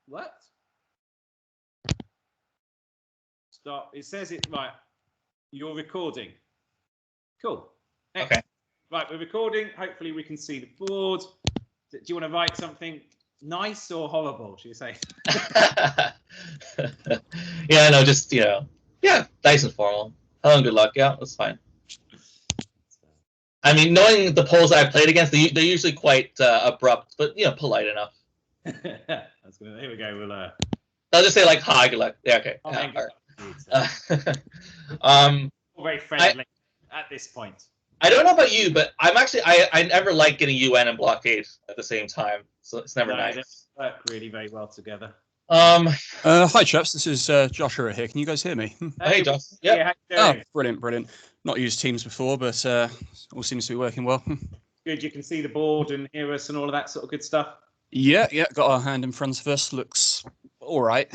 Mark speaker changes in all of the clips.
Speaker 1: What? Stop. It says it right. You're recording. Cool.
Speaker 2: Okay.
Speaker 1: Right, we're recording. Hopefully we can see the board. Do you want to write something nice or horrible, should you say?
Speaker 2: Yeah, no, just, nice and formal. Hello and good luck. Yeah, that's fine. I mean, knowing the polls I've played against, they're usually quite abrupt, but, polite enough.
Speaker 1: Here we go. We'll,
Speaker 2: I'll just say, like, hi, good luck. Yeah, okay.
Speaker 1: Oh,
Speaker 2: Yeah,
Speaker 1: very friendly at this point.
Speaker 2: I don't know about you, but I never like getting UN and blockade at the same time, so it's never nice.
Speaker 1: They work really very well together.
Speaker 3: Hi, chaps. This is Joshua here. Can you guys hear me?
Speaker 2: Hey, Josh.
Speaker 1: Yeah.
Speaker 3: Oh, brilliant. Not used Teams before, but all seems to be working well.
Speaker 1: Good. You can see the board and hear us and all of that sort of good stuff.
Speaker 3: Yeah. Got our hand in front of us. Looks all right.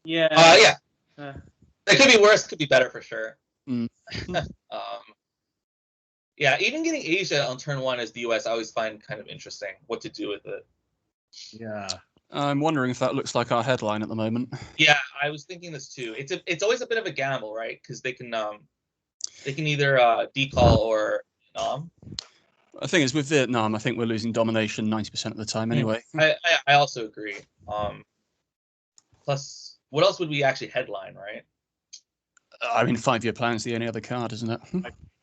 Speaker 2: Yeah. It could be worse. Could be better for sure. Yeah, even getting Asia on turn one as the US, I always find kind of interesting what to do with it.
Speaker 1: Yeah.
Speaker 3: I'm wondering if that looks like our headline at the moment.
Speaker 2: Yeah, I was thinking this too. It's always a bit of a gamble, right? Because they can either decall or nom.
Speaker 3: The thing is, with Vietnam, I think we're losing domination 90% of the time anyway.
Speaker 2: I also agree. Plus, what else would we actually headline, right?
Speaker 3: I mean, 5-year plan's the only other card, isn't it?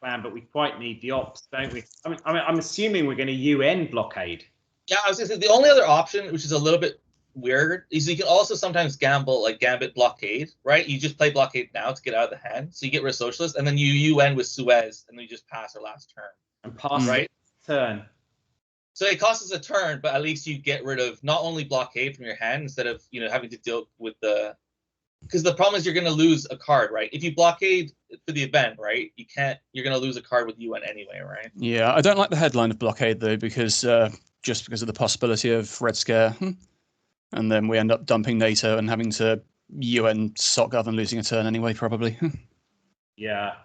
Speaker 1: Plan, but we quite need the ops, don't we? I mean, I'm assuming we're going to UN blockade.
Speaker 2: Yeah, I was going to say the only other option, which is a little bit weird, is you can also sometimes gamble like Gambit blockade, right? You just play blockade now to get out of the hand, so you get rid of socialist, and then you UN with Suez, and then you just pass our last turn.
Speaker 1: And pass right turn.
Speaker 2: So it costs us a turn, but at least you get rid of not only blockade from your hand instead of having to deal with the. Because the problem is you're going to lose a card, right? If you blockade for the event, right, you're going to lose a card with UN anyway, right?
Speaker 3: Yeah, I don't like the headline of blockade, though, because just because of the possibility of Red Scare. And then we end up dumping NATO and having to UN SOCGov and losing a turn anyway, probably.
Speaker 1: Yeah.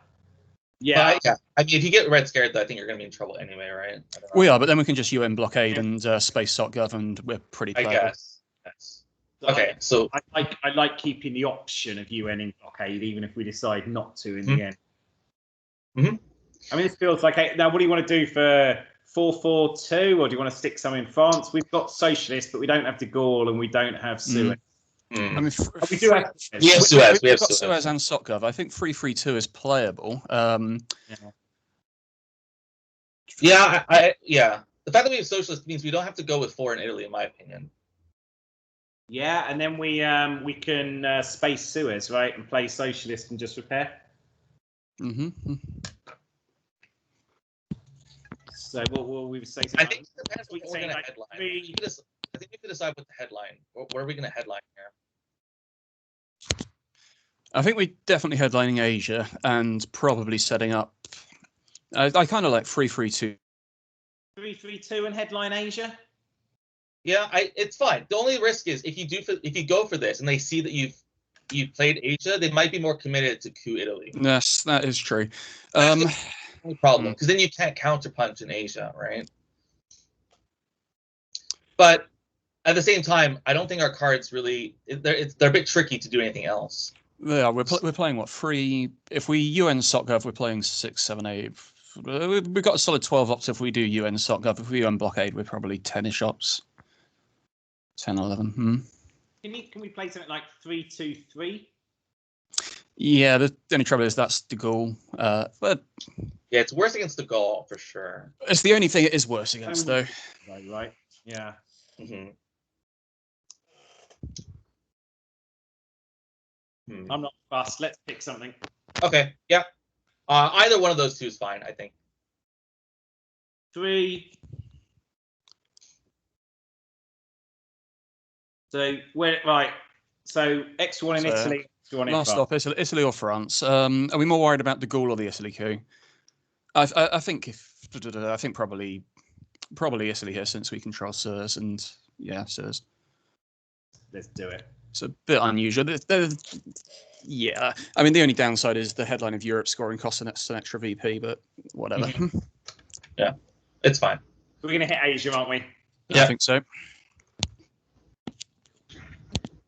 Speaker 2: I mean, if you get Red Scared, though, I think you're going to be in trouble anyway, right?
Speaker 3: We are, but then we can just UN blockade and space SOCGov, and we're pretty playable.
Speaker 2: I guess. Yes. Okay, so
Speaker 1: I like keeping the option of UN in blockade, even if we decide not to in the end.
Speaker 2: Mm-hmm.
Speaker 1: I mean, this feels like now. What do you want to do for 4-4-2, or do you want to stick some in France? We've got socialists, but we don't have de Gaulle and we don't have Suez.
Speaker 3: I mean,
Speaker 1: we do have Suez.
Speaker 2: We have Suez.
Speaker 3: We've got Suez and SOCGov. I think 3-3-2 is playable.
Speaker 2: Yeah. The fact that we have socialists means we don't have to go with 4 in Italy, in my opinion.
Speaker 1: Yeah, and then we can space Suez, right, and play socialist and just repair.
Speaker 3: Mm-hmm.
Speaker 1: So what will we say?
Speaker 2: I think it depends what we're going to headline. I think we could decide what the headline. What are we going to headline here?
Speaker 3: I think we're definitely headlining Asia and probably setting up. I kind of like 3-3-2.
Speaker 1: 3-3-2 and headline Asia.
Speaker 2: Yeah, it's fine. The only risk is if you go for this and they see that you've played Asia, they might be more committed to coup Italy.
Speaker 3: Yes, that is true.
Speaker 2: That's the only problem, because then you can't counterpunch in Asia, right? But at the same time, I don't think our cards really they're a bit tricky to do anything else.
Speaker 3: Yeah, we're playing what 3? If we UN SOCGov, we're playing 6, 7, 8. We've got a solid 12 ops if we do UN SOCGov. If we UN blockade, we're probably 10-ish ops. 10, 11.
Speaker 1: Can we play something like 3-2-3?
Speaker 3: Yeah, the only trouble is that's de Gaulle. But
Speaker 2: yeah, it's worse against de Gaulle for sure.
Speaker 3: It's the only thing it is worse against, though.
Speaker 1: Right. Yeah.
Speaker 2: Mm-hmm.
Speaker 1: I'm not fast. Let's pick something.
Speaker 2: Okay. Yeah. Either one of those two is fine, I think.
Speaker 1: 3. So So X1 in Italy. X1 in
Speaker 3: last stop, Italy or France. Are we more worried about de Gaulle or the Italy coup? I think probably Italy here, since we control Suez, and Suez.
Speaker 1: Let's do it.
Speaker 3: It's a bit unusual. Yeah, I mean the only downside is the headline of Europe scoring costs an extra VP, but whatever.
Speaker 2: Yeah, it's fine.
Speaker 1: We're gonna hit Asia, aren't we?
Speaker 3: Yeah, I think so.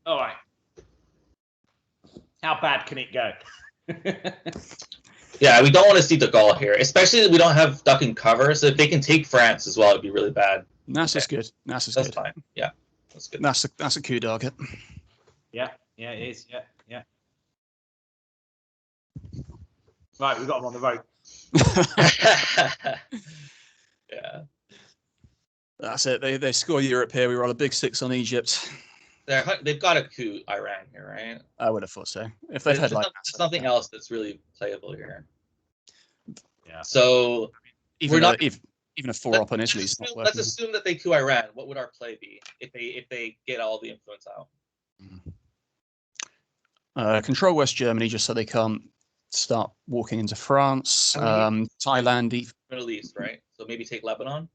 Speaker 1: All right. How bad can it go?
Speaker 2: Yeah, we don't want to see De Gaulle here, especially if we don't have duck and cover. So if they can take France as well, it'd be really bad.
Speaker 3: NASA's good. NASA's
Speaker 2: That's
Speaker 3: good.
Speaker 2: fine. Yeah, that's good.
Speaker 3: That's a coup target.
Speaker 1: Yeah, it is. Yeah. Right, we've got them on the road.
Speaker 2: Yeah,
Speaker 3: That's it. They score Europe here. We roll a big 6 on Egypt.
Speaker 2: they've got a coup Iran here, right?
Speaker 3: I would have thought so. If they've had
Speaker 2: There's
Speaker 3: like
Speaker 2: something else that's really playable here.
Speaker 1: Yeah.
Speaker 2: So
Speaker 3: even
Speaker 2: we're not
Speaker 3: even a 4-up on Italy.
Speaker 2: Let's assume that they coup Iran. What would our play be if they get all the influence out?
Speaker 3: Control West Germany just so they can't start walking into France. Thailand,
Speaker 2: Middle East, right? So maybe take Lebanon.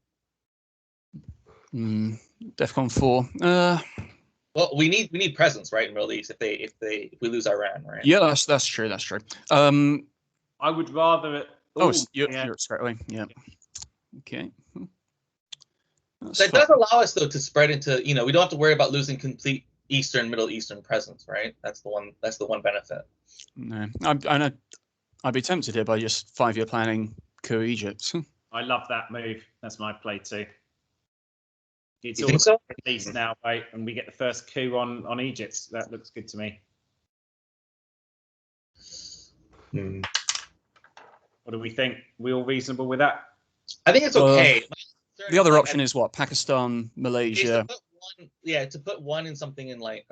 Speaker 3: DEFCON 4.
Speaker 2: Well, we need presence, right, in Middle East if we lose Iran, right?
Speaker 3: Yeah, that's true. That's true.
Speaker 1: I would rather.
Speaker 3: Europe straight away. Yeah. Okay.
Speaker 2: So it does allow us though to spread into. We don't have to worry about losing complete Middle Eastern presence, right? That's the one benefit.
Speaker 3: No, I'd be tempted here by just 5-year planning coup Egypt.
Speaker 1: I love that move. That's my play too. It's
Speaker 2: You
Speaker 1: all
Speaker 2: think so?
Speaker 1: At least now, right? And we get the first coup on Egypt. That looks good to me. What do we think? We all reasonable with that?
Speaker 2: I think it's okay.
Speaker 3: The other option is what? Pakistan, Malaysia.
Speaker 2: To put one in something in like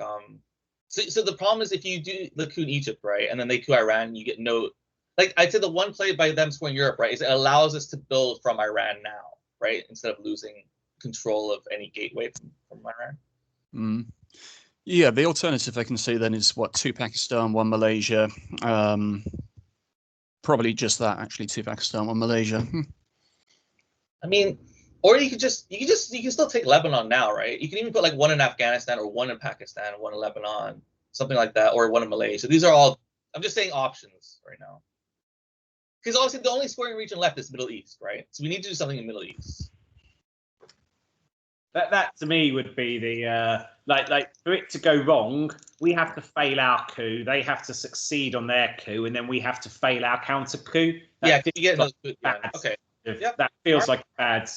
Speaker 2: So the problem is if you do the coup in Egypt, right, and then they coup Iran, you get no. Like I'd say the one play by them scoring Europe, right, is it allows us to build from Iran now, right, instead of losing control of any gateway from Iran.
Speaker 3: Yeah, the alternative I can see then is what, 2 Pakistan, 1 Malaysia. Probably just that, actually, 2 Pakistan, 1 Malaysia.
Speaker 2: I mean, or you can still take Lebanon now, right? You can even put like 1 in Afghanistan or 1 in Pakistan, 1 in Lebanon, something like that, or 1 in Malaysia. These are all, I'm just saying, options right now. Because obviously the only scoring region left is Middle East, right? So we need to do something in Middle East.
Speaker 1: That to me would be the like for it to go wrong, we have to fail our coup, they have to succeed on their coup, and then we have to fail our counter coup.
Speaker 2: If you get another coup, okay.
Speaker 1: That feels like a bad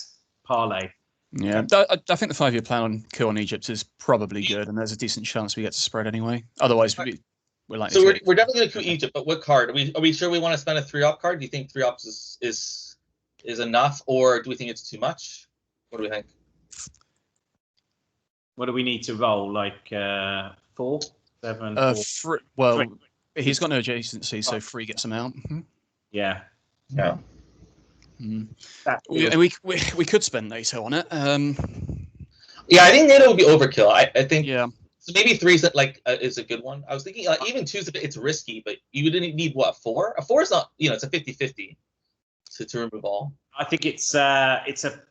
Speaker 1: parlay.
Speaker 3: Yeah, I think the 5-year plan on coup on Egypt is probably good, and there's a decent chance we get to spread anyway. Otherwise, we're likely.
Speaker 2: So we're definitely going to coup Egypt, but what card? Are we sure we want to spend a 3-op card? Do you think 3-ops is enough, or do we think it's too much? What do we think?
Speaker 1: What do we need to roll? Like 4, 7. 4?
Speaker 3: Well,
Speaker 1: 3.
Speaker 3: He's got no adjacency, so 3 gets him out.
Speaker 1: Yeah.
Speaker 3: And we could spend NATO on it.
Speaker 2: Yeah, I think NATO would be overkill. I think.
Speaker 3: Yeah.
Speaker 2: So maybe 3 is a good one. I was thinking even 2 it's risky, but you wouldn't need what, 4? A 4 is not, it's a 50-50 to remove all.
Speaker 1: I think it's a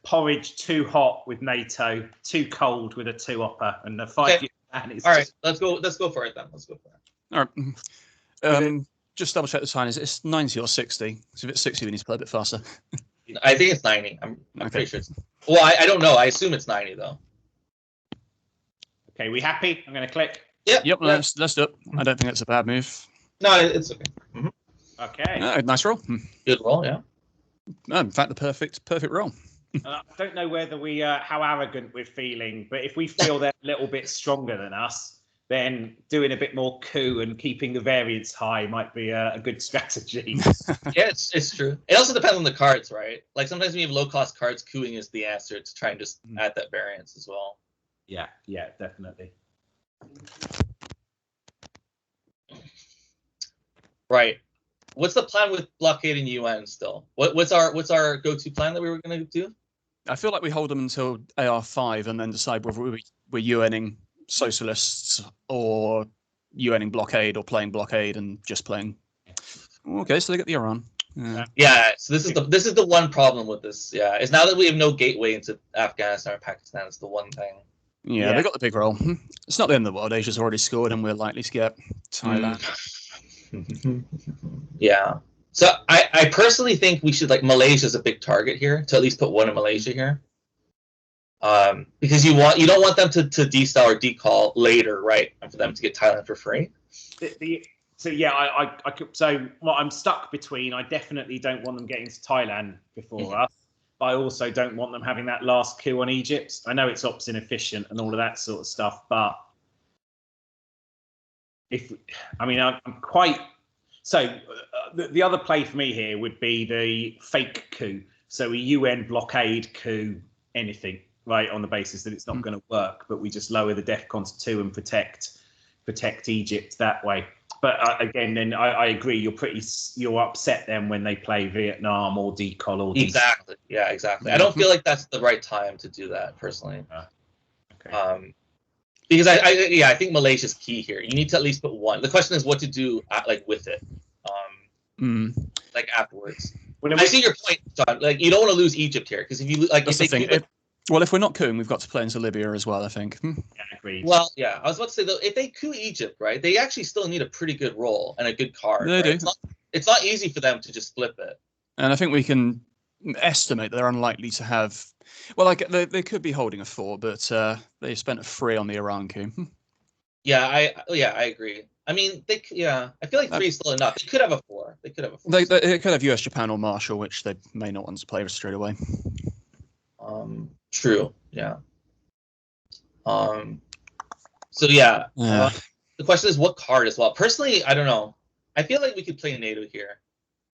Speaker 1: porridge too hot with NATO, too cold with a 2-opper, and the 5-year plan is.
Speaker 2: All right, let's go for it then. Let's go for it.
Speaker 3: All right. Just double check the time. Is it 90 or 60? So if it's 60, we need to play a bit faster.
Speaker 2: I think it's 90. I'm pretty sure it's. Well, I don't know. I assume it's 90 though.
Speaker 1: Okay, we happy? I'm going to click.
Speaker 3: Yep. Let's do it. I don't think it's a bad move.
Speaker 2: No, it's okay.
Speaker 1: Okay.
Speaker 3: Nice roll.
Speaker 2: Good roll, yeah.
Speaker 3: No, in fact, the perfect roll.
Speaker 1: I don't know whether we how arrogant we're feeling, but if we feel they're a little bit stronger than us, then doing a bit more coup and keeping the variance high might be a good strategy.
Speaker 2: Yeah, it's true. It also depends on the cards, right? Like sometimes when you have low-cost cards, cooing is the answer to try and just add that variance as well.
Speaker 1: Yeah, definitely.
Speaker 2: Right. What's the plan with blockade and UN still? What's our go-to plan that we were going to do?
Speaker 3: I feel like we hold them until AR5 and then decide whether we're UNing socialists or UNing blockade or playing blockade and just playing. Okay, so they get the Iran.
Speaker 2: Yeah. So this is the one problem with this. Yeah, is now that we have no gateway into Afghanistan or Pakistan. It's the one thing.
Speaker 3: Yeah, they got the big roll. It's not the end of the world. Asia's already scored, and we're likely to get Thailand.
Speaker 2: Yeah. So I personally think we should, like, Malaysia's a big target here, to at least put 1 in Malaysia here. Because you don't want them to decel or decall later, right? And for them to get Thailand for free.
Speaker 1: So yeah, so what I'm stuck between. I definitely don't want them getting to Thailand before us, but I also don't want them having that last coup on Egypt. I know it's ops inefficient and all of that sort of stuff, but I'm quite. So the other play for me here would be the fake coup. So a UN blockade coup, anything, right, on the basis that it's not going to work, but we just lower the DEFCON to 2 and protect Egypt that way. But again, then I agree. You're upset then when they play Vietnam or decol or
Speaker 2: exactly. Yeah, exactly. I don't feel like that's the right time to do that personally.
Speaker 1: Okay.
Speaker 2: Because I think Malaysia's key here. You need to at least put one. The question is what to do with it, like afterwards. I see your point, John. Like you don't want to lose Egypt here because if you like,
Speaker 3: that's the thing. If we're not cooing, we've got to play into Libya as well, I think.
Speaker 1: Yeah, agreed.
Speaker 2: Well, yeah, I was about to say though, if they coup Egypt, right, they actually still need a pretty good role and a good card.
Speaker 3: They do.
Speaker 2: It's not easy for them to just flip it.
Speaker 3: And I think we can estimate they're unlikely to have. Well, like they could be holding a 4, but they spent a 3 on the Iran coup.
Speaker 2: Yeah, I agree. I mean, I feel like 3 is still enough. They could have a 4. They could have a 4.
Speaker 3: They could have US, Japan, or Marshall, which they may not want to play straight away.
Speaker 2: True. Yeah. So yeah. The question is what card as well. Personally, I don't know. I feel like we could play NATO here.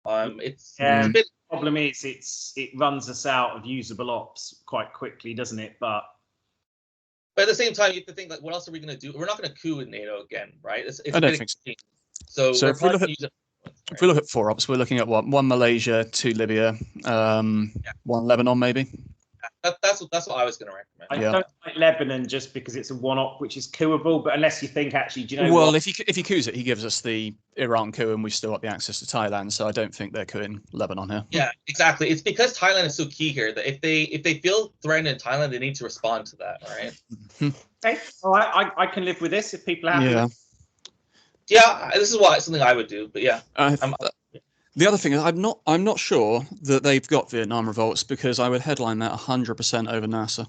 Speaker 2: It's a bit.
Speaker 1: The problem is it runs us out of usable ops quite quickly, doesn't it? But
Speaker 2: at the same time, you have to think like, what else are we going to do? We're not going to coup in NATO again, right? It's
Speaker 3: I don't think so.
Speaker 2: So
Speaker 3: if we look at 4 ops, we're looking at what? 1 Malaysia, 2 Libya, 1 Lebanon, maybe.
Speaker 2: That's what I was going to recommend.
Speaker 1: I don't like Lebanon just because it's a 1-op, which is cooable. But unless you think actually, do you know?
Speaker 3: Well, if he coups it, he gives us the Iran coup, and we've still got the access to Thailand. So I don't think they're cooing Lebanon here.
Speaker 2: Yeah, exactly. It's because Thailand is so key here that if they feel threatened in Thailand, they need to respond to that. Right?
Speaker 1: Okay. All right. I can live with this if people are happy.
Speaker 2: Yeah, this is something I would do. But yeah,
Speaker 3: the other thing is I'm not sure that they've got Vietnam revolts because I would headline that 100% over NASA.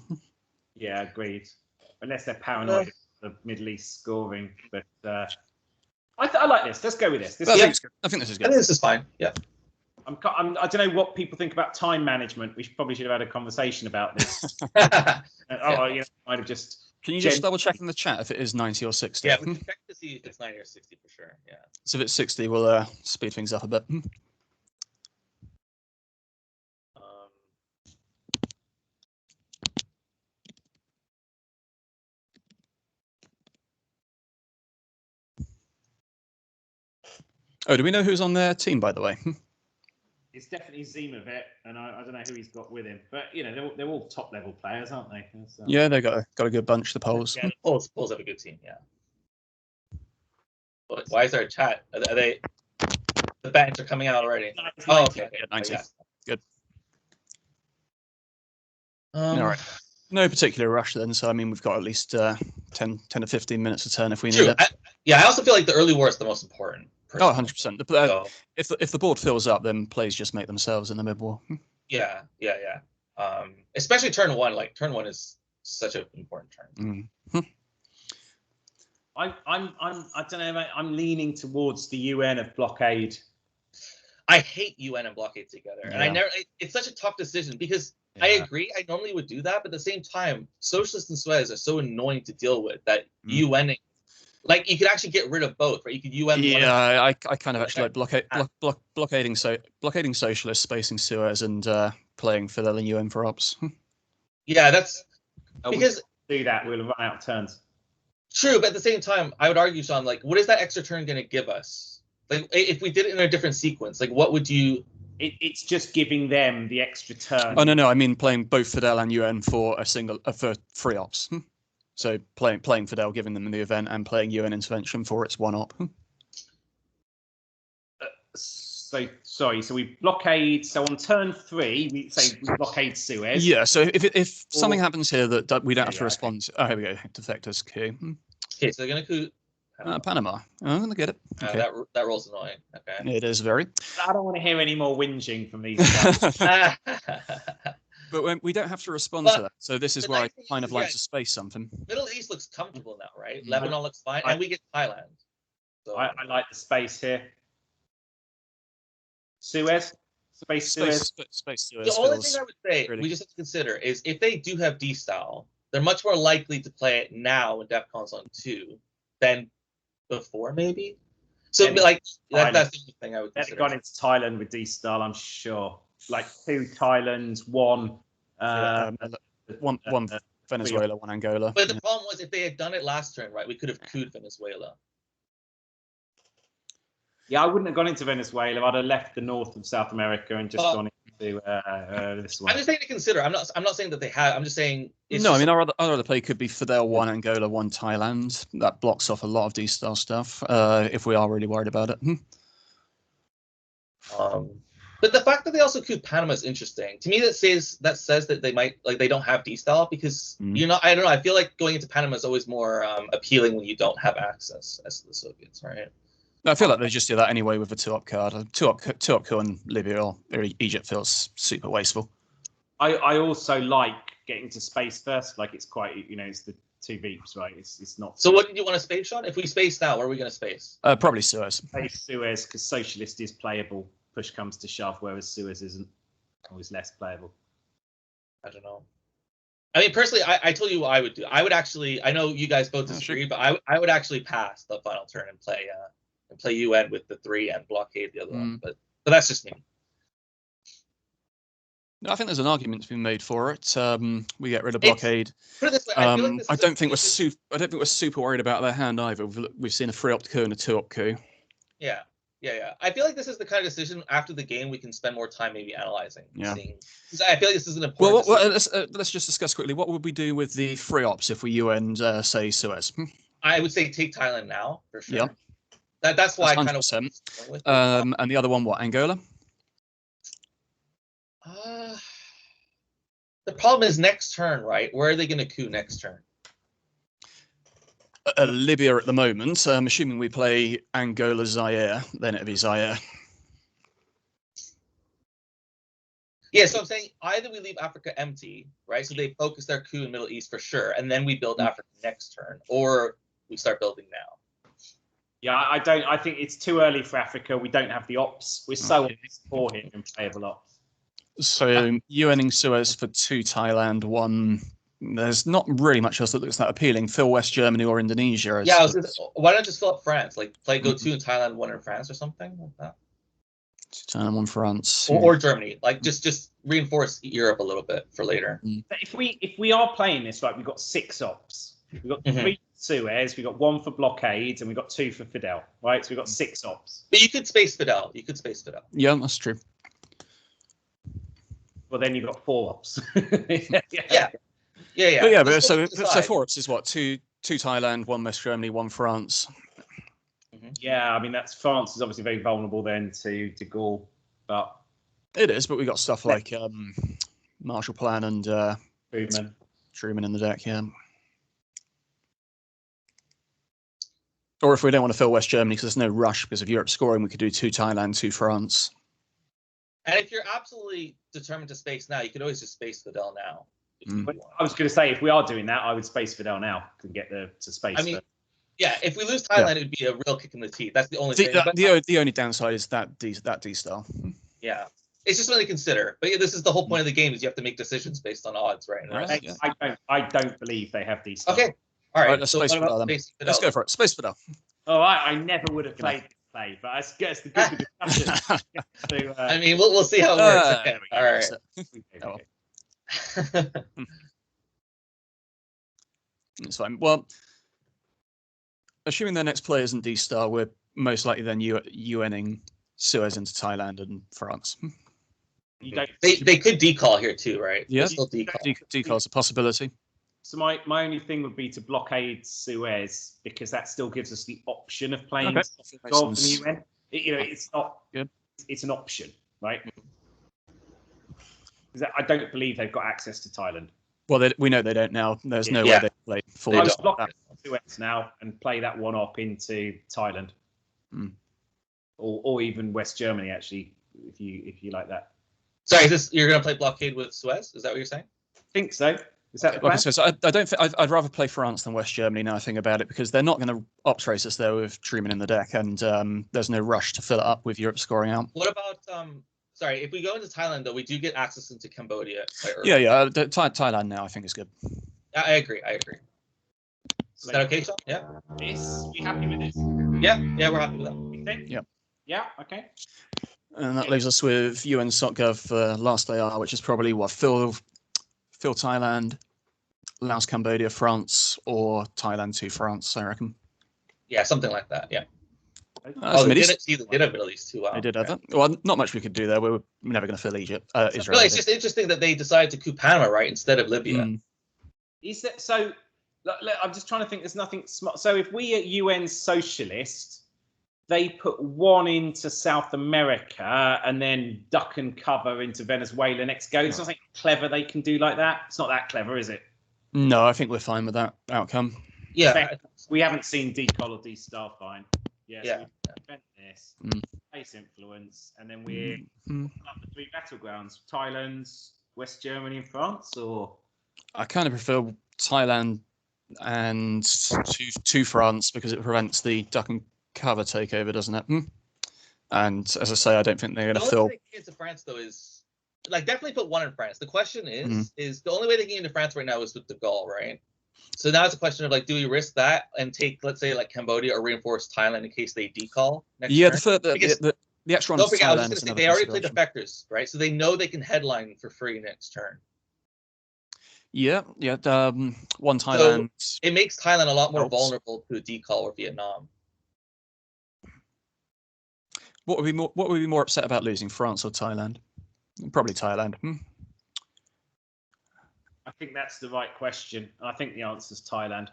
Speaker 1: Yeah, agreed. Unless they're paranoid of the Middle East scoring, but I like this. Let's go with this.
Speaker 3: I think this is good.
Speaker 2: I think this is fine. Yeah.
Speaker 1: I don't know what people think about time management. We probably should have had a conversation about this. Might have just.
Speaker 3: Can you just double check in the chat if it is 90 or 60?
Speaker 2: Yeah, we can check to see if it's 90 or 60 for sure. Yeah.
Speaker 3: So if it's 60, we'll speed things up a bit. Oh, do we know who's on their team, by the way?
Speaker 1: It's definitely Zimovit, and I don't know who he's got with him. But, they're all top-level players, aren't they?
Speaker 3: Yeah, they got a good bunch, the Poles.
Speaker 2: Yeah, the Poles have a good team, yeah. But why is there a chat? Are they... The bands are coming out already. Okay.
Speaker 3: Yeah, 90.
Speaker 2: Yeah.
Speaker 3: Good.
Speaker 2: All
Speaker 3: right. No particular rush then, so, I mean, we've got at least 10 to 15 minutes to turn if we need
Speaker 2: True.
Speaker 3: it.
Speaker 2: I also feel like the early war is the most important.
Speaker 3: Oh, 100%. If the board fills up, then plays just make themselves in the mid-war.
Speaker 2: Yeah. Especially turn 1. Like turn 1 is such an important turn.
Speaker 1: I don't know, mate. I'm leaning towards the UN of blockade.
Speaker 2: I hate UN and blockade together, and it's such a tough decision because I agree. I normally would do that, but at the same time, socialists and Suez are so annoying to deal with that UNing. Like you could actually get rid of both, right? You could UN.
Speaker 3: Yeah, I kind of actually like blockading socialists, spacing Suez, and playing Fidel and UN for ops.
Speaker 2: Yeah, that's because
Speaker 1: do that. We'll run out of turns.
Speaker 2: True, but at the same time, I would argue, Sean, like, what is that extra turn going to give us? Like, if we did it in a different sequence, like, what would you?
Speaker 1: It's just giving them the extra turn.
Speaker 3: Oh no, I mean playing both Fidel and UN for for free ops. So playing Fidel, giving them the event, and playing UN intervention for its 1-op.
Speaker 2: So we blockade. So on turn 3, we say we blockade Suez.
Speaker 3: Yeah. So if something happens here that we don't have to respond to, oh, here we go. Defectors coup.
Speaker 2: Okay, so they're gonna coup
Speaker 3: Panama. I'm gonna get it. Okay.
Speaker 2: That roll's annoying. Okay.
Speaker 3: It is very.
Speaker 1: I don't want to hear any more whinging from these guys.
Speaker 3: But we don't have to respond to that. So this is where I kind of like to space something.
Speaker 2: Middle East looks comfortable now, right?
Speaker 3: Mm.
Speaker 2: Lebanon looks fine, and we get Thailand. So
Speaker 1: I like the space here. Suez? Space Suez?
Speaker 3: Space Suez.
Speaker 2: The only thing I would say
Speaker 3: really...
Speaker 2: we just have to consider is if they do have D-style, they're much more likely to play it now in DEFCON Zone 2 than before, maybe. So like that's the thing I would consider.
Speaker 1: They've gone into Thailand with D-style, I'm sure. Like 2 Thailands, 1
Speaker 3: one Venezuela, 1 Angola.
Speaker 2: But the problem was if they had done it last turn, right, we could have cooed Venezuela.
Speaker 1: Yeah, I wouldn't have gone into Venezuela. I'd have left the north of South America and just gone into this one.
Speaker 2: I'm just saying to consider. I'm not saying that they have. I'm just saying.
Speaker 3: I mean, our other play could be Fidel 1 Angola 1 Thailand. That blocks off a lot of D-style stuff. If we are really worried about it.
Speaker 2: But the fact that they also cooed Panama is interesting. To me, that says that they might they don't have D-style because I don't know. I feel like going into Panama is always more appealing when you don't have access as the Soviets, right?
Speaker 3: I feel like they just do that anyway with a 2-up card. 2-up coup in Libya or Egypt feels super wasteful.
Speaker 1: I also like getting to space first. Like it's quite, it's the 2 beeps, right? It's not.
Speaker 2: So what did you want to space, Sean? If we space now, where are we going to space?
Speaker 3: Probably Suez.
Speaker 1: Space Suez, because Socialist is playable. Push comes to shove, whereas Suez isn't. Always less playable.
Speaker 2: I don't know. I mean, personally, I told you what I would do. I would actually. I know you guys both disagree, but I would actually pass the final turn and play UN with the 3 and blockade the other one. But that's just me.
Speaker 3: No, I think there's an argument to be made for it. We get rid of blockade.
Speaker 2: Put it this way,
Speaker 3: I don't think we're super worried about their hand either. We've seen a 3-up coup and a 2-up coup.
Speaker 2: Yeah. I feel like this is the kind of decision after the game we can spend more time maybe analyzing.
Speaker 3: Yeah.
Speaker 2: I feel like this is an important.
Speaker 3: Well, let's just discuss quickly. What would we do with the 3-ops if we UN say Suez?
Speaker 2: I would say take Thailand now for sure.
Speaker 3: Yeah.
Speaker 2: That's why
Speaker 3: that's
Speaker 2: I kind
Speaker 3: of. And the other one, what, Angola?
Speaker 2: The problem is next turn, right? Where are they going to coup next turn?
Speaker 3: Libya at the moment. I'm assuming we play Angola, Zaire, then it'll be Zaire.
Speaker 2: Yeah, so I'm saying either we leave Africa empty, right? So they focus their coup in Middle East for sure, and then we build Africa next turn, or we start building now.
Speaker 1: Yeah, I think it's too early for Africa. We don't have the ops. We're so poor here in playable ops. So
Speaker 3: UNing Suez for 2 Thailand, 1. There's not really much else that looks that appealing. Fill West Germany or Indonesia.
Speaker 2: Yeah, why not just fill up France? Like go 2 in Thailand, 1 in France, or something like that.
Speaker 3: 2 Thailand, 1 France,
Speaker 2: or Germany. Like just reinforce Europe a little bit for later.
Speaker 1: If we are playing this, like we've got 6 ops. We've got 3 Suez, we've got 1 for blockades, and we've got 2 for Fidel. Right, so we've got 6 ops.
Speaker 2: But you could space Fidel.
Speaker 3: Yeah, that's true.
Speaker 1: Well, then you've got 4 ops.
Speaker 2: Yeah.
Speaker 3: But so 4 ops is what? 2 Thailand, 1 West Germany, 1 France.
Speaker 1: Yeah, I mean France is obviously very vulnerable then to Gaul, but
Speaker 3: it is. But we got stuff like Marshall Plan and Truman in the deck. Yeah. Or if we don't want to fill West Germany because there's no rush because of Europe scoring, we could do 2 Thailand, 2 France.
Speaker 2: And if you're absolutely determined to space now, you could always just space Fidel now.
Speaker 1: I was going to say, if we are doing that, I would space Fidel now to get to space.
Speaker 2: I mean, yeah, if we lose Thailand, it'd be a real kick in the teeth. That's the only thing.
Speaker 3: The only downside is that D-style.
Speaker 2: Yeah. It's just something to consider. But yeah, this is the whole point of the game is you have to make decisions based on odds, right?
Speaker 1: I don't believe they have D-style.
Speaker 2: Okay. All right.
Speaker 3: Let's space Fidel then. Let's go for it. Space Fidel.
Speaker 1: All right. I never would have played this play, but I guess the good discussion.
Speaker 2: I mean, we'll see how it works. All right.
Speaker 3: It's fine. Well, assuming their next play isn't D-Star, we're most likely then UNing Suez into Thailand and France.
Speaker 2: They could decall here too, right?
Speaker 3: Yeah,
Speaker 2: decall
Speaker 3: is a possibility.
Speaker 1: So my only thing would be to blockade Suez because that still gives us the option of playing Gulf and UN. It's not. Good. It's an option, right? I don't believe they've got access to Thailand.
Speaker 3: Well, we know they don't now. There's no way they play fully.
Speaker 1: I would block Suez now and play that one up into Thailand, or even West Germany actually, if you like that.
Speaker 2: Sorry, is this you're going to play blockade with Suez? Is that what you're saying?
Speaker 1: I think so. Is that the
Speaker 3: Like I
Speaker 1: plan?
Speaker 3: said, I don't think I'd rather play France than West Germany now I think about it, because they're not going to ops race us there with Truman in the deck, and there's no rush to fill it up with Europe scoring out.
Speaker 2: What about Sorry, if we go into Thailand though, we do get access into Cambodia.
Speaker 3: Yeah. Thailand now I think is good.
Speaker 2: I agree. Is that okay, Sean? Yeah.
Speaker 1: We happy with this?
Speaker 2: Yeah, we're happy with that.
Speaker 3: Yeah.
Speaker 1: Yeah. Okay.
Speaker 3: And that leaves us with UN SocGov last AR, which is probably what Phil Thailand, Laos Cambodia France, or Thailand to France, I reckon.
Speaker 2: Yeah, something like that. Yeah.
Speaker 3: They
Speaker 2: did have Middle East too. Wow.
Speaker 3: They did have that. Well, not much we could do there. We were never going to fill Egypt. Israel.
Speaker 2: No, it's just interesting that they decided to coup Panama, right, instead of Libya.
Speaker 1: Is that so? Look, I'm just trying to think. There's nothing smart. So if we at UN Socialist, they put one into South America and then duck and cover into Venezuela next go. It's nothing clever they can do like that. It's not that clever, is it?
Speaker 3: No, I think we're fine with that outcome.
Speaker 2: Yeah.
Speaker 1: We haven't seen decol or D-Starfine.
Speaker 2: Yeah.
Speaker 1: So we prevent this, base influence, and then we're up the three battlegrounds: Thailand, West Germany, and France. Or
Speaker 3: I kind of prefer Thailand and to France because it prevents the duck and cover takeover, doesn't it? And as I say, I don't think they're going to fill.
Speaker 2: The only way they can get into France though is definitely put one in France. The question is the only way they can get into France right now is with de Gaulle, right? So now it's a question of do we risk that and take, let's say, Cambodia or reinforce Thailand in case they decall next turn?
Speaker 3: The extra one.
Speaker 2: Don't forget, I was just going to say they already played defectors, right? So they know they can headline for free next turn.
Speaker 3: Yeah. One Thailand.
Speaker 2: So it makes Thailand a lot more vulnerable to a decal or Vietnam.
Speaker 3: What would we be more upset about losing, France or Thailand? Probably Thailand.
Speaker 1: I think that's the right question. I think the answer is Thailand.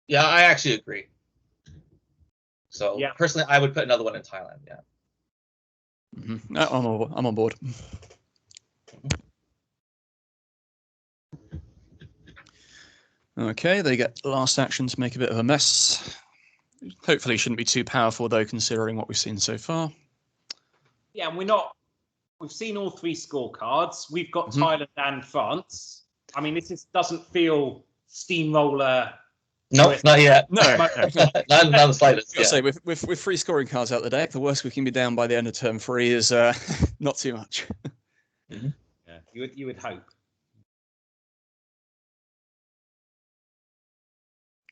Speaker 2: Yeah, I actually agree. So personally, I would put another one in Thailand. Yeah.
Speaker 3: No, I'm on board. Okay, they get last action to make a bit of a mess. Hopefully, shouldn't be too powerful though, considering what we've seen so far.
Speaker 1: Yeah, and we've seen all three scorecards. We've got Thailand and France. I mean, this doesn't feel steamroller.
Speaker 2: No, not yet.
Speaker 3: No,
Speaker 2: not the slightest.
Speaker 3: Say with three scoring cards out the deck, the worst we can be down by the end of turn 3 is not too much.
Speaker 1: Yeah, you would hope.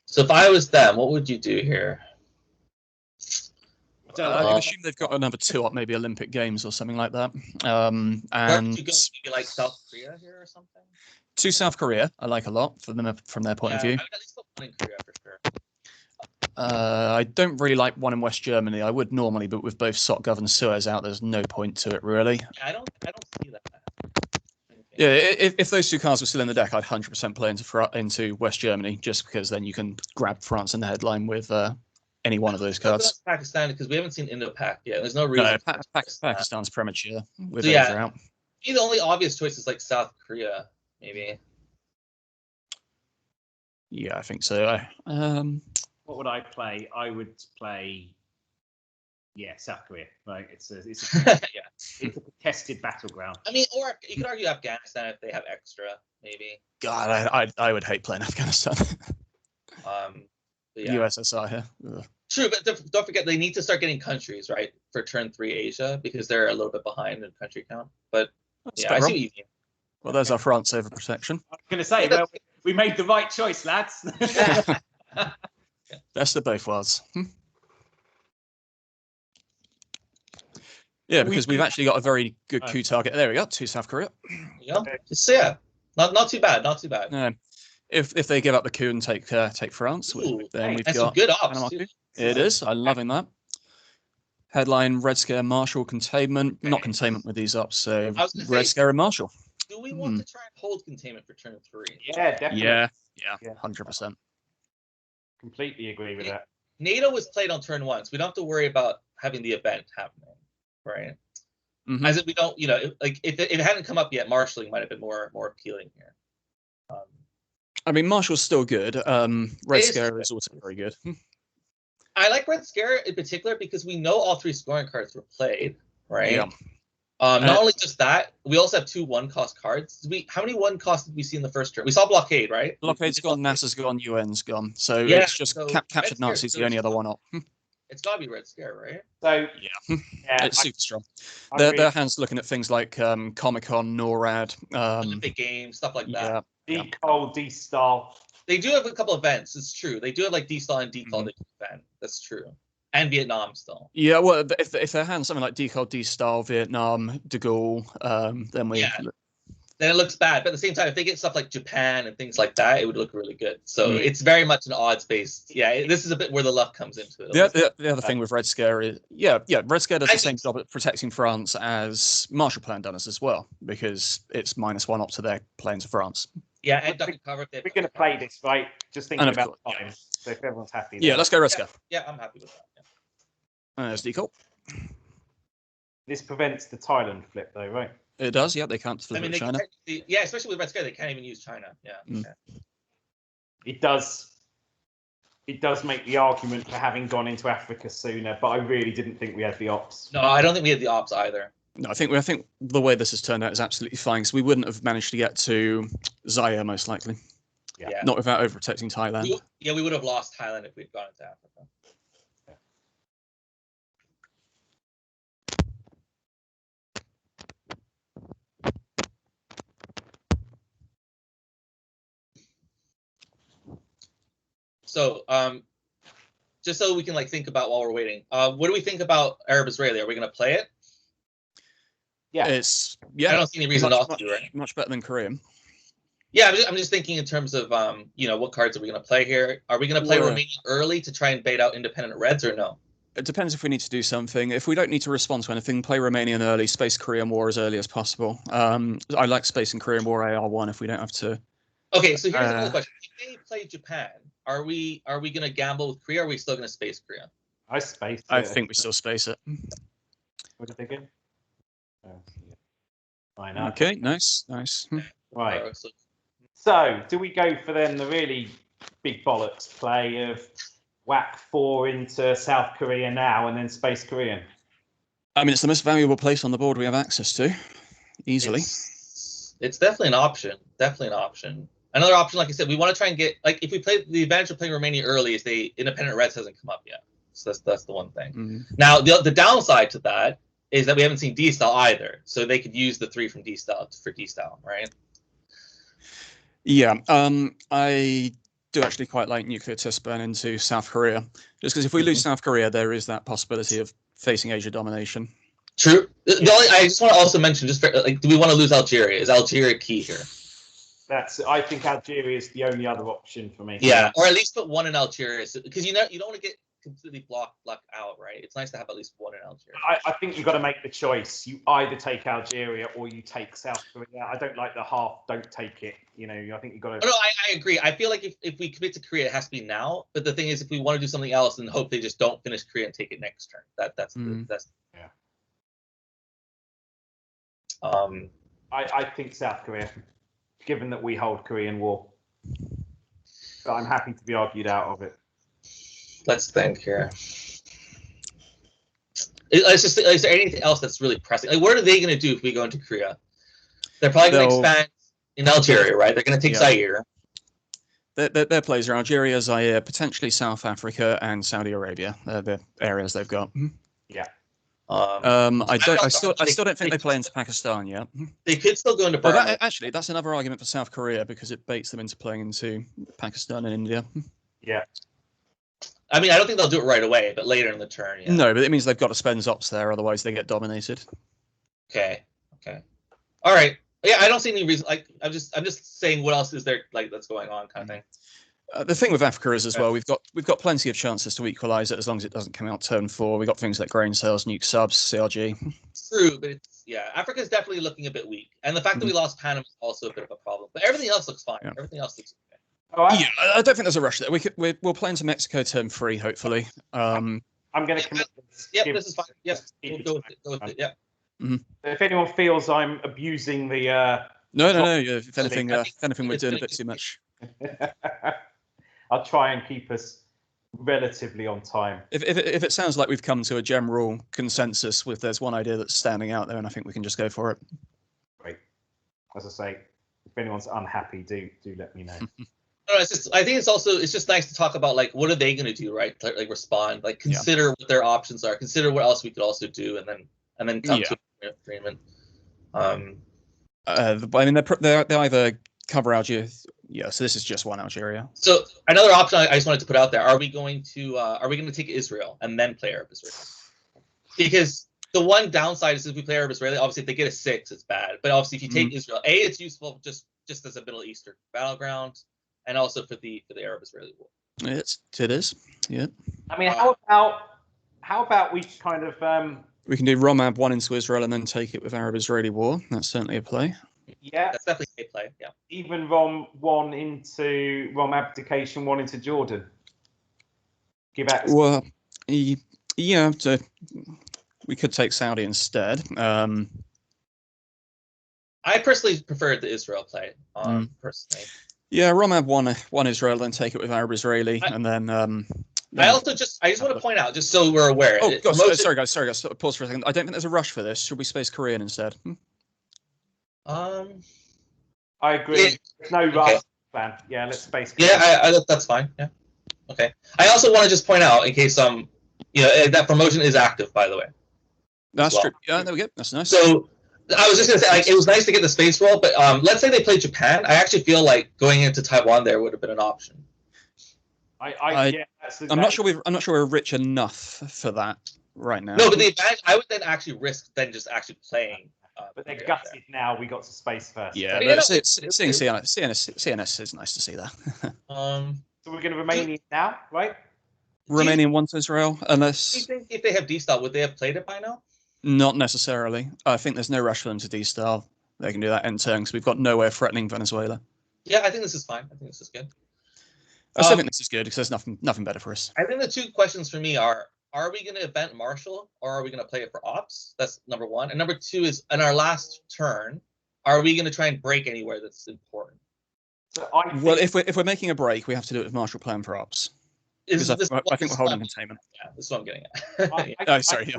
Speaker 2: So if I was them, what would you do here?
Speaker 3: I assume they've got another 2 up, maybe Olympic Games or something like that. And
Speaker 2: you go, maybe South Korea here or something.
Speaker 3: To South Korea, I like a lot from their point of view.
Speaker 2: I would at least put one in Korea for sure.
Speaker 3: I don't really like one in West Germany. I would normally, but with both SocGov and Suez out, there's no point to it really.
Speaker 2: Yeah, I don't see that.
Speaker 3: Yeah, if those 2 cards were still in the deck, I'd 100% play into West Germany, just because then you can grab France in the headline with any one of those cards.
Speaker 2: Pakistan, because we haven't seen Indo-Pak yet. There's no reason.
Speaker 3: No, Pakistan's premature with Asia out.
Speaker 2: The only obvious choice is South Korea, maybe.
Speaker 3: Yeah, I think so.
Speaker 1: What would I play? I would play. Yeah, South Korea. Right, it's a it's a contested battleground.
Speaker 2: I mean, or you could argue Afghanistan if they have extra, maybe.
Speaker 3: God, I would hate playing Afghanistan. USSR here. Ugh.
Speaker 2: True, but don't forget they need to start getting countries right for turn 3 Asia because they're a little bit behind in country count. But I see what you mean.
Speaker 3: Well, there's our France over protection.
Speaker 1: I was going to say, well, we made the right choice, lads.
Speaker 3: Best of both worlds. Yeah, because we've actually got a very good coup target. There we go, to South Korea.
Speaker 2: Yeah, so yeah, not too bad, not too bad.
Speaker 3: Yeah. If they give up the coup and take France, then we've got
Speaker 2: some good ops.
Speaker 3: It is. I'm loving that. Headline: Red Scare, Marshall, containment. Not containment with these ups. So Red Scare and Marshall.
Speaker 2: Do we want to try and hold containment for turn 3?
Speaker 1: Yeah, definitely.
Speaker 3: Yeah, 100%.
Speaker 1: Completely agree with that.
Speaker 2: NATO was played on turn 1, so we don't have to worry about having the event happening, right? As if we don't, if it hadn't come up yet, marshalling might have been more appealing here.
Speaker 3: I mean, Marshall's still good. Red Scare is also very good.
Speaker 2: I like Red Scare in particular because we know all 3 scoring cards were played, right? Not only just that, we also have 2 1-cost cards. How many 1-cost did we see in the first turn? We saw Blockade, right?
Speaker 3: Blockade's gone, NASA's gone, UN's gone. So
Speaker 2: Yeah,
Speaker 3: it's just
Speaker 2: so
Speaker 3: Captured
Speaker 2: Red
Speaker 3: Nazi's the
Speaker 2: Scare
Speaker 3: only other one up.
Speaker 2: It's got to be Red Scare, right?
Speaker 1: So
Speaker 3: Yeah, it's super strong. Their hands looking at things like Comic-Con, NORAD,
Speaker 2: Olympic Games, stuff like that.
Speaker 1: Decal, D-Style.
Speaker 2: They do have a couple events. It's true. They do have like D-Style and Decal they can defend. That's true. And Vietnam still.
Speaker 3: Yeah, well, if their hands something like Decal, D-Style, Vietnam, De Gaulle, then we.
Speaker 2: Yeah. Then it looks bad, but at the same time, if they get stuff like Japan and things like that, it would look really good. So it's very much an odds based. Yeah, this is a bit where the luck comes into it.
Speaker 3: The other thing with Red Scare is, Red Scare does the same job at protecting France as Marshall Plan does as well, because it's -1 up to their planes of France.
Speaker 2: Yeah, and Duck and Cover.
Speaker 1: We're going to play this, right? Just thinking about time. So if everyone's happy.
Speaker 3: Yeah, let's go Red Scare.
Speaker 2: Yeah, I'm happy with that. Yeah.
Speaker 3: There's Decal.
Speaker 1: This prevents the Thailand flip, though, right?
Speaker 3: It does, yeah. They can't flip it China.
Speaker 2: Yeah, especially with Red Scare, they can't even use China. Yeah.
Speaker 1: It does make the argument for having gone into Africa sooner, but I really didn't think we had the ops.
Speaker 2: No, I don't think we had the ops either.
Speaker 3: No, I think the way this has turned out is absolutely fine, because we wouldn't have managed to get to Zaire most likely.
Speaker 2: Yeah.
Speaker 3: Not without overprotecting Thailand.
Speaker 2: Yeah, we would have lost Thailand if we'd gone into Africa. So, just so we can like think about while we're waiting, what do we think about Arab Israeli? Are we going to play it?
Speaker 1: Yeah,
Speaker 3: I
Speaker 2: don't see any reason not to, right?
Speaker 3: Much better than Korean.
Speaker 2: Yeah, I'm just thinking in terms of what cards are we going to play here? Are we going to play Romania early to try and bait out independent Reds or no?
Speaker 3: It depends if we need to do something. If we don't need to respond to anything, play Romanian early, space Korean War as early as possible. I like space and Korean War AR1 if we don't have to.
Speaker 2: Okay, so here's another question: if they play Japan, are we going to gamble with Korea? Or are we still going to space Korea?
Speaker 1: I space it.
Speaker 3: I think we still space it.
Speaker 1: What are they doing? Fine.
Speaker 3: Okay, nice.
Speaker 1: Right. So, do we go for then the really big bollocks play of whack 4 into South Korea now and then space Korean?
Speaker 3: I mean, it's the most valuable place on the board we have access to, easily.
Speaker 2: It's definitely an option. Another option, like I said, we want to try and get, like, if we play, the advantage of playing Romania early is independent Reds hasn't come up yet. So that's the one thing. Now, the downside to that is that we haven't seen D-Style either. So they could use the 3 from D-Style for D-Style, right?
Speaker 3: Yeah, I do actually quite like nuclear test burn into South Korea. Just because if we lose South Korea, there is that possibility of facing Asia domination.
Speaker 2: True. I just want to also mention, just for, like, do we want to lose Algeria? Is Algeria key here?
Speaker 1: I think Algeria is the only other option for me.
Speaker 2: Yeah, or at least put 1 in Algeria, because you don't want to get completely blocked out, right? It's nice to have at least 1 in Algeria.
Speaker 1: I think you've got to make the choice. You either take Algeria or you take South Korea. I don't like the half, don't take it. I think you've got to...
Speaker 2: No, I agree. I feel like if we commit to Korea, it has to be now. But the thing is, if we want to do something else, then hope they just don't finish Korea and take it next turn. That's
Speaker 1: yeah.
Speaker 2: I
Speaker 1: think South Korea, given that we hold Korean War. But I'm happy to be argued out of it.
Speaker 2: Let's think here. Is there anything else that's really pressing? Like, what are they going to do if we go into Korea? They're probably going to expand in Algeria, right? They're going to take Zaire.
Speaker 3: Their plays are Algeria, Zaire, potentially South Africa, and Saudi Arabia. They're the areas they've got.
Speaker 1: Yeah.
Speaker 3: I still don't think they play into Pakistan yet.
Speaker 2: They could still go into Burma.
Speaker 3: Actually, that's another argument for South Korea, because it baits them into playing into Pakistan and India.
Speaker 1: Yeah.
Speaker 2: I mean, I don't think they'll do it right away, but later in the turn. Yeah.
Speaker 3: No, but it means they've got to spend ops there, otherwise they get dominated.
Speaker 2: Okay. All right. Yeah, I don't see any reason. Like, I'm just saying, what else is there like that's going on, kind of thing.
Speaker 3: The thing with Africa is as well, we've got plenty of chances to equalise it as long as it doesn't come out turn 4. We've got things like grain sales, nuke subs, CRG.
Speaker 2: True, but Africa's definitely looking a bit weak, and the fact that we lost Panama is also a bit of a problem. But everything else looks fine. Yeah. Everything else looks okay.
Speaker 3: Yeah, I don't think there's a rush there. We'll play into Mexico turn 3, hopefully.
Speaker 1: I'm going to commit this.
Speaker 2: Yep, this is fine. Yep, we'll go with it. Yep.
Speaker 1: If anyone feels I'm abusing the...
Speaker 3: No. If anything, we're doing a bit too much.
Speaker 1: I'll try and keep us relatively on time.
Speaker 3: If it sounds like we've come to a general consensus with there's one idea that's standing out there, and I think we can just go for it.
Speaker 1: Great. As I say, if anyone's unhappy, do let me know.
Speaker 2: No, it's just, I think it's just nice to talk about like what are they going to do, right? Like respond, like consider what their options are, consider what else we could also do, and then come to an agreement. I
Speaker 3: mean, they either cover Algeria. Yeah, so this is just one Algeria.
Speaker 2: So another option I just wanted to put out there: are we going to take Israel and then play Arab Israel? Because the one downside is if we play Arab Israeli, obviously if they get a 6, it's bad. But obviously if you take Israel, it's useful just as a Middle Eastern battleground, and also for the Arab Israeli war.
Speaker 3: It is. Yeah.
Speaker 1: I mean, how about we kind of
Speaker 3: we can do Romab 1 into Israel and then take it with Arab Israeli war. That's certainly a play.
Speaker 1: Yeah,
Speaker 2: that's definitely a play. Yeah.
Speaker 1: Even Rom abdication 1 into Jordan. Give access.
Speaker 3: Well, yeah. So we could take Saudi instead.
Speaker 2: I personally prefer the Israel play. Personally.
Speaker 3: Yeah, Romab 1 Israel, then take it with Arab Israeli, and then.
Speaker 2: I just want to point out, just so we're aware.
Speaker 3: Oh, God, sorry guys. Pause for a second. I don't think there's a rush for this. Should we space Korean instead?
Speaker 1: I agree. There's no rush, man. Yeah, let's space Korean.
Speaker 2: Yeah, that's fine. Yeah. Okay. I also want to just point out, in case that promotion is active, by the way.
Speaker 3: That's true. Yeah, there we go. That's nice.
Speaker 2: So I was just gonna say, like, it was nice to get the space roll, but let's say they played Japan. I actually feel like going into Taiwan there would have been an option.
Speaker 3: I'm not sure we're rich enough for that right now.
Speaker 2: No, but the advantage, I would then actually risk just actually playing.
Speaker 1: But they're gutted now. We got to space first.
Speaker 3: Yeah, but seeing CNS is nice to see that.
Speaker 1: So we're going to Romania now, right?
Speaker 3: Romanian 1 to Israel, unless.
Speaker 2: Do you think if they have D-Style, would they have played it by now?
Speaker 3: Not necessarily. I think there's no rush for them to D-Style. They can do that end turn because we've got no way of threatening Venezuela.
Speaker 2: Yeah, I think this is fine. I think this is good.
Speaker 3: I still think this is good because there's nothing better for us.
Speaker 2: I think the 2 questions for me are we going to event Marshall or are we going to play it for Ops? That's number 1. And number 2 is, in our last turn, are we going to try and break anywhere that's important?
Speaker 1: So
Speaker 3: if we're making a break, we have to do it with Marshall plan for Ops. I think we're holding containment.
Speaker 2: Yeah, this is what I'm getting at.
Speaker 3: Sorry.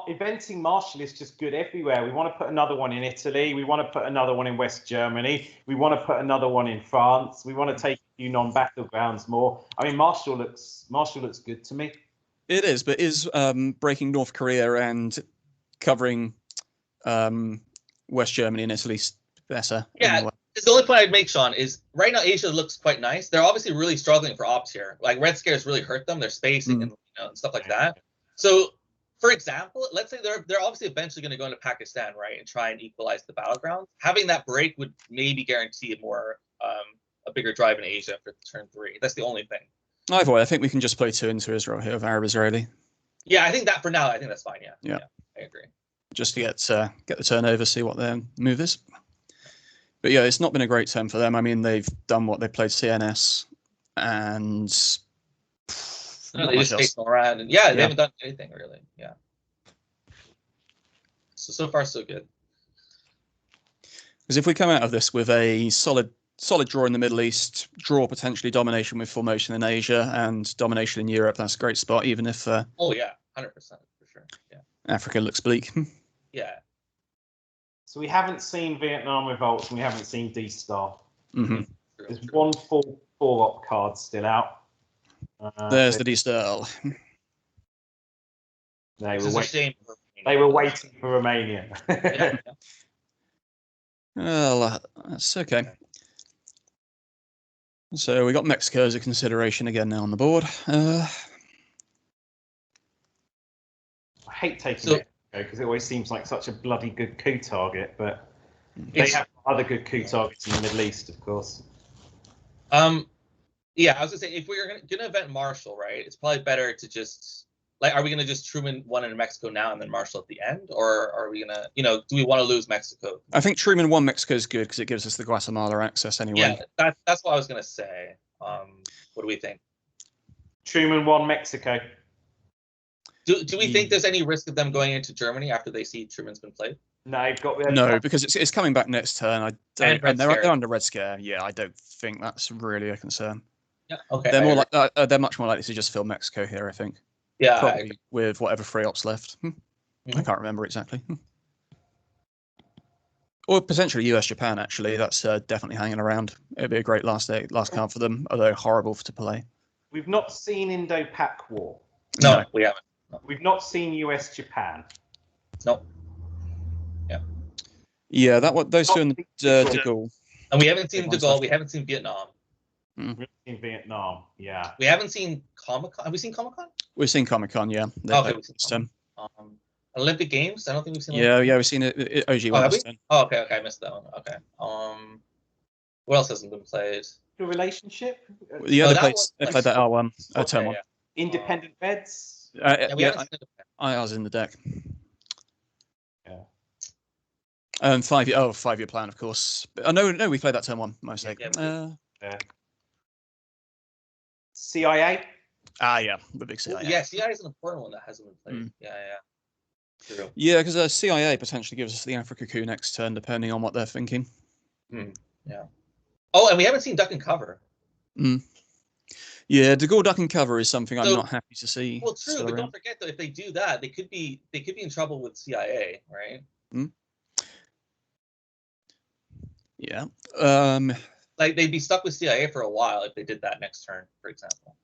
Speaker 1: Eventing Marshall is just good everywhere. We want to put another one in Italy. We want to put another one in West Germany. We want to put another one in France. We want to take a few non-battlegrounds more. I mean, Marshall looks good to me.
Speaker 3: It is, but is breaking North Korea and covering West Germany and Italy better?
Speaker 2: Yeah. The only point I'd make, Sean, is right now Asia looks quite nice. They're obviously really struggling for Ops here. Like Red Scares really hurt them. Their spacing and stuff like that. So, for example, let's say they're obviously eventually going to go into Pakistan, right, and try and equalize the battlegrounds. Having that break would maybe guarantee a bigger drive in Asia for turn 3. That's the only thing.
Speaker 3: Either way, I think we can just play 2 into Israel here with Arab Israeli.
Speaker 2: Yeah, I think that for now, I think that's fine. Yeah, I agree.
Speaker 3: Just to get the turnover, see what their move is. But yeah, it's not been a great turn for them. I mean, they've done what they played CNS, and
Speaker 2: they just chased them around, and they haven't done anything really. Yeah. So far so good.
Speaker 3: Because if we come out of this with a solid draw in the Middle East, draw potentially domination with formation in Asia and domination in Europe, that's a great spot. Even if
Speaker 2: 100% for sure. Yeah.
Speaker 3: Africa looks bleak.
Speaker 2: Yeah.
Speaker 1: So we haven't seen Vietnam revolts and we haven't seen D-Star.
Speaker 3: Mm-hmm.
Speaker 1: There's 1 4-op card still out.
Speaker 3: There's the D-Star.
Speaker 1: They were waiting for Romania.
Speaker 3: Well, that's okay. So we got Mexico as a consideration again now on the board.
Speaker 1: I hate taking Mexico because it always seems like such a bloody good coup target, but they have other good coup targets in the Middle East, of course.
Speaker 2: Yeah, I was gonna say if we're gonna event Marshall, right? It's probably better to just are we gonna just Truman 1 in Mexico now and then Marshall at the end, or are we gonna, do we want to lose Mexico?
Speaker 3: I think Truman 1 Mexico is good because it gives us the Guatemala access anyway.
Speaker 2: Yeah, that's what I was gonna say. What do we think?
Speaker 1: Truman 1 Mexico.
Speaker 2: Do we think there's any risk of them going into Germany after they see Truman's been played?
Speaker 3: No, because it's coming back next turn. And they're under Red Scare. Yeah, I don't think that's really a concern.
Speaker 2: Yeah. Okay.
Speaker 3: They're more like they're much more likely to just fill Mexico here, I think.
Speaker 2: Yeah.
Speaker 3: Probably with whatever free ops left. I
Speaker 2: Mhm.
Speaker 3: can't remember exactly. Or potentially US Japan, actually. That's definitely hanging around. It'd be a great last card for them, although horrible to play.
Speaker 1: We've not seen Indo-Pac War.
Speaker 2: No, we haven't. No.
Speaker 1: We've not seen US Japan.
Speaker 2: Nope.
Speaker 3: Yeah, those two in the De Gaulle.
Speaker 2: And we haven't seen
Speaker 3: Big
Speaker 2: De
Speaker 3: ones
Speaker 2: Gaulle.
Speaker 3: left.
Speaker 2: We haven't seen Vietnam.
Speaker 1: We've seen Vietnam. Yeah.
Speaker 2: We haven't seen Comic-Con. Have we seen Comic-Con?
Speaker 3: We've seen Comic-Con, yeah.
Speaker 2: Okay, we've seen Comic-Con. Olympic Games? I don't think we've seen.
Speaker 3: Yeah, we've seen it. OG
Speaker 2: Oh, have we?
Speaker 3: one.
Speaker 2: Oh, okay, I missed that one. Okay. What else hasn't been played?
Speaker 1: The relationship.
Speaker 3: Yeah, they played
Speaker 2: like
Speaker 3: that R1, turn
Speaker 2: Okay,
Speaker 3: one.
Speaker 2: yeah.
Speaker 1: Independent beds.
Speaker 2: Yeah, we haven't seen it.
Speaker 3: I was in the deck.
Speaker 1: Yeah.
Speaker 3: 5-year plan, of course. No, we played that turn one. My mistake.
Speaker 1: Yeah. CIA.
Speaker 3: Yeah, the big CIA.
Speaker 2: Yeah, CIA is an important one that hasn't been played. Yeah. True.
Speaker 3: Yeah, because CIA potentially gives us the Africa coup next turn, depending on what they're thinking.
Speaker 2: Yeah. Oh, and we haven't seen Duck and Cover.
Speaker 3: Yeah, De Gaulle Duck and Cover is something I'm not happy to see.
Speaker 2: Well, true, but don't forget that if they do that, they could be in trouble with CIA, right?
Speaker 3: Yeah.
Speaker 2: Like they'd be stuck with CIA for a while if they did that next turn, for example.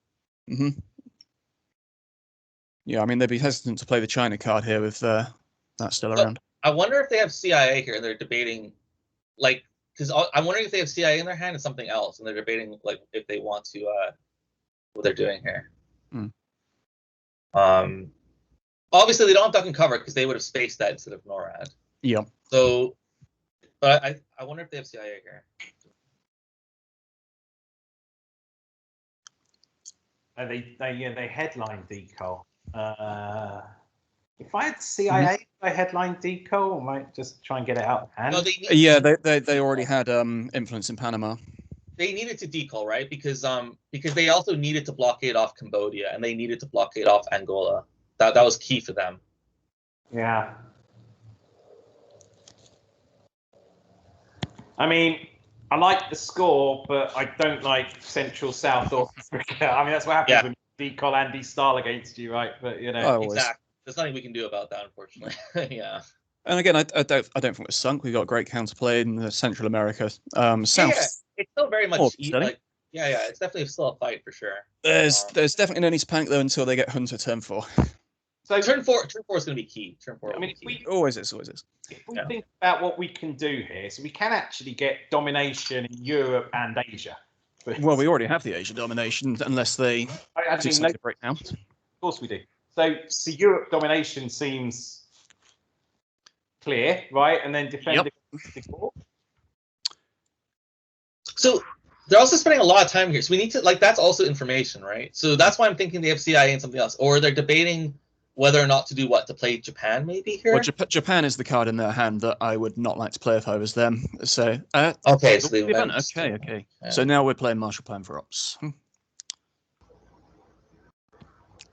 Speaker 3: Yeah, I mean they'd be hesitant to play the China card here with that still around.
Speaker 2: I wonder if they have CIA here and they're debating, like, because I'm wondering if they have CIA in their hand and something else, and they're debating like if they want to what they're doing here. Obviously they don't have Duck and Cover because they would have spaced that instead of NORAD.
Speaker 3: Yeah.
Speaker 2: So, but I wonder if they have CIA here.
Speaker 1: They headline decal. If I had CIA, I headline decal. I might just try and get it out of hand.
Speaker 2: No,
Speaker 3: they already had influence in Panama.
Speaker 2: They needed to decal, right? Because they also needed to blockade off Cambodia and they needed to blockade off Angola. That was key for them.
Speaker 1: Yeah. I mean, I like the score, but I don't like Central South or Africa. I mean, that's what happens when you decall Andy Stahl against you, right? But you know,
Speaker 2: exactly. There's nothing we can do about that, unfortunately. Yeah.
Speaker 3: And again, I don't think we're sunk. We've got great counterplay in Central America. South.
Speaker 2: Yeah, it's still very much it's definitely still a fight for sure.
Speaker 3: There's definitely no need to panic though until they get Hunter turn 4.
Speaker 2: So turn four is going to be key. Turn 4.
Speaker 1: I mean,
Speaker 3: always is.
Speaker 1: If we think about what we can do here, so we can actually get domination in Europe and Asia.
Speaker 3: Well, we already have the Asia domination, unless they do something to break down.
Speaker 1: Of course we do. So Europe domination seems clear, right? And then defend the core.
Speaker 2: So they're also spending a lot of time here. So we need to, that's also information, right? So that's why I'm thinking they have CIA and something else. Or they're debating whether or not to do to play Japan maybe here?
Speaker 3: Well, Japan is the card in their hand that I would not like to play if I was them. So
Speaker 2: okay, so
Speaker 3: okay. Yeah. So now we're playing Marshall Plan for Ops.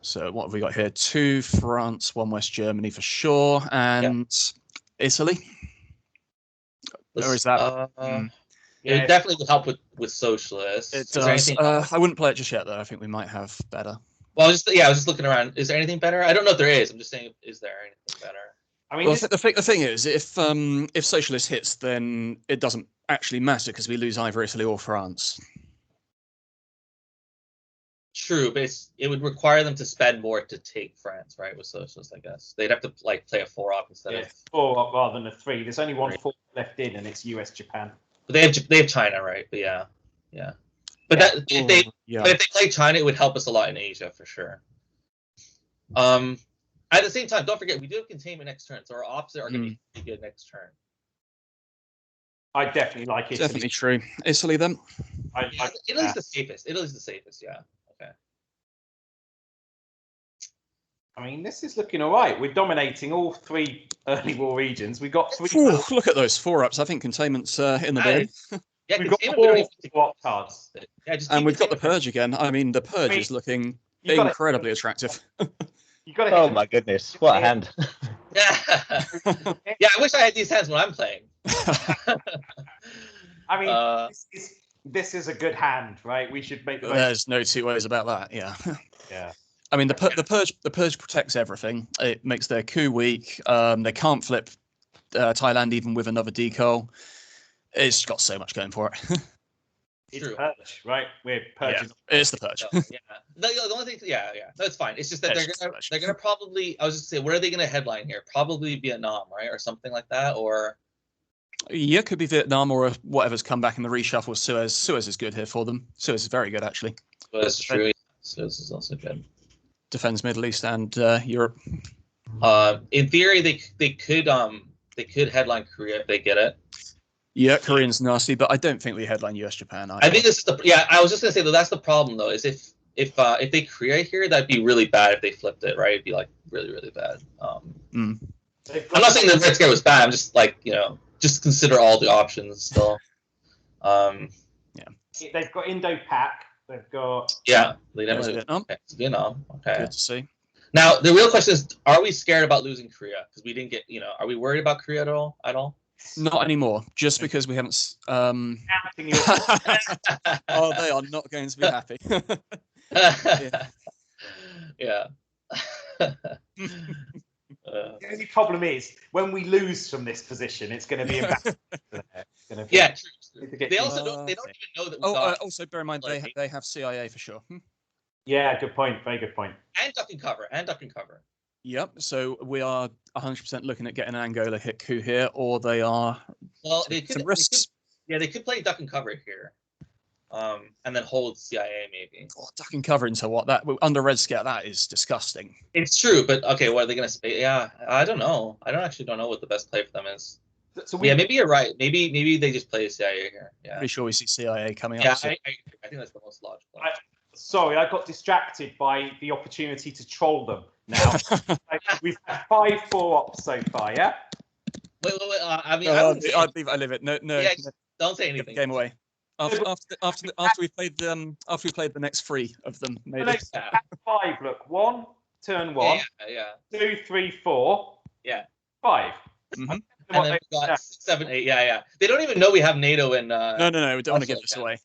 Speaker 3: So what have we got here? 2 France, 1 West Germany for sure, and Italy. Or is that?
Speaker 2: It definitely would help with socialists.
Speaker 3: It does. I wouldn't play it just yet, though. I think we might have better.
Speaker 2: Well, I was just looking around. Is there anything better? I don't know if there is. I'm just saying, is there anything better?
Speaker 1: I mean,
Speaker 3: the thing is, if socialist hits, then it doesn't actually matter because we lose either Italy or France.
Speaker 2: True, but it would require them to spend more to take France, right? With socialists, I guess they'd have to play a 4-op instead of
Speaker 1: 4-op rather than a 3. There's only one 4 left in, and it's US Japan.
Speaker 2: But they have China, right? But yeah. But if they play China, it would help us a lot in Asia for sure. At the same time, don't forget we do have containment next turn, so our ops are going to be pretty good next turn.
Speaker 1: I definitely like Italy.
Speaker 3: Definitely true. Italy then.
Speaker 2: Italy's the safest. Yeah. Okay.
Speaker 3: I
Speaker 1: mean, this is looking all right. We're dominating all 3 early war regions. We've got 3.
Speaker 3: Ooh, look at those 4-ups. I think containment's in the bin.
Speaker 2: Yeah,
Speaker 1: we've got 4 swap cards.
Speaker 3: And we've got the Purge again. I mean, the Purge is looking incredibly attractive.
Speaker 4: Oh my goodness, what a hand.
Speaker 2: Yeah, I wish I had these hands when I'm playing.
Speaker 1: I mean, this is this is a good hand, right? We should make the most.
Speaker 3: There's no two ways about that. Yeah.
Speaker 1: Yeah.
Speaker 3: I mean, the purge protects everything. It makes their coup weak. They can't flip Thailand even with another decal. It's got so much going for it.
Speaker 1: It's
Speaker 2: True.
Speaker 1: purge, right? We're purging.
Speaker 3: Yeah, it's the purge.
Speaker 2: So, yeah. The only thing, yeah, that's fine. It's just that they're gonna probably. I was just saying, where are they gonna headline here? Probably Vietnam, right, or something like that, or.
Speaker 3: Yeah, could be Vietnam or whatever's come back in the reshuffle. Suez. Suez is good here for them. Suez is very good, actually.
Speaker 2: That's true. Suez is also good.
Speaker 3: Defends Middle East and Europe.
Speaker 2: In theory, they could headline Korea if they get it.
Speaker 3: Yeah, Korean's nasty, but I don't think we headline US Japan either.
Speaker 2: I think this is I was just gonna say that's the problem though. Is if they Korea here, that'd be really bad if they flipped it, right? It'd be like really, really bad. I'm not saying the Red Scare was bad. I'm just like, just consider all the options still.
Speaker 1: They've got Indo-Pac. They've got
Speaker 3: Vietnam.
Speaker 2: Okay, it's Vietnam. Okay.
Speaker 3: Good to see.
Speaker 2: Now the real question is: are we scared about losing Korea because we didn't get? Are we worried about Korea at all?
Speaker 3: Not anymore. Just because we haven't. Oh, they are not going to be happy.
Speaker 2: Yeah.
Speaker 1: The only problem is when we lose from this position, it's going to be embarrassing.
Speaker 2: Yeah, true. They also don't even know that.
Speaker 3: Also bear in mind they have CIA for sure.
Speaker 1: Yeah, good point. Very good point.
Speaker 2: And duck and cover.
Speaker 3: Yep. So we are 100% looking at getting an Angola hit coup here, or they are.
Speaker 2: Well, they could.
Speaker 3: Risks.
Speaker 2: They could play duck and cover here, and then hold CIA maybe.
Speaker 3: Oh, duck and cover into what? That under Red Scare, that is disgusting.
Speaker 2: It's true, but okay, what are they going to say? Yeah, I don't know. I don't know what the best play for them is. So maybe you're right. Maybe they just play CIA here. Yeah.
Speaker 3: Pretty sure we see CIA coming up.
Speaker 2: Yeah, I think that's the most logical.
Speaker 1: Sorry, I got distracted by the opportunity to troll them. Now we've had 5-4 ops so far. Yeah.
Speaker 2: Wait. I mean,
Speaker 3: I live it. No.
Speaker 2: Yeah, don't say anything.
Speaker 3: Game away. After we played the next 3 of them. Maybe.
Speaker 1: 5. Look, 1, turn 1.
Speaker 2: Yeah.
Speaker 1: 2, 3, 4.
Speaker 2: Yeah.
Speaker 1: 5.
Speaker 3: Mm-hmm.
Speaker 2: And then we got 6, 7, 8. Yeah. They don't even know we have NATO in.
Speaker 3: No. We don't want to give this away.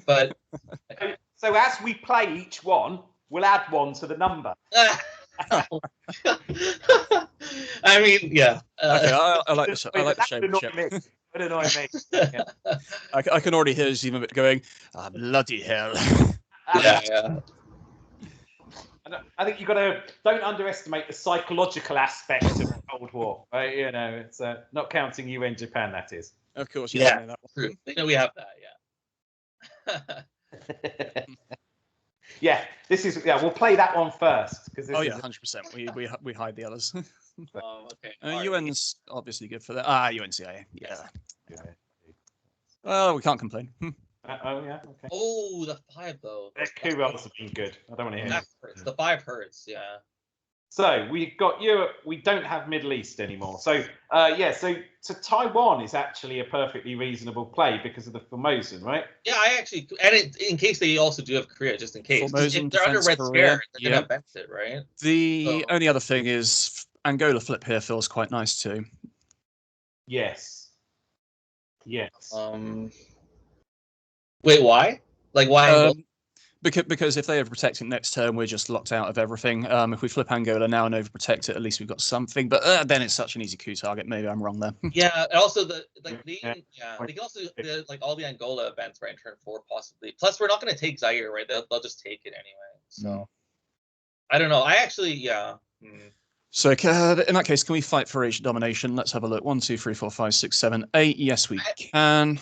Speaker 2: But.
Speaker 1: So as we play each one, we'll add 1 to the number.
Speaker 2: I mean, yeah.
Speaker 3: Okay, I like this. I like the shape.
Speaker 1: What annoy me? Yeah.
Speaker 3: I can already hear Zima going, bloody hell.
Speaker 2: Yeah.
Speaker 1: I think don't underestimate the psychological aspect of the Cold War. Right? It's not counting UN Japan. That is.
Speaker 3: Of course.
Speaker 2: Yeah. True. They know we have that. Yeah.
Speaker 1: Yeah, this is. Yeah, we'll play that one first because.
Speaker 3: 100%. We hide the others.
Speaker 2: Okay.
Speaker 3: UN's obviously good for that. UNCIA. Yeah. Well, we can't complain.
Speaker 1: Okay.
Speaker 2: Oh, the 5 though.
Speaker 1: Their coup rolls have been good. I don't want to hear.
Speaker 2: That hurts. The 5 hurts. Yeah.
Speaker 1: So we've got Europe. We don't have Middle East anymore. So so Taiwan is actually a perfectly reasonable play because of the Formosan, right?
Speaker 2: Yeah, in case they also do have Korea, just in case.
Speaker 3: Formosan,
Speaker 2: if they're under Red Scare, they're gonna bench it, right?
Speaker 3: The only other thing is Angola flip here feels quite nice too.
Speaker 1: Yes.
Speaker 2: Wait, why? Like why?
Speaker 3: Because if they overprotect it next turn, we're just locked out of everything. If we flip Angola now and overprotect it, at least we've got something. But then it's such an easy coup target. Maybe I'm wrong there.
Speaker 2: Yeah, and also they can also all the Angola events right in turn 4 possibly. Plus, we're not going to take Zaire, right? They'll just take it anyway. So I don't know. I actually
Speaker 3: So in that case, can we fight for Asian domination? Let's have a look. 1, 2, 3, 4, 5, 6, 7, 8. Yes, we can.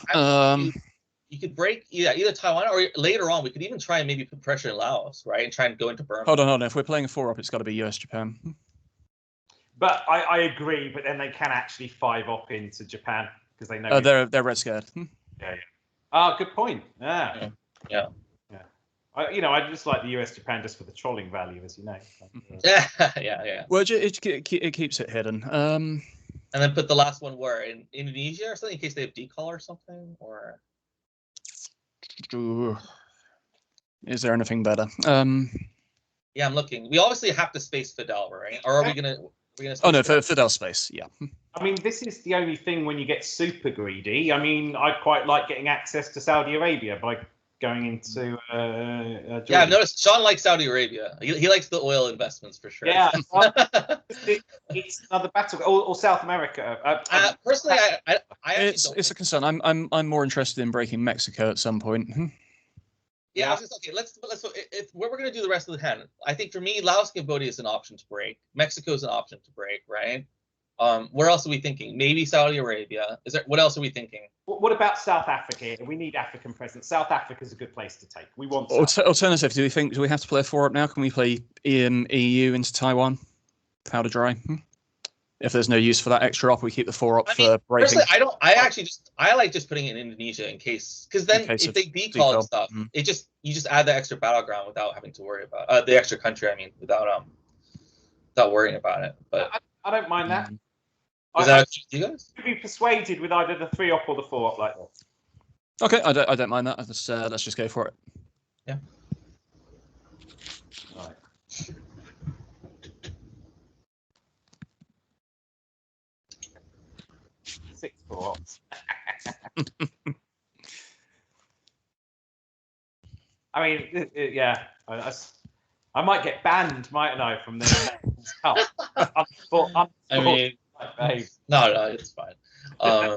Speaker 2: You could break either Taiwan or later on we could even try and maybe put pressure in Laos, right? And try and go into Burma.
Speaker 3: Hold on. If we're playing a 4-up, it's got to be US Japan.
Speaker 1: But I agree. But then they can actually 5-op into Japan because they know
Speaker 3: they're red scared.
Speaker 1: Yeah. Good point. Yeah.
Speaker 2: I
Speaker 1: I just like the US Japan just for the trolling value, as you know.
Speaker 2: Yeah.
Speaker 3: Well, it keeps it hidden.
Speaker 2: And then put the last one where in Indonesia or something in case they have decal or something or.
Speaker 3: Is there anything better?
Speaker 2: Yeah, I'm looking. We obviously have to space Fidel, right? Or are we gonna?
Speaker 3: Oh no, for Fidel space. Yeah.
Speaker 1: I mean, this is the only thing when you get super greedy. I mean, I'd quite like getting access to Saudi Arabia by going into Jordan.
Speaker 2: Yeah, I've noticed Sean likes Saudi Arabia. He likes the oil investments for sure.
Speaker 1: Yeah, it's another battle, or South America.
Speaker 2: Personally, I
Speaker 3: it's a concern. I'm more interested in breaking Mexico at some point.
Speaker 2: Yeah, I was just, okay. Let's if what we're gonna do the rest of the hand. I think for me, Laos, Cambodia is an option to break. Mexico is an option to break, right? Where else are we thinking? Maybe Saudi Arabia. What else are we thinking?
Speaker 1: What about South Africa? We need African presence. South Africa is a good place to take. We want
Speaker 3: alternative. Do we have to play a 4-up now? Can we play EU into Taiwan? Powder dry. If there's no use for that extra op, we keep the 4-up for breaking.
Speaker 2: Personally, I like just putting it in Indonesia in case, because then if they decall and stuff, you just add the extra battleground without having to worry about the extra country. I mean, without worrying about it. But
Speaker 1: I don't mind that.
Speaker 2: Is that you guys?
Speaker 1: Be persuaded with either the 3-up or the 4-up like that.
Speaker 3: Okay, I don't mind that. Let's just go for it.
Speaker 2: Yeah.
Speaker 1: Right. 6 4-ups. I mean, yeah. I might get banned, mightn't I, from the Cup?
Speaker 2: I mean, no, it's fine. Yeah.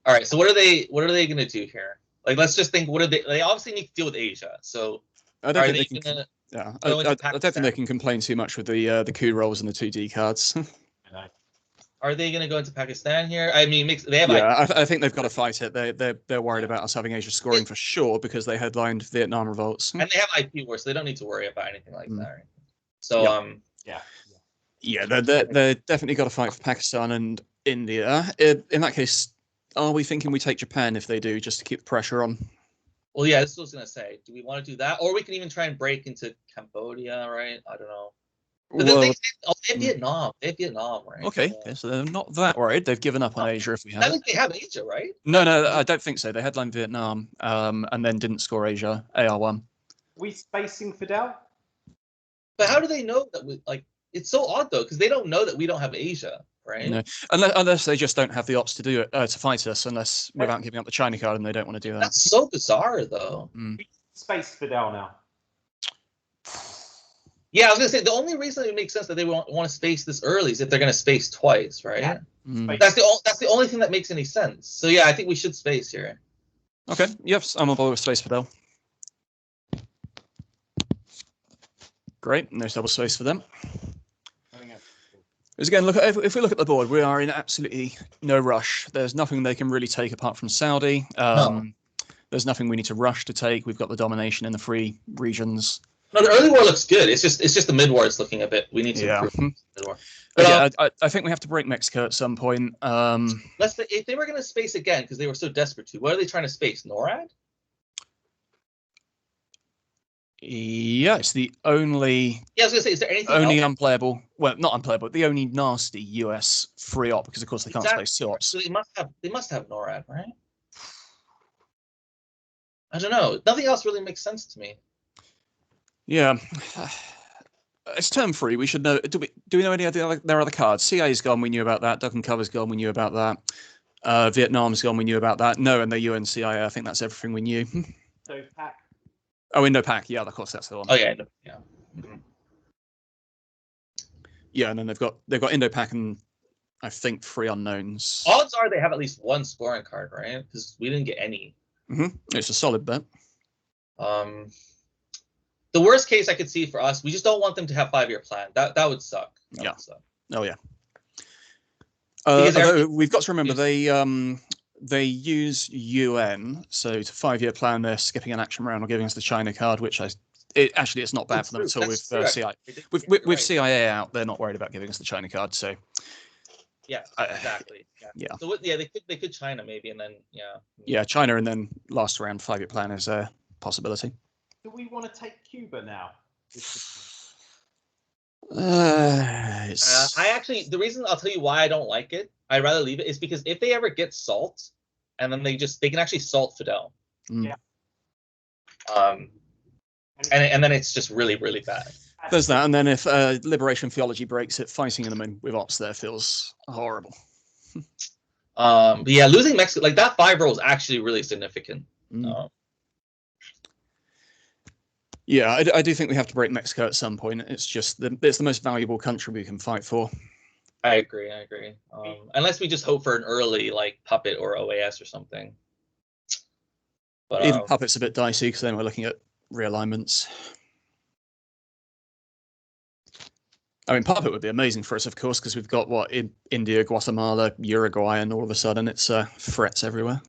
Speaker 2: All right. So what are they going to do here? Like, let's just think. What are they? They obviously need to deal with Asia. So
Speaker 3: I don't think they can. Yeah, I don't think they can complain too much with the coup rolls and the 2D cards.
Speaker 2: Are they going to go into Pakistan here? I mean, they have.
Speaker 3: Yeah, I think they've got to fight it. They're worried about us having Asia scoring for sure because they headlined Vietnam revolts.
Speaker 2: And they have IP wars, so they don't need to worry about anything like that. Right? So
Speaker 3: yeah, they're definitely got to fight for Pakistan and India. In that case, are we thinking we take Japan if they do, just to keep the pressure on?
Speaker 2: Well, yeah, this is what I was going to say. Do we want to do that? Or we can even try and break into Cambodia, right? I don't know. But they have Vietnam. They have Vietnam, right?
Speaker 3: Okay, so they're not that worried. They've given up on Asia if we have
Speaker 2: I think they have Asia, right?
Speaker 3: No, I don't think so. They headlined Vietnam and then didn't score Asia, AR1.
Speaker 1: We spacing Fidel?
Speaker 2: But how do they know that we, like, it's so odd, though, because they don't know that we don't have Asia, right?
Speaker 3: No, unless they just don't have the ops to do it, to fight us, without giving up the China card, and they don't want to do that.
Speaker 2: That's so bizarre, though.
Speaker 1: We space Fidel now.
Speaker 2: Yeah, I was gonna say the only reason it makes sense that they want to space this early is if they're gonna space twice, right? Yeah. That's the only thing that makes any sense. So yeah, I think we should space here.
Speaker 3: Okay. Yes, I'm on board with space Fidel. Great. No double space for them. As again, if we look at the board, we are in absolutely no rush. There's nothing they can really take apart from Saudi. There's nothing we need to rush to take. We've got the domination in the free regions.
Speaker 2: No, the early war looks good. It's just the mid war is looking a bit. We need to improve the mid war.
Speaker 3: But I think we have to break Mexico at some point.
Speaker 2: If they were going to space again because they were so desperate to, what are they trying to space? NORAD?
Speaker 3: Yeah, it's the only.
Speaker 2: Yeah, I was going to say, is there anything
Speaker 3: only
Speaker 2: else?
Speaker 3: Unplayable? Well, not unplayable. The only nasty US free op because of course they can't space 2 ops.
Speaker 2: So they must have NORAD, right? I don't know. Nothing else really makes sense to me.
Speaker 3: Yeah, it's term free. We should know. Do we know any of their other cards? CIA's gone. We knew about that. Duck and Cover's gone. We knew about that. Vietnam's gone. We knew about that. No, and the UNCIA. I think that's everything we knew.
Speaker 1: So pack.
Speaker 3: Oh, Indo-Pac. Yeah, of course, that's the one.
Speaker 2: Oh yeah, yeah. Mm-hmm.
Speaker 3: Yeah, and then they've got Indo-Pac and I think 3 unknowns.
Speaker 2: Odds are they have at least 1 scoring card, right? Because we didn't get any.
Speaker 3: It's a solid bet.
Speaker 2: The worst case I could see for us, we just don't want them to have 5-year plan. That would suck. That would suck.
Speaker 3: Oh yeah. Although we've got to remember they use UN, so to 5-year plan they're skipping an action round or giving us the China card, which it's not bad for them at all with CIA. With CIA out, they're not worried about giving us the China card. So
Speaker 2: yeah, exactly. Yeah. So they could China maybe, and then
Speaker 3: yeah, China, and then last round 5-year plan is a possibility.
Speaker 1: Do we want to take Cuba now?
Speaker 2: I actually, the reason I'll tell you why I don't like it, I'd rather leave it, is because if they ever get salt, and then they can actually salt Fidel.
Speaker 1: Yeah.
Speaker 2: And then it's just really, really bad.
Speaker 3: There's that, and then if Liberation Theology breaks it, fighting them in with ops there feels horrible.
Speaker 2: But yeah, losing Mexico, like that 5 roll is actually really significant.
Speaker 3: Yeah, I do think we have to break Mexico at some point. It's just it's the most valuable country we can fight for.
Speaker 2: I agree. Unless we just hope for an early like Puppet or OAS or something. But
Speaker 3: even Puppet's a bit dicey because then we're looking at realignments. I mean, Puppet would be amazing for us, of course, because we've got India, Guatemala, Uruguay, and all of a sudden it's threats everywhere.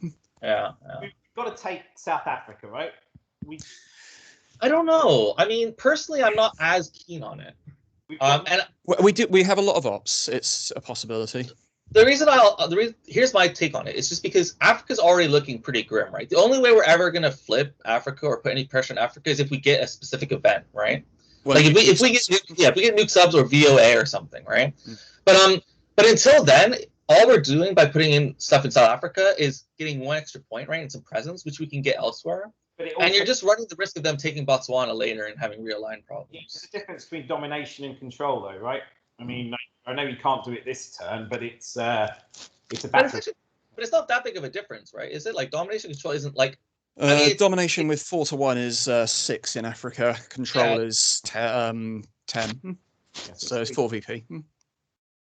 Speaker 2: Yeah.
Speaker 1: We've got to take South Africa, right?
Speaker 2: I don't know. I mean, personally, I'm not as keen on it.
Speaker 3: We have a lot of ops. It's a possibility.
Speaker 2: Here's my take on it. It's just because Africa's already looking pretty grim, right? The only way we're ever gonna flip Africa or put any pressure on Africa is if we get a specific event, right? Well, like if we get nuke subs or VOA or something, right? But until then, all we're doing by putting in stuff in South Africa is getting 1 extra point, right, and some presence, which we can get elsewhere. And you're just running the risk of them taking Botswana later and having realigned problems.
Speaker 1: There's a difference between domination and control, though, right? I mean, I know you can't do it this turn, but it's a battle.
Speaker 2: But it's not that big of a difference, right? Is it? Like domination control isn't like.
Speaker 3: Domination with 4 to 1 is 6 in Africa. Control is 10. So it's 4 VP.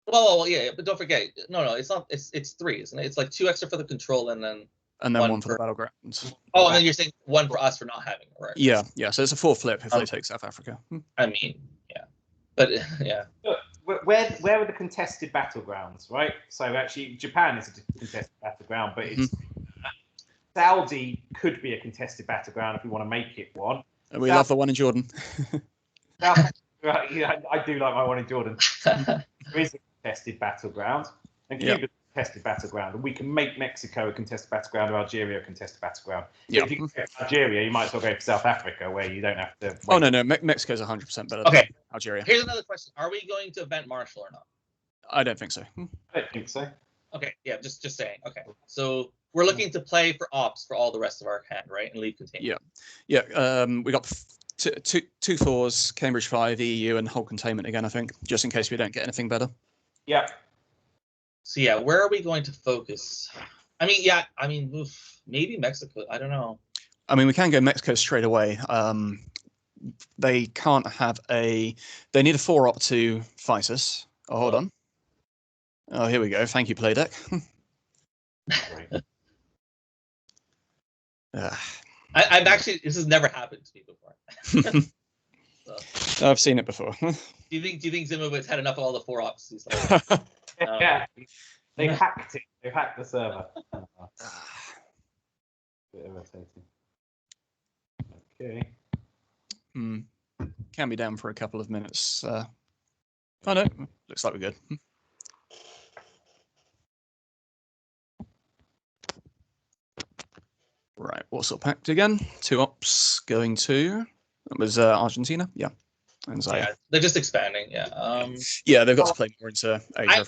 Speaker 2: Well, yeah, but don't forget. No, it's not. It's 3, isn't it? It's like 2 extra for the control and then
Speaker 3: 1 for the battlegrounds.
Speaker 2: Oh, and then you're saying 1 for us for not having it, right?
Speaker 3: Yeah. So it's a 4 flip if they take South Africa.
Speaker 2: I mean, yeah, but yeah.
Speaker 1: Look, where are the contested battlegrounds, right? So actually, Japan is a contested battleground, but it's Saudi could be a contested battleground if we want to make it one.
Speaker 3: And we love the one in Jordan.
Speaker 1: Right, yeah, I do like my one in Jordan. There is a contested battleground, and Cuba's a contested battleground, and we can make Mexico a contested battleground or Algeria a contested battleground. So if you go to Algeria, you might as well go for South Africa, where you don't have to. Wait.
Speaker 3: Oh no, Mexico's 100% better than Algeria.
Speaker 2: Here's another question: are we going to event Marshall or not?
Speaker 3: I don't think so.
Speaker 1: I don't think so.
Speaker 2: Okay, yeah, just saying. Okay, so we're looking to play for ops for all the rest of our hand, right, and leave containment.
Speaker 3: Yeah. We got two 4s, Cambridge 5, EU, and whole containment again. I think, just in case we don't get anything better.
Speaker 1: Yeah.
Speaker 2: So yeah, where are we going to focus? I mean, maybe Mexico. I don't know.
Speaker 3: I mean, we can go Mexico straight away. They can't have They need a 4-op to fight us. Oh, hold on. Oh, here we go. Thank you, Playdeck.
Speaker 2: I've actually, this has never happened to me before.
Speaker 3: I've seen it before.
Speaker 2: Do you think Zimovic's had enough of all the 4-ops?
Speaker 1: Yeah, they hacked it. They hacked the server. Bit irritating. Okay.
Speaker 3: Can be down for a couple of minutes. Oh no, looks like we're good. Right, Warsaw Pact again. 2 ops going to. That was Argentina. Yeah. And so,
Speaker 2: they're just expanding. Yeah.
Speaker 3: Yeah, they've got to play more into Asia.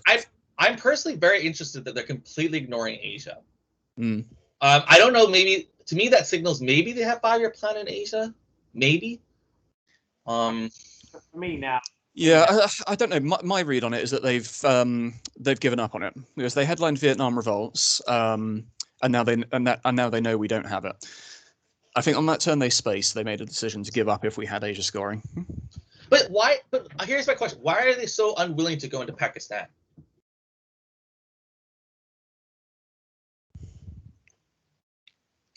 Speaker 2: I'm personally very interested that they're completely ignoring Asia. I don't know. Maybe to me that signals maybe they have 5-year plan in Asia. Maybe. For
Speaker 1: me now.
Speaker 3: Yeah, I don't know. My read on it is that they've given up on it because they headlined Vietnam revolts, and now they know we don't have it. I think on that turn they made a decision to give up if we had Asia scoring.
Speaker 2: But why? But here's my question: why are they so unwilling to go into Pakistan?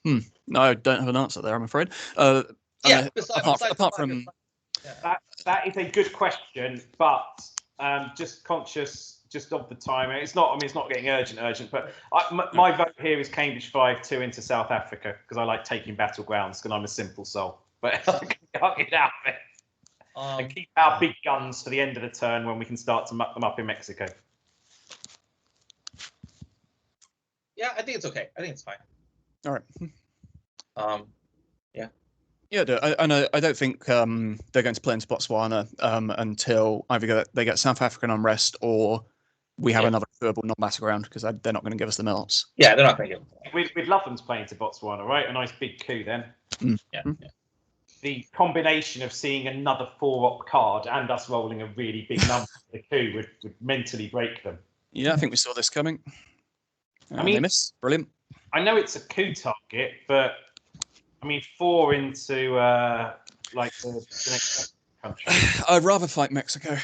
Speaker 3: No, I don't have an answer there, I'm afraid. Apart from
Speaker 1: that is a good question, but just conscious of the time. It's not getting urgent, but my vote here is Cambridge 5-2 into South Africa because I like taking battlegrounds because I'm a simple soul. But I can't get out of it. And keep our big guns for the end of the turn when we can start to muck them up in Mexico.
Speaker 2: Yeah, I think it's okay. I think it's fine.
Speaker 3: All right.
Speaker 2: Yeah.
Speaker 3: Yeah, I don't think they're going to play into Botswana until either they get South African unrest or we have another verbal non-battleground because they're not going to give us the melts.
Speaker 2: Yeah, they're not going to give us.
Speaker 1: We'd love them to play into Botswana, right? A nice big coup then.
Speaker 2: Yeah.
Speaker 1: The combination of seeing another 4-op card and us rolling a really big number for the coup would mentally break them.
Speaker 3: Yeah, I think we saw this coming.
Speaker 1: I mean,
Speaker 3: they miss. Brilliant.
Speaker 1: I know it's a coup target, but I mean, 4 into like the next country.
Speaker 3: I'd rather fight Mexico.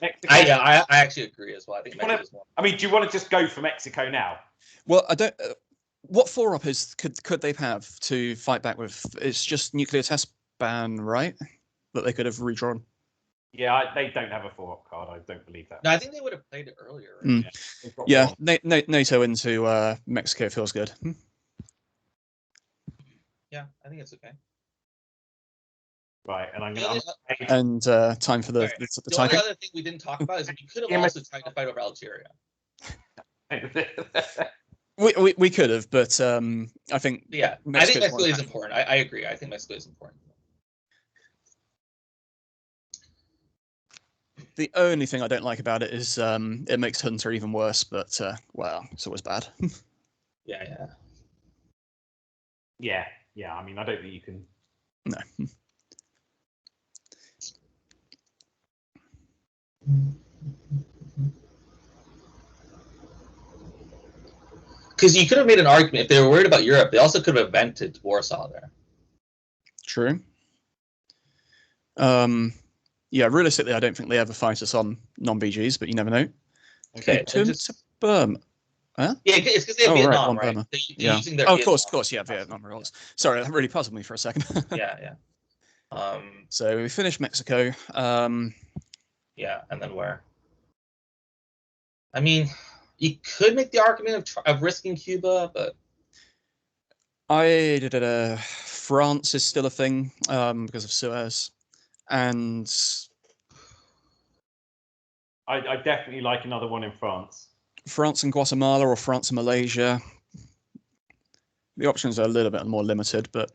Speaker 1: Mexico.
Speaker 2: I actually agree as well. I think Mexico's more.
Speaker 1: I mean, do you want to just go for Mexico now?
Speaker 3: Well, I don't. What 4-uppers could they have to fight back with? It's just nuclear test ban, right? That they could have redrawn.
Speaker 1: Yeah, they don't have a 4-up card. I don't believe that.
Speaker 2: No, I think they would have played it earlier. Right?
Speaker 3: Yeah, NATO into Mexico feels good.
Speaker 2: Yeah, I think it's okay.
Speaker 1: Right, and I'm going to...
Speaker 3: And time for the
Speaker 2: The only other thing we didn't talk about is we could have also tried to fight over Algeria.
Speaker 3: We could have, but I think...
Speaker 2: Yeah, I think Mexico is important. I agree. I think Mexico is important.
Speaker 3: The only thing I don't like about it is it makes Hunter even worse, but, well, it's always bad.
Speaker 2: Yeah.
Speaker 1: Yeah, I mean, I don't think you can...
Speaker 3: No.
Speaker 2: Because you could have made an argument, if they were worried about Europe, they also could have invented Warsaw there.
Speaker 3: True. Yeah, realistically, I don't think they ever fight us on non-BGs, but you never know.
Speaker 2: Okay,
Speaker 3: turn to Burma. Huh?
Speaker 2: Yeah, it's because they have Vietnam,
Speaker 3: right?
Speaker 2: Burma. They're
Speaker 3: yeah.
Speaker 2: using their
Speaker 3: of course, yeah, Vietnam rules. Sorry, that really puzzled me for a second.
Speaker 2: Yeah.
Speaker 3: So we finished Mexico.
Speaker 2: Yeah, and then where? I mean, you could make the argument of risking Cuba, but
Speaker 3: France is still a thing because of Suez, and
Speaker 1: I definitely like another one in France.
Speaker 3: France and Guatemala or France and Malaysia. The options are a little bit more limited, but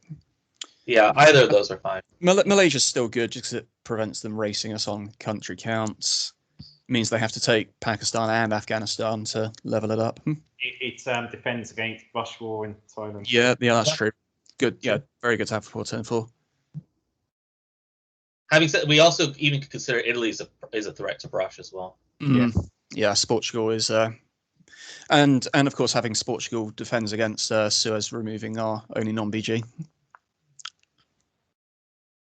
Speaker 2: yeah, either of those are fine.
Speaker 3: Malaysia's still good just because it prevents them racing us on country counts. It means they have to take Pakistan and Afghanistan to level it up.
Speaker 1: It defends against bush war in Thailand.
Speaker 3: Yeah, that's true. Good, yeah, very good to have for turn 4.
Speaker 2: Having said, we also even consider Italy is a threat to brush as well.
Speaker 3: Yeah, Portugal is, and of course having Portugal defends against Suez removing our only non-BG.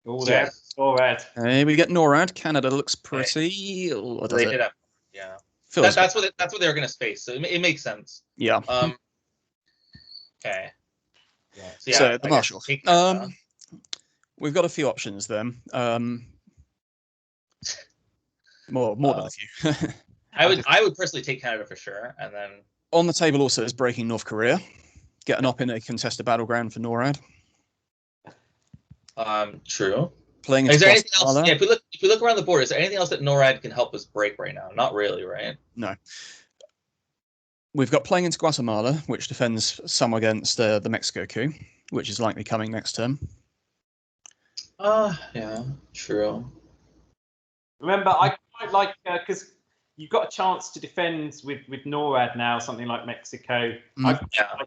Speaker 1: All there, NORAD.
Speaker 3: Hey, we get NORAD. Canada looks pretty.
Speaker 2: Yeah, that's what they were going to space. So it makes sense.
Speaker 3: Yeah.
Speaker 2: Okay.
Speaker 1: Yeah.
Speaker 3: So the Marshall. We've got a few options then. More than a few.
Speaker 2: I would personally take Canada for sure, and then
Speaker 3: on the table also is breaking North Korea, getting up in a contested battleground for NORAD.
Speaker 2: True.
Speaker 3: Playing.
Speaker 2: Is there anything else? Yeah, if we look around the board, is there anything else that NORAD can help us break right now? Not really, right?
Speaker 3: No. We've got playing into Guatemala, which defends some against the Mexico coup, which is likely coming next term.
Speaker 2: Yeah, true.
Speaker 1: Remember, I quite like because you've got a chance to defend with NORAD now, something like Mexico.
Speaker 2: I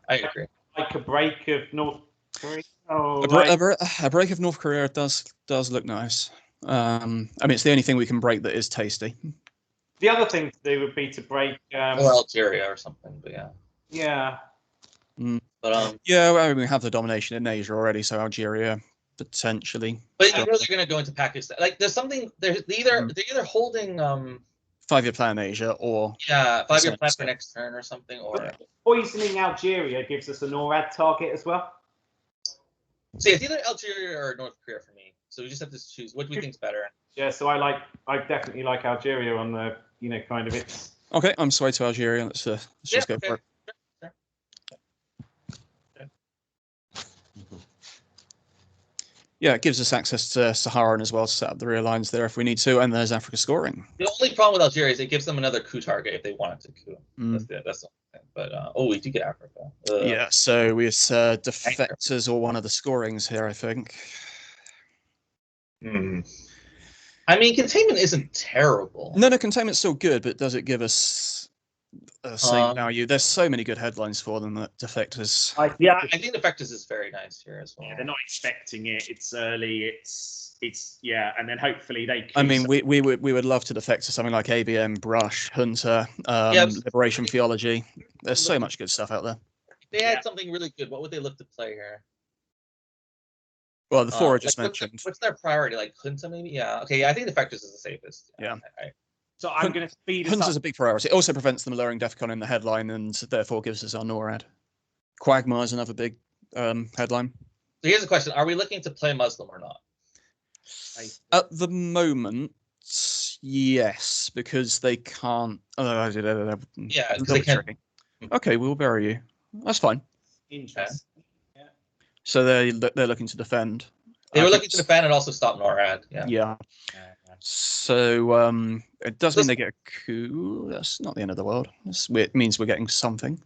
Speaker 2: agree.
Speaker 1: Like a break of North Korea. Oh,
Speaker 3: a break of North Korea does look nice. I mean, it's the only thing we can break that is tasty.
Speaker 1: The other thing to do would be to break
Speaker 2: or Algeria or something, but yeah.
Speaker 1: Yeah.
Speaker 2: But
Speaker 3: yeah, well, we have the domination in Asia already, so Algeria potentially.
Speaker 2: But you know they're going to go into Pakistan. Like there's something. They're either holding
Speaker 3: 5-year plan in Asia or
Speaker 2: 5-year plan for next turn or something, or
Speaker 1: poisoning Algeria gives us a NORAD target as well.
Speaker 2: See, it's either Algeria or North Korea for me. So we just have to choose. What do we think's better?
Speaker 1: Yeah, so I definitely like Algeria on the kind of it's.
Speaker 3: Okay, I'm swayed to Algeria. Let's just go for it. Yeah, it gives us access to Saharan as well to set up the rear lines there if we need to, and there's Africa scoring.
Speaker 2: The only problem with Algeria is it gives them another coup target if they wanted to coup. That's the thing. But we do get Africa.
Speaker 3: Yeah, so we defectors or one of the scorings here, I think.
Speaker 2: I mean, containment isn't terrible.
Speaker 3: No, containment's still good, but does it give us the same value? There's so many good headlines for them that defectors.
Speaker 2: I think defectors is very nice here as well.
Speaker 1: Yeah, they're not expecting it. It's early. It's yeah, and then hopefully they.
Speaker 3: I mean, we would love to defect to something like ABM, Brush, Hunter, Liberation Theology. There's so much good stuff out there.
Speaker 2: If they had something really good, what would they look to play here?
Speaker 3: Well, the four I just mentioned.
Speaker 2: What's their priority? Like Hunter, maybe? Yeah. Okay. Yeah, I think Defectors is the safest.
Speaker 3: Yeah.
Speaker 1: So I'm going to speed us
Speaker 3: Hunter's
Speaker 1: up.
Speaker 3: a big priority. It also prevents them lowering Defcon in the headline, and therefore gives us our NORAD. Quagmire's another big headline.
Speaker 2: So here's a question: are we looking to play Muslim or not?
Speaker 3: At the moment, yes, because they can't.
Speaker 2: Yeah, because they can't.
Speaker 3: Okay, we'll bury you. That's fine.
Speaker 1: Interesting. Yeah.
Speaker 3: So they're looking to defend.
Speaker 2: They were looking to defend and also stop NORAD. Yeah.
Speaker 3: So it does mean they get a coup. That's not the end of the world. It means we're getting something.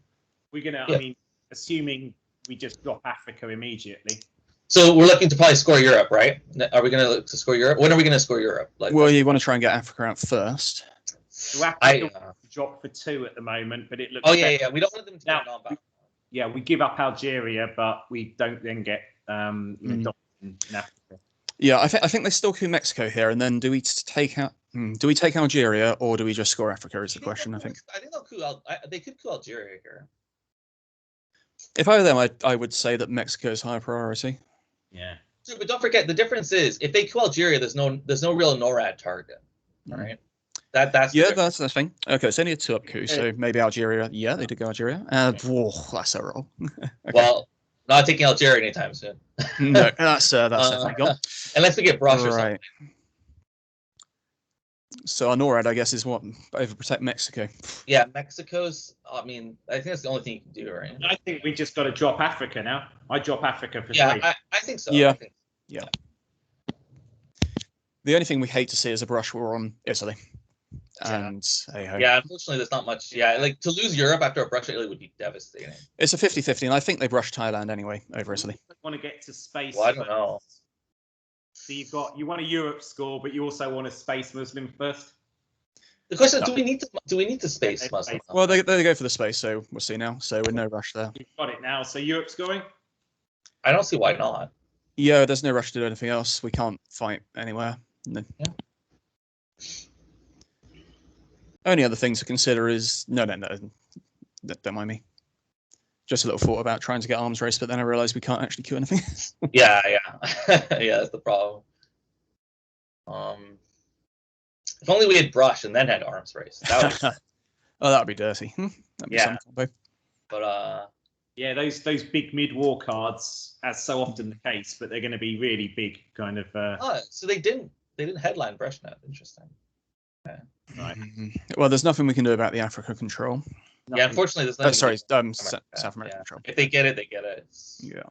Speaker 1: We're gonna. I mean, assuming we just drop Africa immediately.
Speaker 2: So we're looking to probably score Europe, right? Are we going to look to score Europe? When are we going to score Europe?
Speaker 3: Well, you want to try and get Africa out first.
Speaker 1: I drop for 2 at the moment, but it looks.
Speaker 2: Oh yeah. We don't want them to get on.
Speaker 1: Yeah, we give up Algeria, but we don't then get in Africa.
Speaker 3: Yeah, I think they still coup Mexico here, and then do we take out? Do we take Algeria, or do we just score Africa? Is the question. I think
Speaker 2: they'll coup. They could coup Algeria here.
Speaker 3: If I were them, I would say that Mexico is higher priority.
Speaker 1: Yeah.
Speaker 2: But don't forget, the difference is if they coup Algeria, there's no real NORAD target. All right. That's
Speaker 3: the thing. Okay, it's only a 2-up coup, so maybe Algeria. Yeah, they did go Algeria. Whoa, that's a roll. Okay.
Speaker 2: Well, not taking Algeria anytime soon.
Speaker 3: No, that's definitely gone.
Speaker 2: Unless we get Brush or something.
Speaker 3: So our NORAD, I guess, is what overprotect Mexico.
Speaker 2: Yeah, Mexico's. I mean, I think that's the only thing you can do, right?
Speaker 1: I think we just got to drop Africa now. I drop Africa for 3.
Speaker 2: I think so.
Speaker 3: Yeah. The only thing we hate to see is a brush war on Italy. And
Speaker 2: yeah, unfortunately, there's not much. Yeah, like to lose Europe after a brush Italy would be devastating.
Speaker 3: It's a 50-50, and I think they brush Thailand anyway over Italy.
Speaker 1: I want to get to space.
Speaker 2: Well, I don't know.
Speaker 1: So you want a Europe score, but you also want a space Muslim first.
Speaker 2: The question is, do we need to space Muslim?
Speaker 3: Well, they go for the space, so we'll see now. So we're no rush there.
Speaker 1: You've got it now. So Europe scoring?
Speaker 2: I don't see why not.
Speaker 3: Yeah, there's no rush to do anything else. We can't fight anywhere. No.
Speaker 2: Yeah.
Speaker 3: Only other things to consider is no, don't mind me. Just a little thought about trying to get arms race, but then I realised we can't actually queue anything.
Speaker 2: yeah, that's the problem. If only we had brush and then had arms race. That would
Speaker 3: that'd be dirty. That'd be some combo.
Speaker 2: But
Speaker 1: yeah, those big mid-war cards, as so often the case, but they're going to be really big, kind of.
Speaker 2: So they didn't headline BrushNet. Interesting. Yeah.
Speaker 1: Right.
Speaker 3: Well, there's nothing we can do about the Africa control.
Speaker 2: Yeah, unfortunately, there's nothing.
Speaker 3: South American control.
Speaker 2: If they get it, they get it.
Speaker 3: Yeah.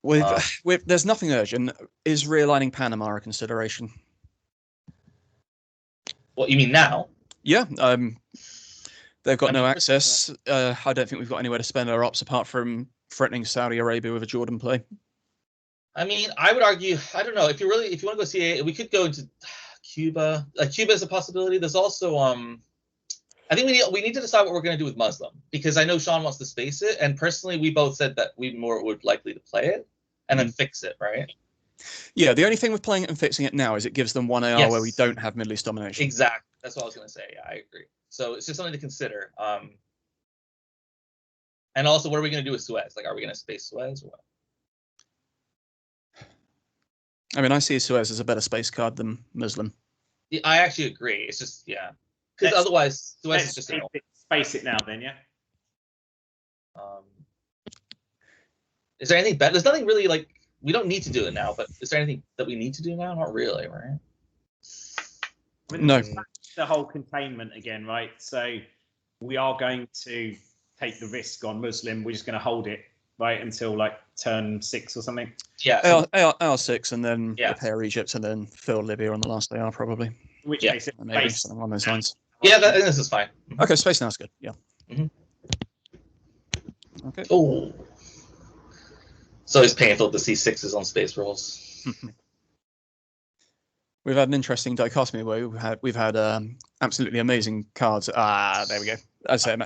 Speaker 3: With there's nothing urgent. Is realigning Panama a consideration?
Speaker 2: What you mean now?
Speaker 3: Yeah. They've got no access. I don't think we've got anywhere to spend our ops apart from threatening Saudi Arabia with a Jordan play.
Speaker 2: I mean, I would argue. I don't know if you want to go CA, we could go into Cuba. Cuba is a possibility. There's also I think we need to decide what we're going to do with Muslim, because I know Sean wants to space it, and personally, we both said that we more would likely to play it and then fix it, right?
Speaker 3: Yeah, the only thing with playing it and fixing it now is it gives them one AR where we don't have Middle East domination.
Speaker 2: Exactly, that's what I was going to say. Yeah, I agree. So it's just something to consider. And also, what are we going to do with Suez? Like, are we going to space Suez or what?
Speaker 3: I mean, I see Suez as a better space card than Muslim.
Speaker 2: Yeah, I actually agree. It's just because otherwise Suez is just
Speaker 1: space it now. Then
Speaker 2: is there anything better? There's nothing really like we don't need to do it now, but is there anything that we need to do now? Not really, right?
Speaker 1: I mean,
Speaker 3: no.
Speaker 1: The whole containment again, right? So we are going to take the risk on Muslim. We're just going to hold it right until like turn 6 or something.
Speaker 2: Yeah.
Speaker 3: AR6 and then repair Egypt and then fill Libya on the last AR probably.
Speaker 1: In which case,
Speaker 3: maybe something along those lines.
Speaker 2: Yeah, this is fine.
Speaker 3: Okay, space now is good. Yeah.
Speaker 2: Mm-hmm.
Speaker 3: Okay.
Speaker 2: Oh. So it's painful to see 6s on space rolls.
Speaker 3: We've had an interesting dichotomy where we've had absolutely amazing cards. There we go. I'd say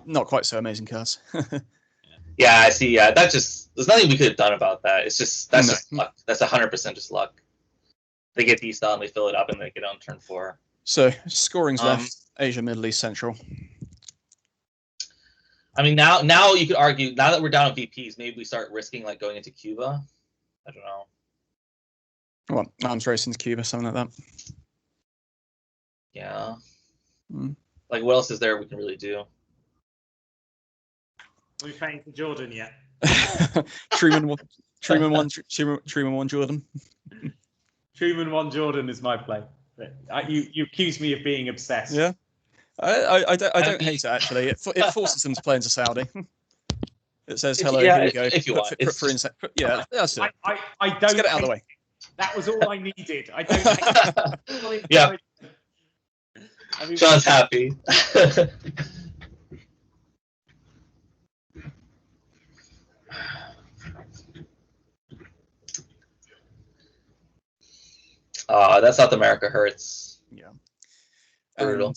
Speaker 3: not quite so amazing cards.
Speaker 2: Yeah, I see. Yeah, there's nothing we could have done about that. It's just just luck. That's 100% just luck. They get these done, they fill it up, and they get on turn 4.
Speaker 3: So scoring's left: Asia, Middle East, Central.
Speaker 2: I mean, now you could argue, now that we're down on VPs, maybe we start risking like going into Cuba. I don't know.
Speaker 3: What, arms race into Cuba, something like that.
Speaker 2: Yeah. Like, what else is there we can really do?
Speaker 1: Are we playing for Jordan yet?
Speaker 3: Truman won Jordan.
Speaker 1: Truman won Jordan is my play. You accuse me of being obsessed.
Speaker 3: Yeah. I don't hate it, actually. It forces them to play into Saudi. It says, hello, here you go.
Speaker 2: If you want.
Speaker 3: Yeah, that's it.
Speaker 1: I don't.
Speaker 3: Let's get it out of the way.
Speaker 1: That was all I needed. I don't.
Speaker 2: Yeah. John's happy. That South America hurts.
Speaker 3: Yeah.
Speaker 2: Brutal.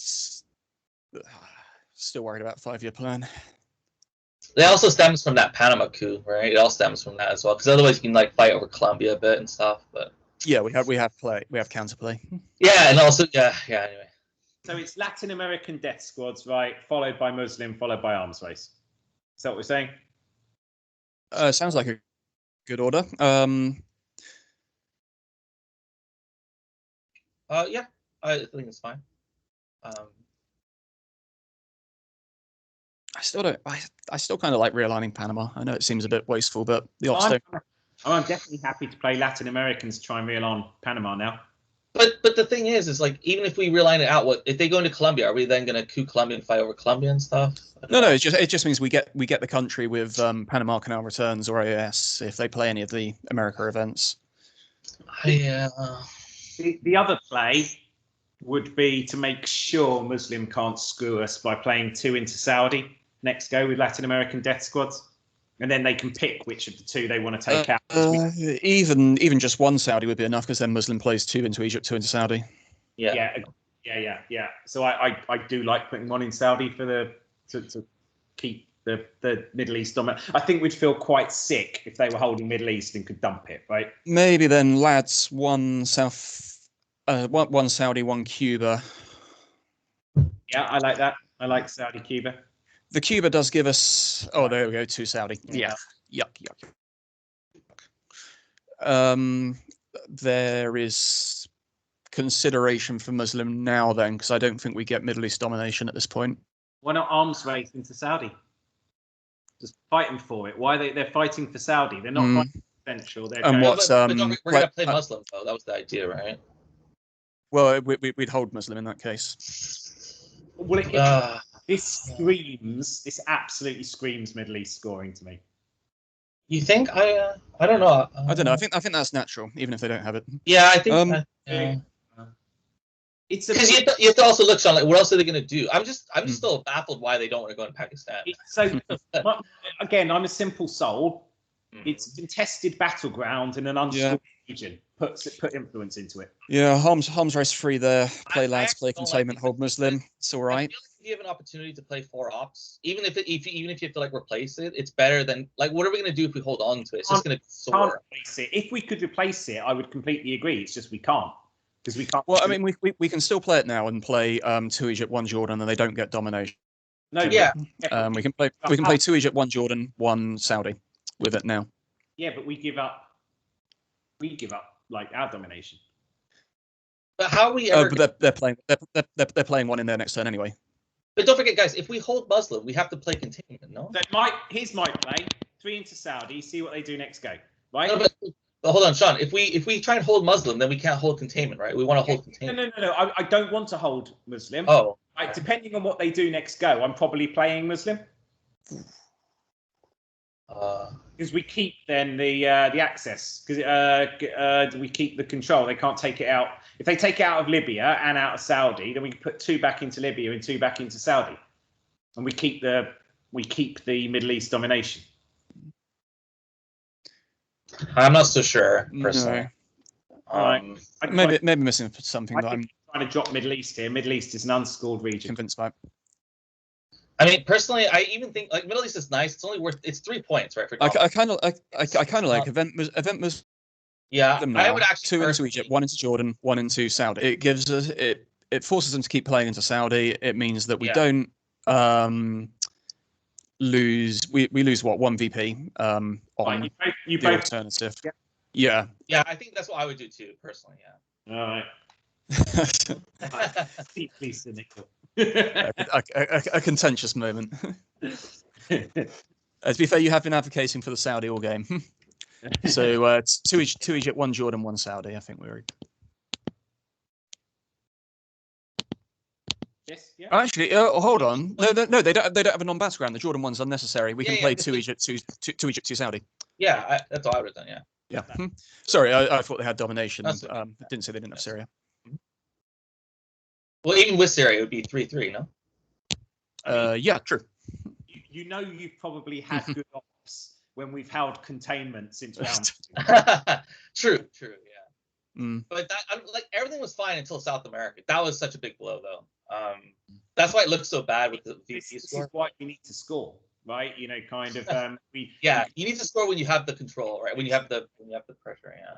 Speaker 3: Still worried about 5-year plan.
Speaker 2: It also stems from that Panama coup, right? It all stems from that as well, because otherwise you can like fight over Colombia a bit and stuff. But
Speaker 3: yeah, we have counterplay.
Speaker 2: Yeah, and also anyway.
Speaker 1: So it's Latin American death squads, right? Followed by Muslim, followed by arms race. Is that what we're saying?
Speaker 3: Sounds like a good order.
Speaker 2: Yeah, I think it's fine.
Speaker 3: I still don't. I still kind of like realigning Panama. I know it seems a bit wasteful, but the ops don't.
Speaker 1: I'm definitely happy to play Latin Americans to try and realign Panama now.
Speaker 2: But the thing is like, even if we realign it out, what if they go into Colombia? Are we then going to coup Colombia and fight over Colombia and stuff?
Speaker 3: No. It just means we get the country with Panama Canal returns or AAS if they play any of the America events.
Speaker 2: Yeah.
Speaker 1: The other play would be to make sure Muslim can't screw us by playing 2 into Saudi next go with Latin American death squads, and then they can pick which of the 2 they want to take out.
Speaker 3: Even just 1 Saudi would be enough, because then Muslim plays 2 into Egypt, 2 into Saudi.
Speaker 1: Yeah. So I do like putting 1 in Saudi for to keep the Middle East dominant. I think we'd feel quite sick if they were holding Middle East and could dump it, right?
Speaker 3: Maybe then, lads, 1 Saudi, 1 Cuba.
Speaker 1: Yeah, I like that. I like Saudi Cuba.
Speaker 3: The Cuba does give us. Oh, there we go. 2 Saudi. Yeah. Yuck. There is consideration for Muslim now then, because I don't think we get Middle East domination at this point.
Speaker 1: Why not arms race into Saudi? Just fighting for it. Why they're fighting for Saudi? They're not fighting for Central. They're
Speaker 2: we're going to play Muslim though. That was the idea, right?
Speaker 3: Well, we'd hold Muslim in that case.
Speaker 1: Well, this absolutely screams Middle East scoring to me.
Speaker 2: You think? I don't know.
Speaker 3: I don't know. I think that's natural, even if they don't have it.
Speaker 2: Yeah, I think. It's because you have to also look, Sean. Like, what else are they going to do? I'm just still baffled why they don't want to go to Pakistan.
Speaker 1: So again, I'm a simple soul. It's a contested battleground in an unscored region. Put influence into it.
Speaker 3: Yeah, harms race free there. Play lads, play containment, hold Muslim. It's all right.
Speaker 2: If you have an opportunity to play 4 ops, even if you have to like replace it, it's better than like, what are we going to do if we hold on to it? It's just going to soar.
Speaker 1: Replace it. If we could replace it, I would completely agree. It's just we can't. Because we can't.
Speaker 3: Well, I mean, we can still play it now and play 2 Egypt, 1 Jordan, and they don't get domination.
Speaker 1: No,
Speaker 3: we can play 2 Egypt, 1 Jordan, 1 Saudi with it now.
Speaker 1: Yeah, but we give up like our domination.
Speaker 2: But how are we ever?
Speaker 3: But they're playing 1 in their next turn anyway.
Speaker 2: But don't forget, guys, if we hold Muslim, we have to play containment. No.
Speaker 1: So here's my play: 3 into Saudi. See what they do next go. Right.
Speaker 2: No, but hold on, Sean. If we try and hold Muslim, then we can't hold containment, right? We want to hold containment.
Speaker 1: No. I don't want to hold Muslim.
Speaker 2: Oh.
Speaker 1: Depending on what they do next go, I'm probably playing Muslim. Because we keep then the access. Because we keep the control. They can't take it out. If they take it out of Libya and out of Saudi, then we can put 2 back into Libya and 2 back into Saudi, and we keep the Middle East domination.
Speaker 2: I'm not so sure personally.
Speaker 3: No. Maybe missing something.
Speaker 1: I'm trying to drop Middle East here. Middle East is an unscored region.
Speaker 3: Convinced by.
Speaker 2: I mean, personally, I even think like Middle East is nice. It's 3 points, right? For
Speaker 3: I kind of like event was.
Speaker 2: Yeah,
Speaker 3: them
Speaker 2: I
Speaker 3: now.
Speaker 2: would actually
Speaker 3: 2 into Egypt, 1 into Jordan, 1 into Saudi. It gives us it forces them to keep playing into Saudi. It means that we don't lose. We lose what 1 VP on
Speaker 1: you
Speaker 3: the
Speaker 1: both
Speaker 3: alternative.
Speaker 2: Yeah, I think that's what I would do too, personally. Yeah.
Speaker 1: All right. Deeply cynical.
Speaker 3: a contentious moment. To be fair, you have been advocating for the Saudi all game. So it's 2 Egypt, 1 Jordan, 1 Saudi. I think we were.
Speaker 1: Yes. Yeah.
Speaker 3: Actually, hold on. No, they don't. They don't have a non-battleground. The Jordan one's unnecessary. We can play 2 Egypt, 2 Egypt, 2 Saudi.
Speaker 2: Yeah, that's all I would have done. Yeah.
Speaker 3: Yeah. Sorry, I thought they had domination.
Speaker 2: Okay.
Speaker 3: Didn't say they didn't have Syria.
Speaker 2: Well, even with Syria, it would be 3-3, no?
Speaker 3: Yeah, true.
Speaker 1: You know, you've probably had good ops when we've held containment since round
Speaker 2: 2. True, yeah.
Speaker 3: Mm.
Speaker 2: But like everything was fine until South America. That was such a big blow, though. That's why it looks so bad with the VP score.
Speaker 1: This is why we need to score, right? You know, kind of.
Speaker 2: Yeah, you need to score when you have the control, right? When you have the pressure, yeah.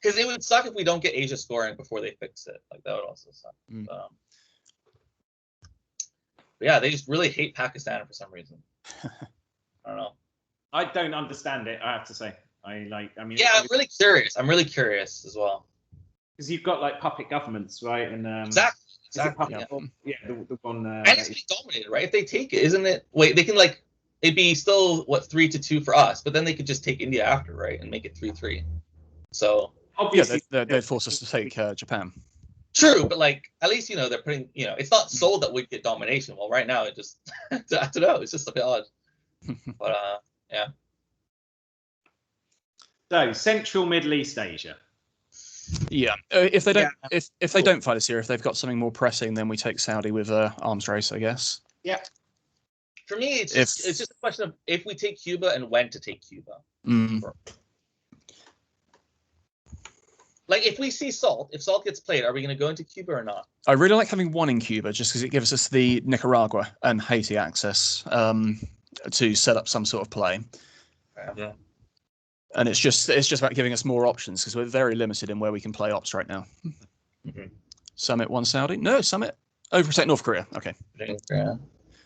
Speaker 2: Because it would suck if we don't get Asia scoring before they fix it. Like that would also suck.
Speaker 3: Mm.
Speaker 2: But yeah, they just really hate Pakistan for some reason. I don't know.
Speaker 1: I don't understand it. I have to say. Yeah,
Speaker 2: I'm really curious. I'm really curious as well.
Speaker 1: Because you've got like puppet governments, right? And
Speaker 2: exactly.
Speaker 1: Yeah, the one.
Speaker 2: And it's being dominated, right? If they take it, isn't it? Wait, they can it'd be still 3-2 for us, but then they could just take India after, right, and make it 3-3. So
Speaker 1: obviously,
Speaker 3: they'd force us to take Japan.
Speaker 2: True, but at least they're putting. It's not sold that we get domination. Well, right now it just I don't know. It's just a bit odd. But yeah.
Speaker 1: So Central Middle East Asia.
Speaker 3: Yeah, if they don't, if they don't fight us here, if they've got something more pressing, then we take Saudi with arms race, I guess.
Speaker 1: Yeah.
Speaker 2: For me, it's just a question of if we take Cuba and when to take Cuba.
Speaker 3: Mm.
Speaker 2: Like if we see Salt, if Salt gets played, are we going to go into Cuba or not?
Speaker 3: I really like having 1 in Cuba just because it gives us the Nicaragua and Haiti access to set up some sort of play.
Speaker 2: Yeah.
Speaker 3: And it's just about giving us more options because we're very limited in where we can play ops right now.
Speaker 2: Mm-hmm.
Speaker 3: Summit 1 Saudi? No, Summit. Overprotect North Korea. Okay.
Speaker 2: Yeah.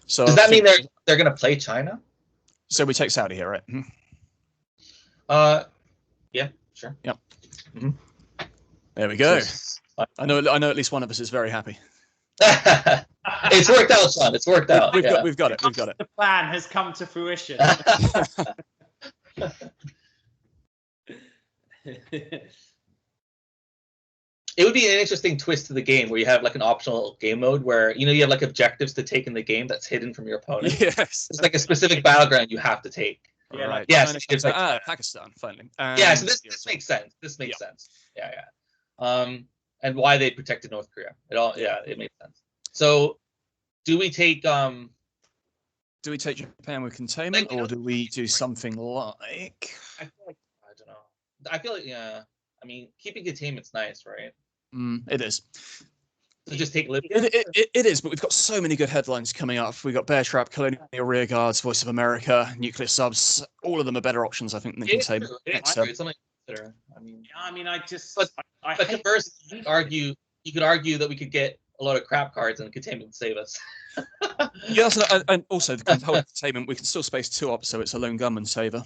Speaker 3: So
Speaker 2: does that mean they're going to play China?
Speaker 3: So we take Saudi here, right?
Speaker 2: Yeah, sure.
Speaker 3: Yep.
Speaker 2: Mm-hmm.
Speaker 3: There we go. I know at least one of us is very happy.
Speaker 2: It's worked out, Sean. It's worked out.
Speaker 3: We've got it.
Speaker 1: The plan has come to fruition.
Speaker 2: It would be an interesting twist to the game where you have an optional game mode where you have objectives to take in the game that's hidden from your opponent.
Speaker 3: Yes,
Speaker 2: it's a specific battleground you have to take.
Speaker 3: Yeah, right.
Speaker 2: Yes,
Speaker 3: it's Pakistan finally.
Speaker 2: Yeah, so this makes sense. This makes sense. Yeah. And why they protected North Korea? It makes sense. So, do we take
Speaker 3: Japan with containment, or do we do something like?
Speaker 2: I don't know. I feel like I mean, keeping containment's nice, right?
Speaker 3: It is.
Speaker 2: So just take Libya.
Speaker 3: It is, but we've got so many good headlines coming up. We've got Bear Trap, Colonial Rear Guards, Voice of America, Nuclear Subs. All of them are better options, I think, than containment.
Speaker 2: It's something to consider.
Speaker 1: But
Speaker 2: conversely, you could argue that we could get a lot of crap cards and containment save us.
Speaker 3: Yeah, and also the whole containment, we can still space 2 ops, so it's a lone gunman saver.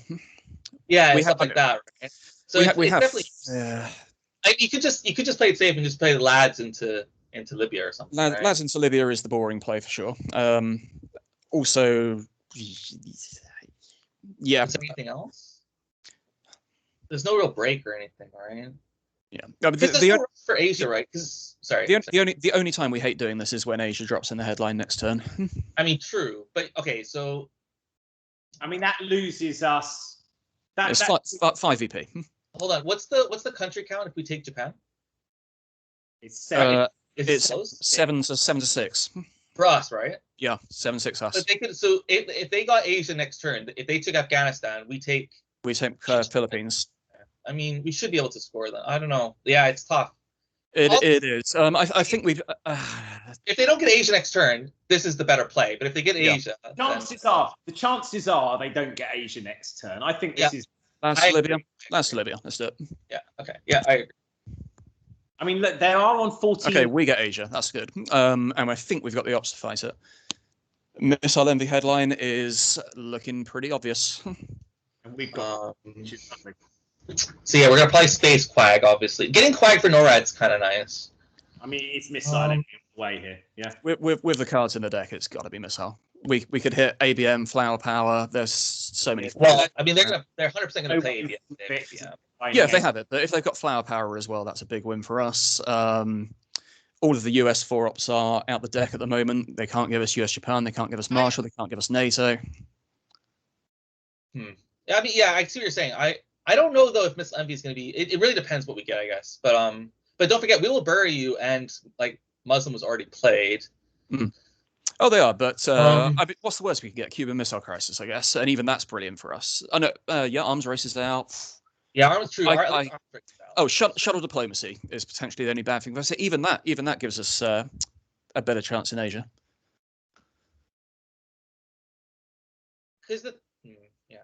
Speaker 2: Yeah, stuff like that. Right? So
Speaker 3: we have
Speaker 2: definitely. Yeah. You could just play it safe and just play the lads into Libya or something.
Speaker 3: Lads into Libya is the boring play for sure. Also, yeah.
Speaker 2: Is there anything else? There's no real break or anything, right?
Speaker 3: Yeah,
Speaker 2: no for Asia, right? Because
Speaker 3: the only time we hate doing this is when Asia drops in the headline next turn.
Speaker 2: I mean, true, but okay, so
Speaker 1: I mean that loses us.
Speaker 3: It's 5 VP.
Speaker 2: Hold on, what's the country count if we take Japan?
Speaker 1: It's 7.
Speaker 3: It's 7 to 6
Speaker 2: for us, right?
Speaker 3: Yeah, 7-6 us.
Speaker 2: But they could. So if they got Asia next turn, if they took Afghanistan, we take
Speaker 3: Philippines.
Speaker 2: I mean, we should be able to score them. I don't know. Yeah, it's tough.
Speaker 3: It is. I think we've.
Speaker 2: If they don't get Asia next turn, this is the better play. But if they get Asia,
Speaker 1: the chances are they don't get Asia next turn. I think this is.
Speaker 3: That's Libya. That's Libya. Let's do it.
Speaker 2: Yeah. Okay. Yeah. I agree.
Speaker 1: I mean, look, they are on 14.
Speaker 3: Okay, we get Asia. That's good. And I think we've got the ops to fight it. Missile Envy headline is looking pretty obvious.
Speaker 1: And we've got.
Speaker 2: So yeah, we're gonna play Space Quag, obviously. Getting Quag for NORAD's kind of nice.
Speaker 1: I mean, it's Missile Envy way here. Yeah.
Speaker 3: With the cards in the deck, it's got to be Missile. We could hit ABM, Flower Power. There's so many.
Speaker 2: Well, I mean, they're 100% gonna play ABM.
Speaker 3: Yeah, if they have it, but if they've got Flower Power as well, that's a big win for us. All of the US 4-ops are out the deck at the moment. They can't give us US Japan. They can't give us Marshall. They can't give us NATO.
Speaker 2: I mean, yeah, I see what you're saying. I don't know though if Miss Envy is going to be. It really depends what we get, I guess. But don't forget, we will bury you, and like Muslim was already played.
Speaker 3: Oh, they are. But I mean, what's the worst we can get? Cuban Missile Crisis, I guess, and even that's brilliant for us. Oh no, yeah, arms race is out.
Speaker 2: Yeah, arms true.
Speaker 3: Shuttle diplomacy is potentially the only bad thing. But I say even that gives us a better chance in Asia.
Speaker 2: Because yeah,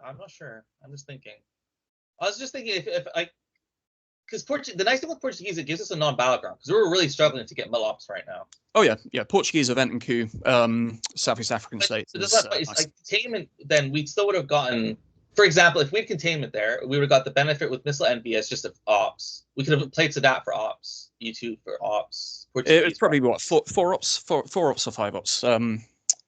Speaker 2: I'm not sure. I'm just thinking. I was just thinking if I, because the nice thing with Portuguese, it gives us a non-battleground because we're really struggling to get mill-ops right now.
Speaker 3: Oh yeah. Portuguese event and coup, Southeast African states.
Speaker 2: Like containment, then we still would have gotten. For example, if we had containment there, we would have got the benefit with Missile Envy as just an ops. We could have played Sadat for ops, U2 for ops.
Speaker 3: It's probably what four ops or 5 ops.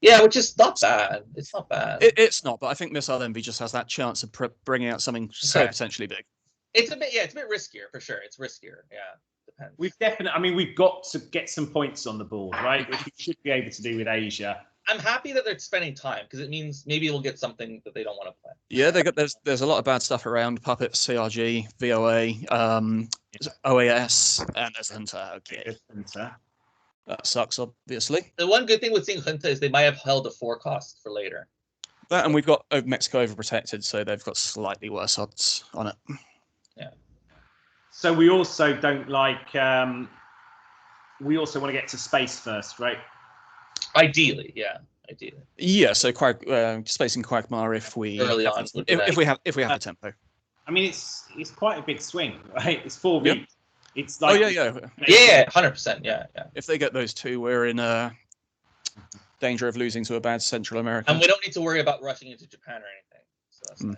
Speaker 2: Yeah, which is not bad. It's not bad.
Speaker 3: It's not, but I think Missile Envy just has that chance of bringing out something so potentially big.
Speaker 2: It's a bit riskier for sure. It's riskier. Yeah, depends.
Speaker 1: We've got to get some points on the board, right? Which we should be able to do with Asia.
Speaker 2: I'm happy that they're spending time because it means maybe we'll get something that they don't want to play.
Speaker 3: Yeah, there's a lot of bad stuff around. Puppet, CRG, VOA, OAS, and there's Hunter. Okay. That sucks, obviously.
Speaker 2: The one good thing with seeing Hunter is they might have held a 4 cost for later.
Speaker 3: That, and we've got Mexico overprotected, so they've got slightly worse odds on it.
Speaker 2: Yeah.
Speaker 1: So we also don't like. We also want to get to space first, right?
Speaker 2: Ideally, yeah. Ideally.
Speaker 3: Yeah. So space and Quagmire if we
Speaker 2: early on
Speaker 3: if we have the tempo.
Speaker 1: I mean, it's quite a big swing, right? It's 4 weeks.
Speaker 3: Yep.
Speaker 1: It's like
Speaker 3: yeah,
Speaker 2: 100%, yeah.
Speaker 3: If they get those 2, we're in danger of losing to a bad Central America.
Speaker 2: And we don't need to worry about rushing into Japan or anything. So that's nice.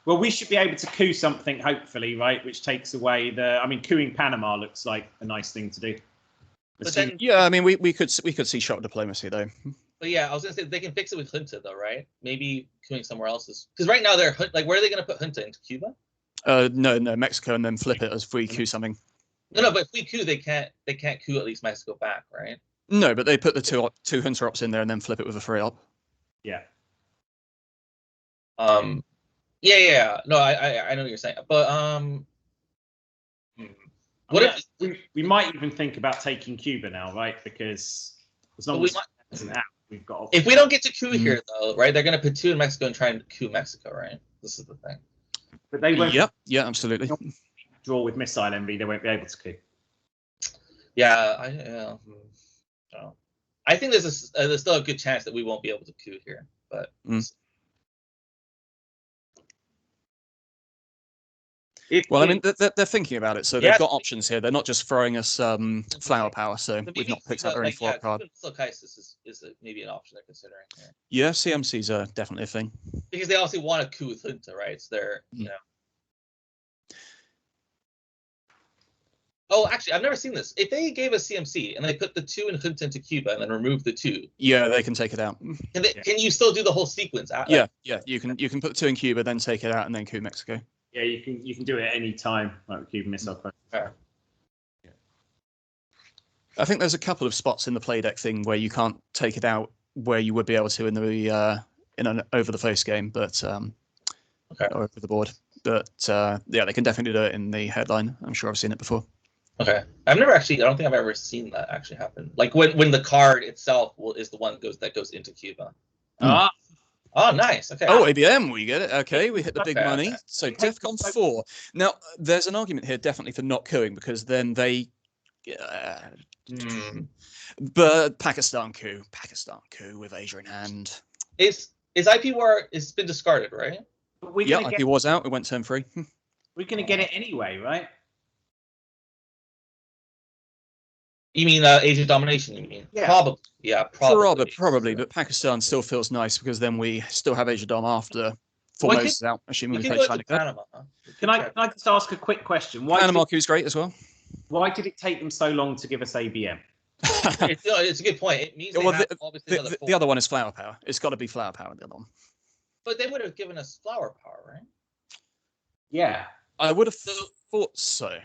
Speaker 1: Well, we should be able to coup something, hopefully, right? Which takes away couing Panama looks like a nice thing to do.
Speaker 2: But then,
Speaker 3: I mean, we could see shot diplomacy though.
Speaker 2: But yeah, I was gonna say they can fix it with Junta though, right? Maybe couing somewhere else is because right now they're like, where are they gonna put Junta into Cuba?
Speaker 3: No, Mexico, and then flip it as if we coup something.
Speaker 2: No, but if we coup, they can't coup at least Mexico back, right?
Speaker 3: No, but they put the two Hunter ops in there and then flip it with a 3 op.
Speaker 1: Yeah.
Speaker 2: Yeah. No, I know what you're saying, but what if
Speaker 1: we might even think about taking Cuba now, right? Because as long as we've got.
Speaker 2: If we don't get to coup here, though, right? They're going to put 2 in Mexico and try and coup Mexico, right? This is the thing.
Speaker 1: But they won't.
Speaker 3: Yeah, absolutely.
Speaker 1: Draw with Missile Envy, they won't be able to coup.
Speaker 2: Yeah, I think there's still a good chance that we won't be able to coup here, but.
Speaker 3: I mean, they're thinking about it, so they've got options here. They're not just throwing us flower power, so we've not picked up any 4 card.
Speaker 2: Silkisis is maybe an option they're considering here.
Speaker 3: Yeah, CMC's are definitely a thing.
Speaker 2: Because they also want to coup with Junta, right? So they're, Oh, actually, I've never seen this. If they gave us CMC and they put the 2 in Junta into Cuba and then remove the 2.
Speaker 3: Yeah, they can take it out.
Speaker 2: Can you still do the whole sequence?
Speaker 3: Yeah. You can put the 2 in Cuba, then take it out, and then coup Mexico.
Speaker 1: Yeah, you can do it at any time, like with Cuban Missile Crisis.
Speaker 3: Yeah. I think there's a couple of spots in the play deck thing where you can't take it out where you would be able to in an over the face game, but or over the board. But yeah, they can definitely do it in the headline. I'm sure I've seen it before.
Speaker 2: Okay, I don't think I've ever seen that actually happen. Like when the card itself is the one that goes into Cuba. Oh, nice. Okay.
Speaker 3: Oh, ABM, we get it. Okay, we hit the big money. So DEFCON 4. Now, there's an argument here definitely for not couing because then they But Pakistan coup with Asia in hand.
Speaker 2: Is IP War is been discarded, right?
Speaker 3: Yeah, IP War's out. It went turn 3.
Speaker 1: We're going to get it anyway, right?
Speaker 2: You mean Asia domination? You mean?
Speaker 1: Yeah.
Speaker 2: Probably. Yeah,
Speaker 3: Probably. But Pakistan still feels nice because then we still have Asia Dom after Formosa's out, assuming we play China.
Speaker 2: Panama.
Speaker 1: Can I just ask a quick question?
Speaker 3: Panama Q's great as well.
Speaker 1: Why did it take them so long to give us ABM?
Speaker 2: It's a good point. It means
Speaker 3: the other one is flower power. It's got to be flower power, the other one.
Speaker 2: But they would have given us flower power, right?
Speaker 1: Yeah.
Speaker 3: I would have thought so.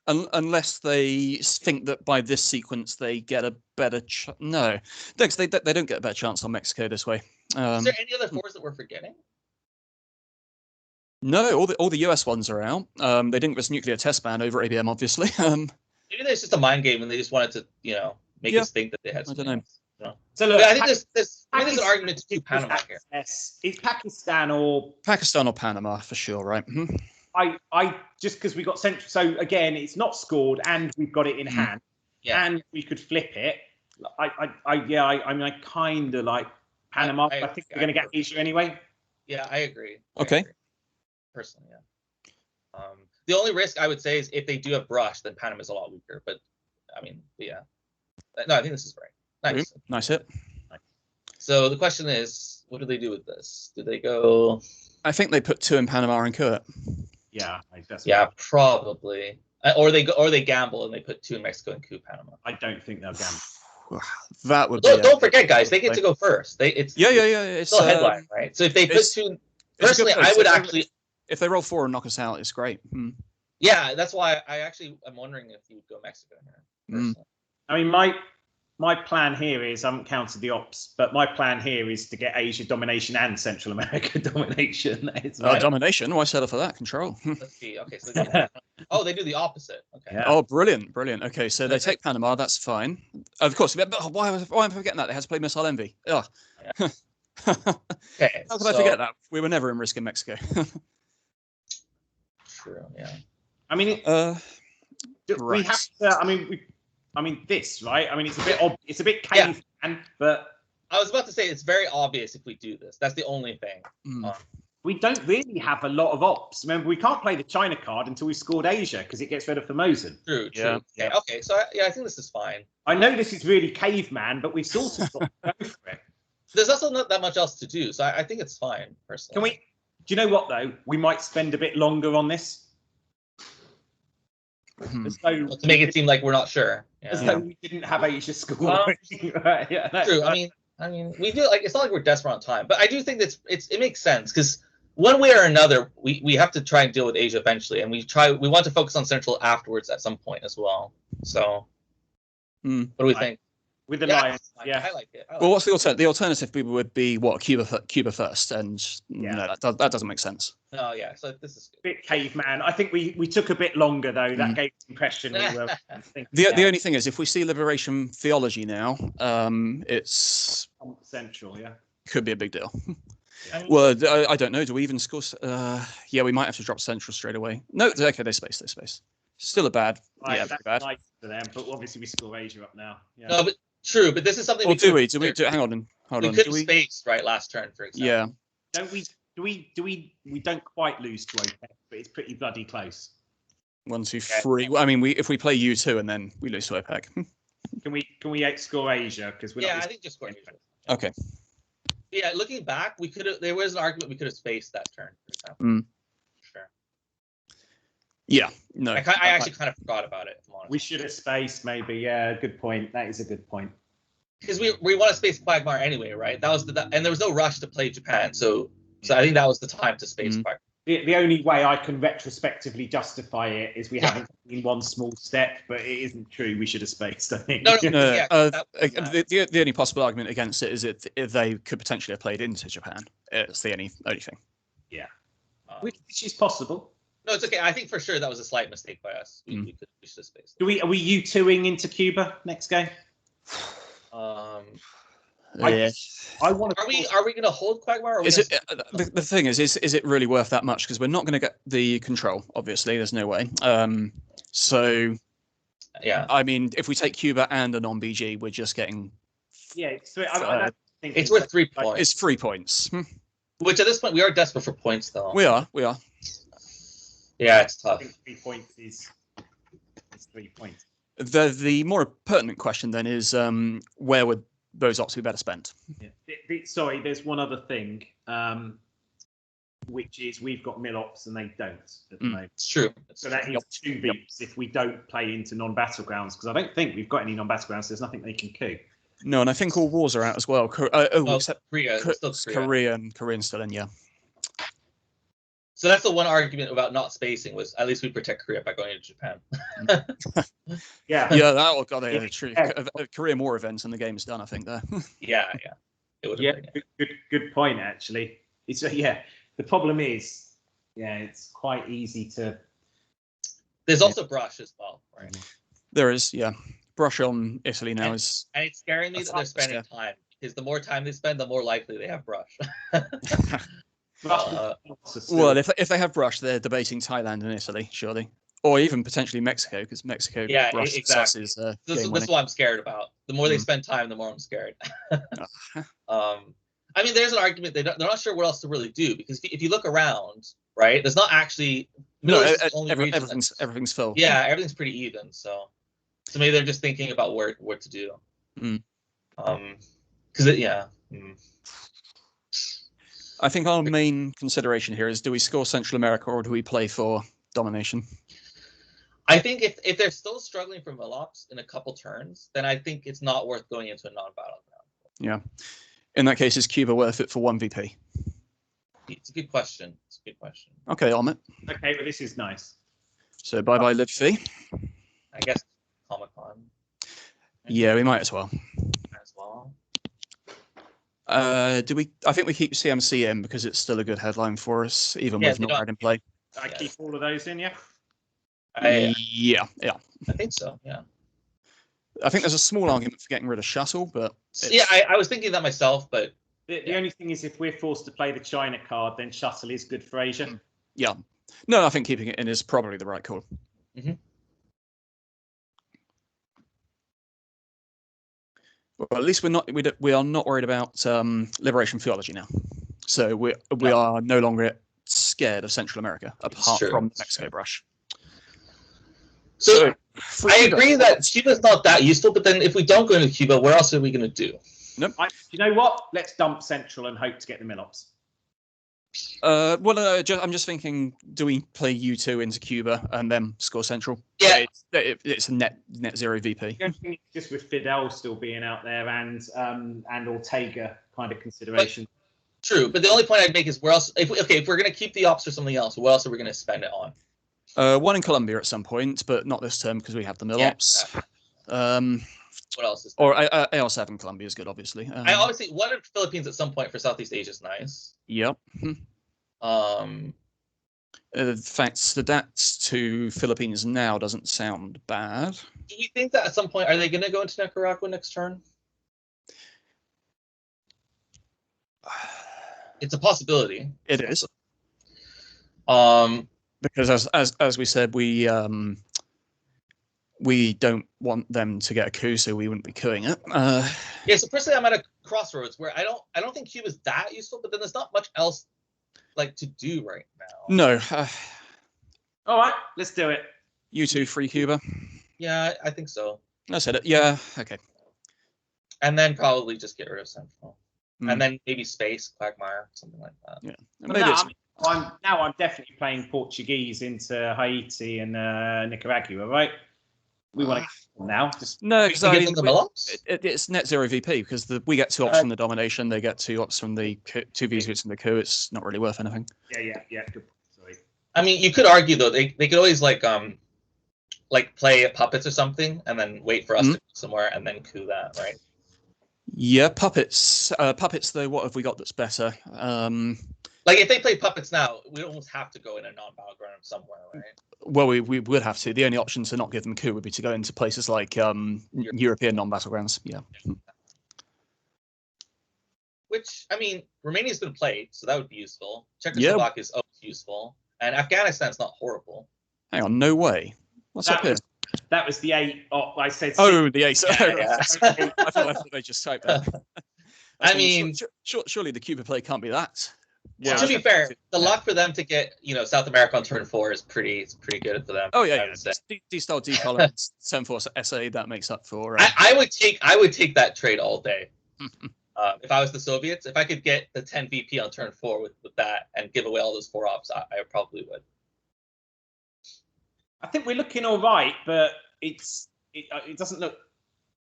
Speaker 3: Unless they think that by this sequence they get a better no, because they don't get a better chance on Mexico this way.
Speaker 2: Is there any other 4s that we're forgetting?
Speaker 3: No, all the US ones are out. They didn't give us nuclear test ban over ABM, obviously.
Speaker 2: Maybe it's just a mind game, and they just wanted to, make us think that they had.
Speaker 3: I don't know.
Speaker 2: So look, I think there's an argument to do Panama here.
Speaker 1: Yes, it's Pakistan or
Speaker 3: Panama for sure, right? Mm-hmm.
Speaker 1: I just because we got central. So again, it's not scored, and we've got it in hand, and we could flip it. I kind of like Panama. I think we're going to get Asia anyway.
Speaker 2: Yeah, I agree.
Speaker 3: Okay.
Speaker 2: Personally, yeah. The only risk I would say is if they do have brush, then Panama's a lot weaker. But I mean, yeah. No, I think this is right. Nice.
Speaker 3: Nice hit.
Speaker 2: So the question is, what do they do with this? Do they go?
Speaker 3: I think they put 2 in Panama and coup it.
Speaker 1: Yeah,
Speaker 2: probably. Or they gamble and they put 2 in Mexico and coup Panama.
Speaker 1: I don't think they'll gamble.
Speaker 3: That would.
Speaker 2: Don't forget, guys. They get to go first. It's
Speaker 3: still
Speaker 2: a headline, right? So if they put 2, personally, I would actually.
Speaker 3: If they roll 4 and knock us out, it's great.
Speaker 2: Yeah, that's why I actually am wondering if you would go Mexico here.
Speaker 1: I mean, my plan here is I haven't counted the ops, but my plan here is to get Asia domination and Central America domination.
Speaker 3: Domination? Why settle for that? Control.
Speaker 2: Let's see. Okay, so they do the opposite. Okay.
Speaker 3: Yeah. Oh, brilliant. Okay, so they take Panama. That's fine. Of course. Why am I forgetting that? They had to play Missile Envy. Oh.
Speaker 2: Yeah. Okay.
Speaker 3: How could I forget that? We were never in risk in Mexico.
Speaker 2: True. Yeah.
Speaker 1: I mean, we have to. I mean, this, right? I mean, it's a bit caveman, but
Speaker 2: I was about to say it's very obvious if we do this. That's the only thing.
Speaker 1: We don't really have a lot of ops. Remember, we can't play the China card until we scored Asia because it gets rid of Formosan.
Speaker 2: True. Yeah. Okay. So I think this is fine.
Speaker 1: I know this is really caveman, but we've sort of got to go for it.
Speaker 2: There's also not that much else to do, so I think it's fine, personally.
Speaker 1: Do you know what though? We might spend a bit longer on this.
Speaker 2: To make it seem like we're not sure.
Speaker 1: As though we didn't have Asia score.
Speaker 2: Right, true. I mean, we do it's not like we're desperate on time, but I do think that it makes sense because one way or another, we have to try and deal with Asia eventually, and we want to focus on Central afterwards at some point as well. So, what do we think?
Speaker 1: With the Lions,
Speaker 2: I like it.
Speaker 3: Well, what's the alternative? The alternative people would be Cuba first, and no, that doesn't make sense.
Speaker 2: Oh yeah, so this is
Speaker 1: a bit caveman. I think we took a bit longer though. That gave the impression we were.
Speaker 3: The only thing is, if we see liberation theology now, it's
Speaker 1: central. Yeah,
Speaker 3: could be a big deal. Well, I don't know. Do we even score? Yeah, we might have to drop central straight away. No, okay, they space. Still a bad.
Speaker 1: Right,
Speaker 3: yeah,
Speaker 1: that's
Speaker 3: bad.
Speaker 1: nice for them, but obviously we score Asia up now. Yeah.
Speaker 2: No, but true. But this is something.
Speaker 3: Or do we? Hang on. Hold on.
Speaker 2: We could have spaced right last turn, for example.
Speaker 3: Yeah.
Speaker 1: Don't we? We don't quite lose to OPEC, but it's pretty bloody close.
Speaker 3: 1, 2, 3. I mean, if we play U2 and then we lose to OPEC.
Speaker 1: Can we score Asia? Because we're
Speaker 2: I think just score Asia.
Speaker 3: Okay.
Speaker 2: Yeah, looking back, we could have. There was an argument we could have spaced that turn, for example. Sure.
Speaker 3: Yeah. No.
Speaker 2: I actually kind of forgot about it. If I'm honest.
Speaker 1: We should have spaced maybe. Yeah, good point. That is a good point.
Speaker 2: Because we want to space Quagmire anyway, right? That was and there was no rush to play Japan, so I think that was the time to space Quagmire.
Speaker 1: The only way I can retrospectively justify it is we haven't taken one small step, but it isn't true. We should have spaced, I think.
Speaker 2: No.
Speaker 3: The only possible argument against it is if they could potentially have played into Japan. It's the only thing.
Speaker 1: Yeah. Which is possible.
Speaker 2: No, it's okay. I think for sure that was a slight mistake by us. We should have spaced.
Speaker 1: Are we U2ing into Cuba next game? I want to.
Speaker 2: Are we going to hold Quagmire? Or
Speaker 3: is it the thing is it really worth that much? Because we're not going to get the control. Obviously, there's no way. So
Speaker 2: Yeah.
Speaker 3: I mean, if we take Cuba and a non-BG, we're just getting.
Speaker 1: Yeah, it's
Speaker 2: worth 3 points.
Speaker 3: It's 3 points.
Speaker 2: Which at this point we are desperate for points, though.
Speaker 3: We are.
Speaker 2: Yeah, it's tough.
Speaker 1: I think 3 points is 3 points.
Speaker 3: The more pertinent question then is where would those ops be better spent?
Speaker 1: Yeah. Sorry, there's one other thing, which is we've got mill ops and they don't at the moment.
Speaker 2: It's true.
Speaker 1: So that is 2 beeps if we don't play into non-battlegrounds, because I don't think we've got any non-battlegrounds. There's nothing they can coup.
Speaker 3: No, and I think all wars are out as well. Except
Speaker 2: Korea.
Speaker 3: Korean's still in, yeah.
Speaker 2: So that's the one argument about not spacing was at least we protect Korea by going into Japan.
Speaker 1: Yeah,
Speaker 3: that got a true Korea more events and the game's done. I think there.
Speaker 2: Yeah. It would have been,
Speaker 1: good point actually. It's the problem is, it's quite easy to.
Speaker 2: There's also brush as well, right?
Speaker 3: There is, brush on Italy now is.
Speaker 2: And it's scaring me that they're spending time, because the more time they spend, the more likely they have brush.
Speaker 3: Well, if they have brush, they're debating Thailand and Italy, surely, or even potentially Mexico, because Mexico brush
Speaker 2: exactly.
Speaker 3: Is
Speaker 2: this is what I'm scared about. The more they spend time, the more I'm scared. I mean, there's an argument they're not sure what else to really do, because if you look around, right, there's not actually
Speaker 3: everything's full.
Speaker 2: Yeah, everything's pretty even. So maybe they're just thinking about what to do.
Speaker 3: I think our main consideration here is: do we score Central America or do we play for domination?
Speaker 2: I think if they're still struggling for mill-ops in a couple turns, then I think it's not worth going into a non-battleground.
Speaker 3: Yeah. In that case, is Cuba worth it for 1 VP?
Speaker 2: It's a good question.
Speaker 3: Okay, Amit.
Speaker 1: Okay, but this is nice.
Speaker 3: So bye-bye Live Fee.
Speaker 2: I guess Comic-Con.
Speaker 3: Yeah, we might as well. Do we? I think we keep CMC in because it's still a good headline for us, even with not red in play.
Speaker 1: I keep all of those in, yeah.
Speaker 3: Yeah.
Speaker 2: I think so. Yeah.
Speaker 3: I think there's a small argument for getting rid of Shuttle, but
Speaker 2: I was thinking that myself, but
Speaker 1: the only thing is if we're forced to play the China card, then Shuttle is good for Asia.
Speaker 3: Yeah. No, I think keeping it in is probably the right call. Well, at least we are not worried about liberation theology now. So we are no longer scared of Central America, apart from Mexico brush.
Speaker 2: So I agree that Cuba's not that useful, but then if we don't go into Cuba, where else are we going to do?
Speaker 3: Nope.
Speaker 1: You know what? Let's dump Central and hope to get the mill-ops.
Speaker 3: I'm just thinking, do we play U2 into Cuba and then score Central?
Speaker 2: Yeah.
Speaker 3: It's a net 0 VP.
Speaker 1: Just with Fidel still being out there and Ortega kind of consideration.
Speaker 2: True, but the only point I'd make is where else? If we're going to keep the ops for something else, what else are we going to spend it on?
Speaker 3: One in Colombia at some point, but not this term because we have the mill-ops.
Speaker 2: Exactly. What else is
Speaker 3: there? Or AL7 Colombia is good, obviously.
Speaker 2: I obviously one in Philippines at some point for Southeast Asia is nice.
Speaker 3: Yep. The fact that that's to Philippines now doesn't sound bad.
Speaker 2: Do we think that at some point are they going to go into Nicaragua next turn? It's a possibility.
Speaker 3: It is. Because as we said, we don't want them to get a coup, so we wouldn't be cooing it.
Speaker 2: So personally, I'm at a crossroads where I don't think Cuba's that useful, but then there's not much else to do right now.
Speaker 3: No.
Speaker 1: All right, let's do it.
Speaker 3: U2 free Cuba.
Speaker 2: Yeah, I think so.
Speaker 3: I said it. Yeah. Okay.
Speaker 2: And then probably just get rid of Central, and then maybe Space Quagmire, something like that.
Speaker 3: Yeah.
Speaker 1: I'm definitely playing Portuguese into Haiti and Nicaragua, right? We want to now.
Speaker 3: No, because it's net 0 VP because we get 2 ops from the domination, they get 2 ops from the 2 VPs from the coup. It's not really worth anything.
Speaker 1: Yeah. Good. Sorry.
Speaker 2: I mean, you could argue though they could always play puppets or something, and then wait for us to go somewhere and then coup that, right?
Speaker 3: Yeah, puppets. Puppets though, what have we got that's better?
Speaker 2: If they play puppets now, we almost have to go in a non-battleground somewhere, right?
Speaker 3: Well, we would have to. The only option to not give them coup would be to go into places like European non-battlegrounds. Yeah.
Speaker 2: Which, I mean, Romania's been played, so that would be useful. Czechoslovakia is always useful. And Afghanistan's not horrible.
Speaker 3: Hang on, no way. What's up here?
Speaker 1: That was the 8 op. I said.
Speaker 3: Oh, the 8.
Speaker 2: Yeah.
Speaker 3: I thought they just typed that.
Speaker 2: I mean,
Speaker 3: surely the Cuba play can't be that.
Speaker 2: Yeah. To be fair, the luck for them to get South America on turn 4 is pretty good for them.
Speaker 3: Oh yeah, D-style D-color 7-4 SA that makes up for.
Speaker 2: I would take that trade all day. If I was the Soviets, if I could get the 10 VP on turn 4 with that and give away all those 4 ops, I probably would.
Speaker 1: I think we're looking all right, but it doesn't look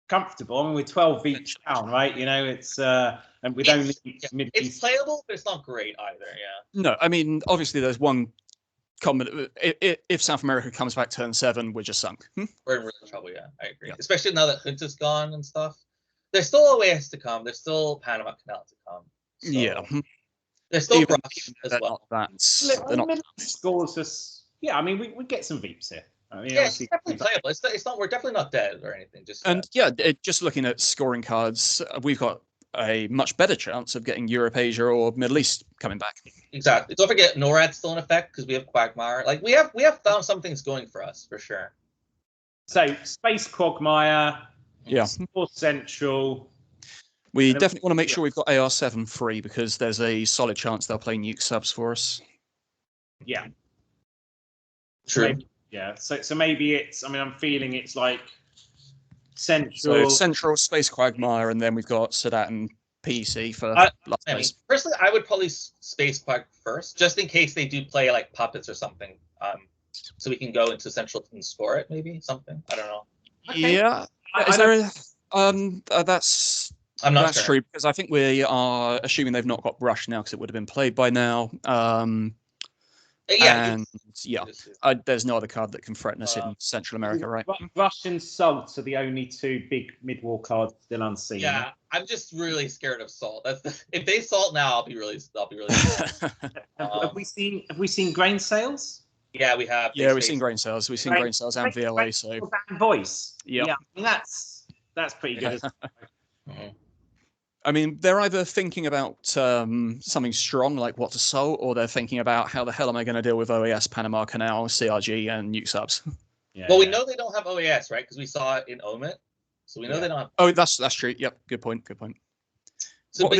Speaker 1: comfortable. I mean, we're 12 each down, right? It's and with only
Speaker 2: it's playable, but it's not great either. Yeah.
Speaker 3: No, I mean, obviously there's one comment. If South America comes back turn 7, we're just sunk.
Speaker 2: We're in real trouble. Yeah, I agree. Yeah. Especially now that Hunta's gone and stuff. There's still OAS to come. There's still Panama Canal to come. So
Speaker 3: yeah.
Speaker 2: There's still Rush as well.
Speaker 3: They're not
Speaker 1: scores us. Yeah, I mean, we get some Veeps here. I mean,
Speaker 2: yeah, it's definitely playable. It's not. We're definitely not dead or anything.
Speaker 3: Just looking at scoring cards, we've got a much better chance of getting Europe, Asia, or Middle East coming back.
Speaker 2: Exactly. Don't forget NORAD's still in effect because we have Quagmire. Like we have found some things going for us for sure.
Speaker 1: So Space Quagmire.
Speaker 3: Yeah.
Speaker 1: More Central.
Speaker 3: We definitely want to make sure we've got AR7 free because there's a solid chance they'll play nuke subs for us.
Speaker 1: Yeah.
Speaker 2: True.
Speaker 1: Maybe, yeah. So maybe it's. I mean, I'm feeling it's like Central.
Speaker 3: So Central, Space Quagmire, and then we've got Sadat and PC for last place.
Speaker 2: Personally, I would probably Space Quag first, just in case they do play like puppets or something. So we can go into Central and score it, maybe something. I don't know.
Speaker 1: Okay.
Speaker 3: Yeah. That's
Speaker 2: sure.
Speaker 3: True because I think we are assuming they've not got Rush now because it would have been played by now. There's no other card that can threaten us in Central America, right?
Speaker 1: Rush and Salt are the only 2 big mid-war cards still unseen.
Speaker 2: Yeah, I'm just really scared of Salt. If they Salt now, I'll be really sad.
Speaker 1: Have we seen Grain Sales?
Speaker 2: Yeah, we have.
Speaker 3: Yeah, we've seen Grain Sales. We've seen Grain Sales and VLA. So
Speaker 1: Voice.
Speaker 3: Yeah,
Speaker 1: I mean, that's pretty good.
Speaker 3: I mean, they're either thinking about something strong like what to soul, or they're thinking about how the hell am I going to deal with OAS, Panama Canal, CRG, and nuke subs.
Speaker 2: We know they don't have OAS, right? Because we saw it in Omit, so we know they don't have.
Speaker 3: Oh, that's true. Yep, good point.
Speaker 2: So,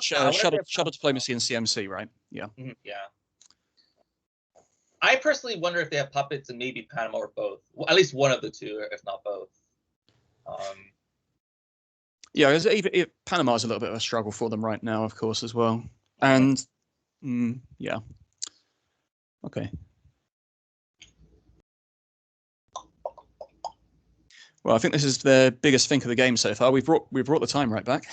Speaker 3: shuttle diplomacy and CMC, right? Yeah.
Speaker 2: Yeah. I personally wonder if they have puppets and maybe Panama or both. Well, at least one of the 2, if not both.
Speaker 3: Yeah, Panama's a little bit of a struggle for them right now, of course, as well. And yeah. Okay. Well, I think this is the biggest think of the game so far. We've brought the time right back.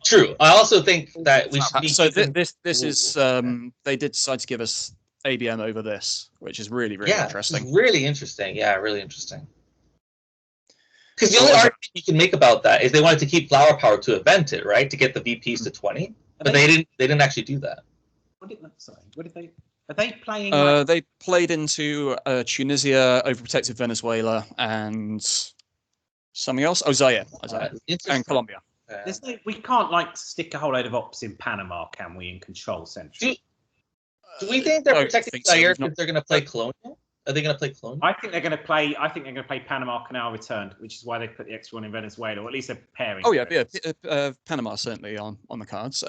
Speaker 2: True. I also think that we should.
Speaker 3: So this is they did decide to give us ABM over this, which is really interesting.
Speaker 2: Really interesting. Yeah, really interesting. Because the only argument you can make about that is they wanted to keep Flower Power to event it, right, to get the VPs to 20, but they didn't actually do that.
Speaker 1: What did they? Are they playing?
Speaker 3: They played into Tunisia, overprotected Venezuela, and something else. Oh, Zaire and Colombia.
Speaker 1: We can't stick a whole load of ops in Panama, can we? In Control Central.
Speaker 2: Do we think they're protecting Zaire because they're going to play Colonial? Are they going to play Colonial?
Speaker 1: I think they're going to play Panama Canal Returned, which is why they put the extra one in Venezuela, or at least they're preparing.
Speaker 3: Oh yeah, Panama certainly on the cards.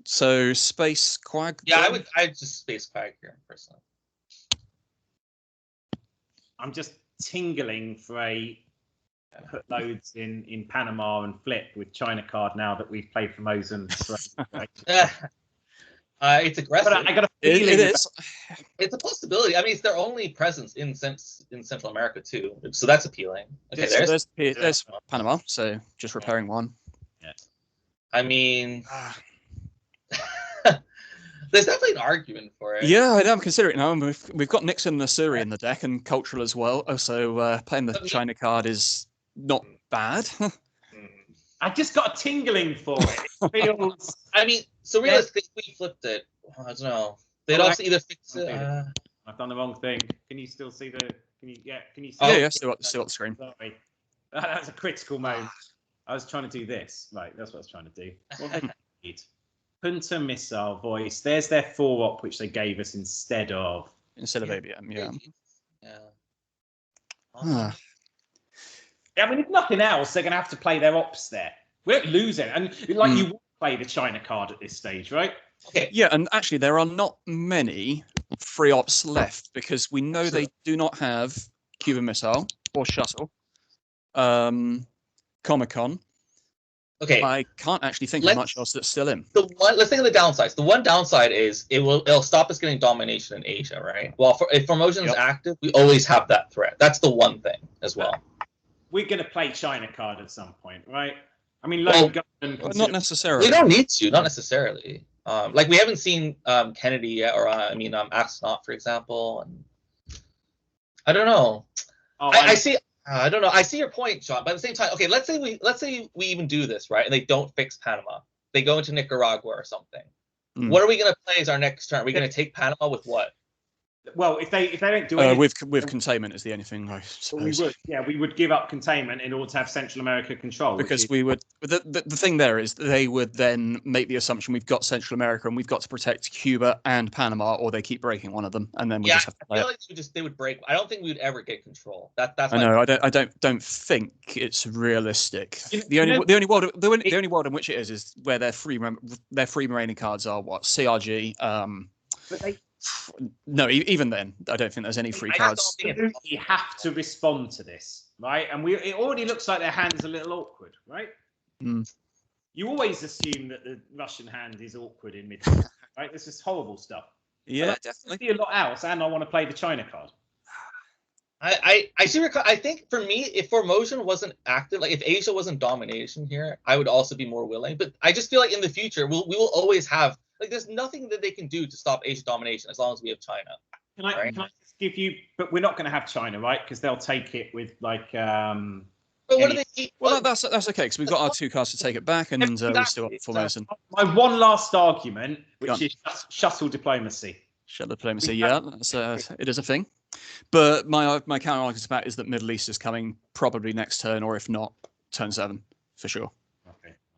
Speaker 3: So Space Quag.
Speaker 2: Yeah, I'd just Space Quag here personally.
Speaker 1: I'm just tingling for a put loads in Panama and flip with China card now that we've played for Mosen.
Speaker 2: It's aggressive.
Speaker 1: But I got a feeling
Speaker 3: it is.
Speaker 2: It's a possibility. I mean, it's their only presence in Central America too, so that's appealing. Okay,
Speaker 3: there's Panama. So just repairing one.
Speaker 1: Yeah.
Speaker 2: I mean, there's definitely an argument for it.
Speaker 3: Yeah, I'm considering it now. We've got Nixon and Asuri in the deck and Cultural as well. So playing the China card is not bad.
Speaker 1: I just got a tingling for it. It feels.
Speaker 2: I mean, so realistically, if we flipped it, I don't know. They'd also either fix it.
Speaker 1: I've done the wrong thing. Can you still see the? Can you? Yeah. Can you see?
Speaker 3: Yeah, still got the screen.
Speaker 1: Sorry, that was a critical mode. I was trying to do this. Right, that's what I was trying to do. What they need? Punta Missile Voice. There's their 4-op, which they gave us instead of
Speaker 3: ABM. Yeah.
Speaker 2: Yeah.
Speaker 1: I mean, if nothing else, they're going to have to play their ops there. We don't lose it. And like you would play the China card at this stage, right?
Speaker 2: Okay.
Speaker 3: Yeah, and actually there are not many free ops left because we know they do not have Cuban Missile or Shuttle, Comic-Con.
Speaker 2: Okay.
Speaker 3: I can't actually think of much else that's still in.
Speaker 2: Let's think of the downsides. The one downside is it'll stop us getting domination in Asia, right? Well, if Formosan is active, we always have that threat. That's the one thing as well.
Speaker 1: We're going to play China card at some point, right? I mean,
Speaker 3: not necessarily.
Speaker 2: We don't need to, not necessarily. Like we haven't seen Kennedy yet, or Astronaut, for example. And I don't know. I see. I don't know. I see your point, Sean. But at the same time, okay, let's say we even do this, right? And they don't fix Panama. They go into Nicaragua or something. What are we going to play as our next turn? Are we going to take Panama with what?
Speaker 1: Well, if they don't do anything,
Speaker 3: with containment is the only thing I suppose.
Speaker 1: We would give up containment in order to have Central America control.
Speaker 3: Because we would. The thing there is they would then make the assumption we've got Central America and we've got to protect Cuba and Panama, or they keep breaking one of them, and then we just have to play.
Speaker 2: I feel like they would break. I don't think we would ever get control. That's.
Speaker 3: I know. I don't think it's realistic. The only world in which it is where their free remaining cards are what CRG.
Speaker 1: But they.
Speaker 3: No, even then, I don't think there's any free cards.
Speaker 1: You have to respond to this, right? And it already looks like their hand is a little awkward, right? You always assume that the Russian hand is awkward in mid, right? This is horrible stuff.
Speaker 3: Yeah, definitely.
Speaker 1: I see a lot else, and I want to play the China card.
Speaker 2: I see. I think for me, if Formosan wasn't active, like if Asia wasn't domination here, I would also be more willing. But I just feel like in the future, we will always have. Like, there's nothing that they can do to stop Asia domination as long as we have China.
Speaker 1: Can I just give you? But we're not going to have China, right? Because they'll take it with like.
Speaker 2: But what do they need?
Speaker 3: Well, that's okay because we've got our 2 cards to take it back, and we still got Formosan.
Speaker 1: My one last argument, which is shuttle diplomacy.
Speaker 3: Shuttle diplomacy, yeah, it is a thing. But my counter argument to that is that Middle East is coming probably next turn, or if not, turn 7 for sure.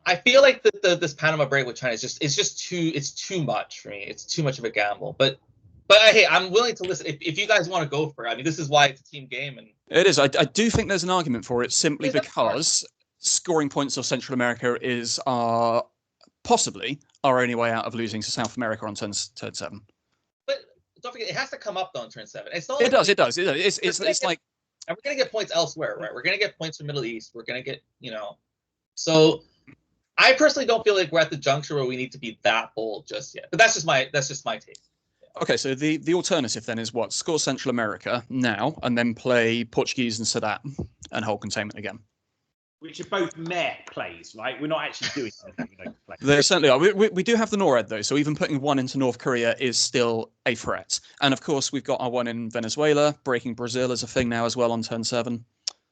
Speaker 2: I feel like this Panama break with China is just too much for me. It's too much of a gamble. But hey, I'm willing to listen if you guys want to go for it. I mean, this is why it's a team game, and
Speaker 3: it is. I do think there's an argument for it simply because scoring points of Central America is possibly our only way out of losing to South America on turn 7.
Speaker 2: But don't forget, it has to come up though on turn 7. It's not.
Speaker 3: It does. It's like,
Speaker 2: and we're gonna get points elsewhere, right? We're gonna get points from Middle East. We're gonna get so. I personally don't feel like we're at the juncture where we need to be that bold just yet. But that's just my take. Yeah.
Speaker 3: Okay, so the alternative then is what? Score Central America now and then play Portuguese and Sadat and hold containment again.
Speaker 1: Which are both meh plays, right? We're not actually doing anything with those plays.
Speaker 3: They certainly are. We do have the NORAD though, so even putting one into North Korea is still a threat. And of course, we've got our one in Venezuela. Breaking Brazil is a thing now as well on turn 7.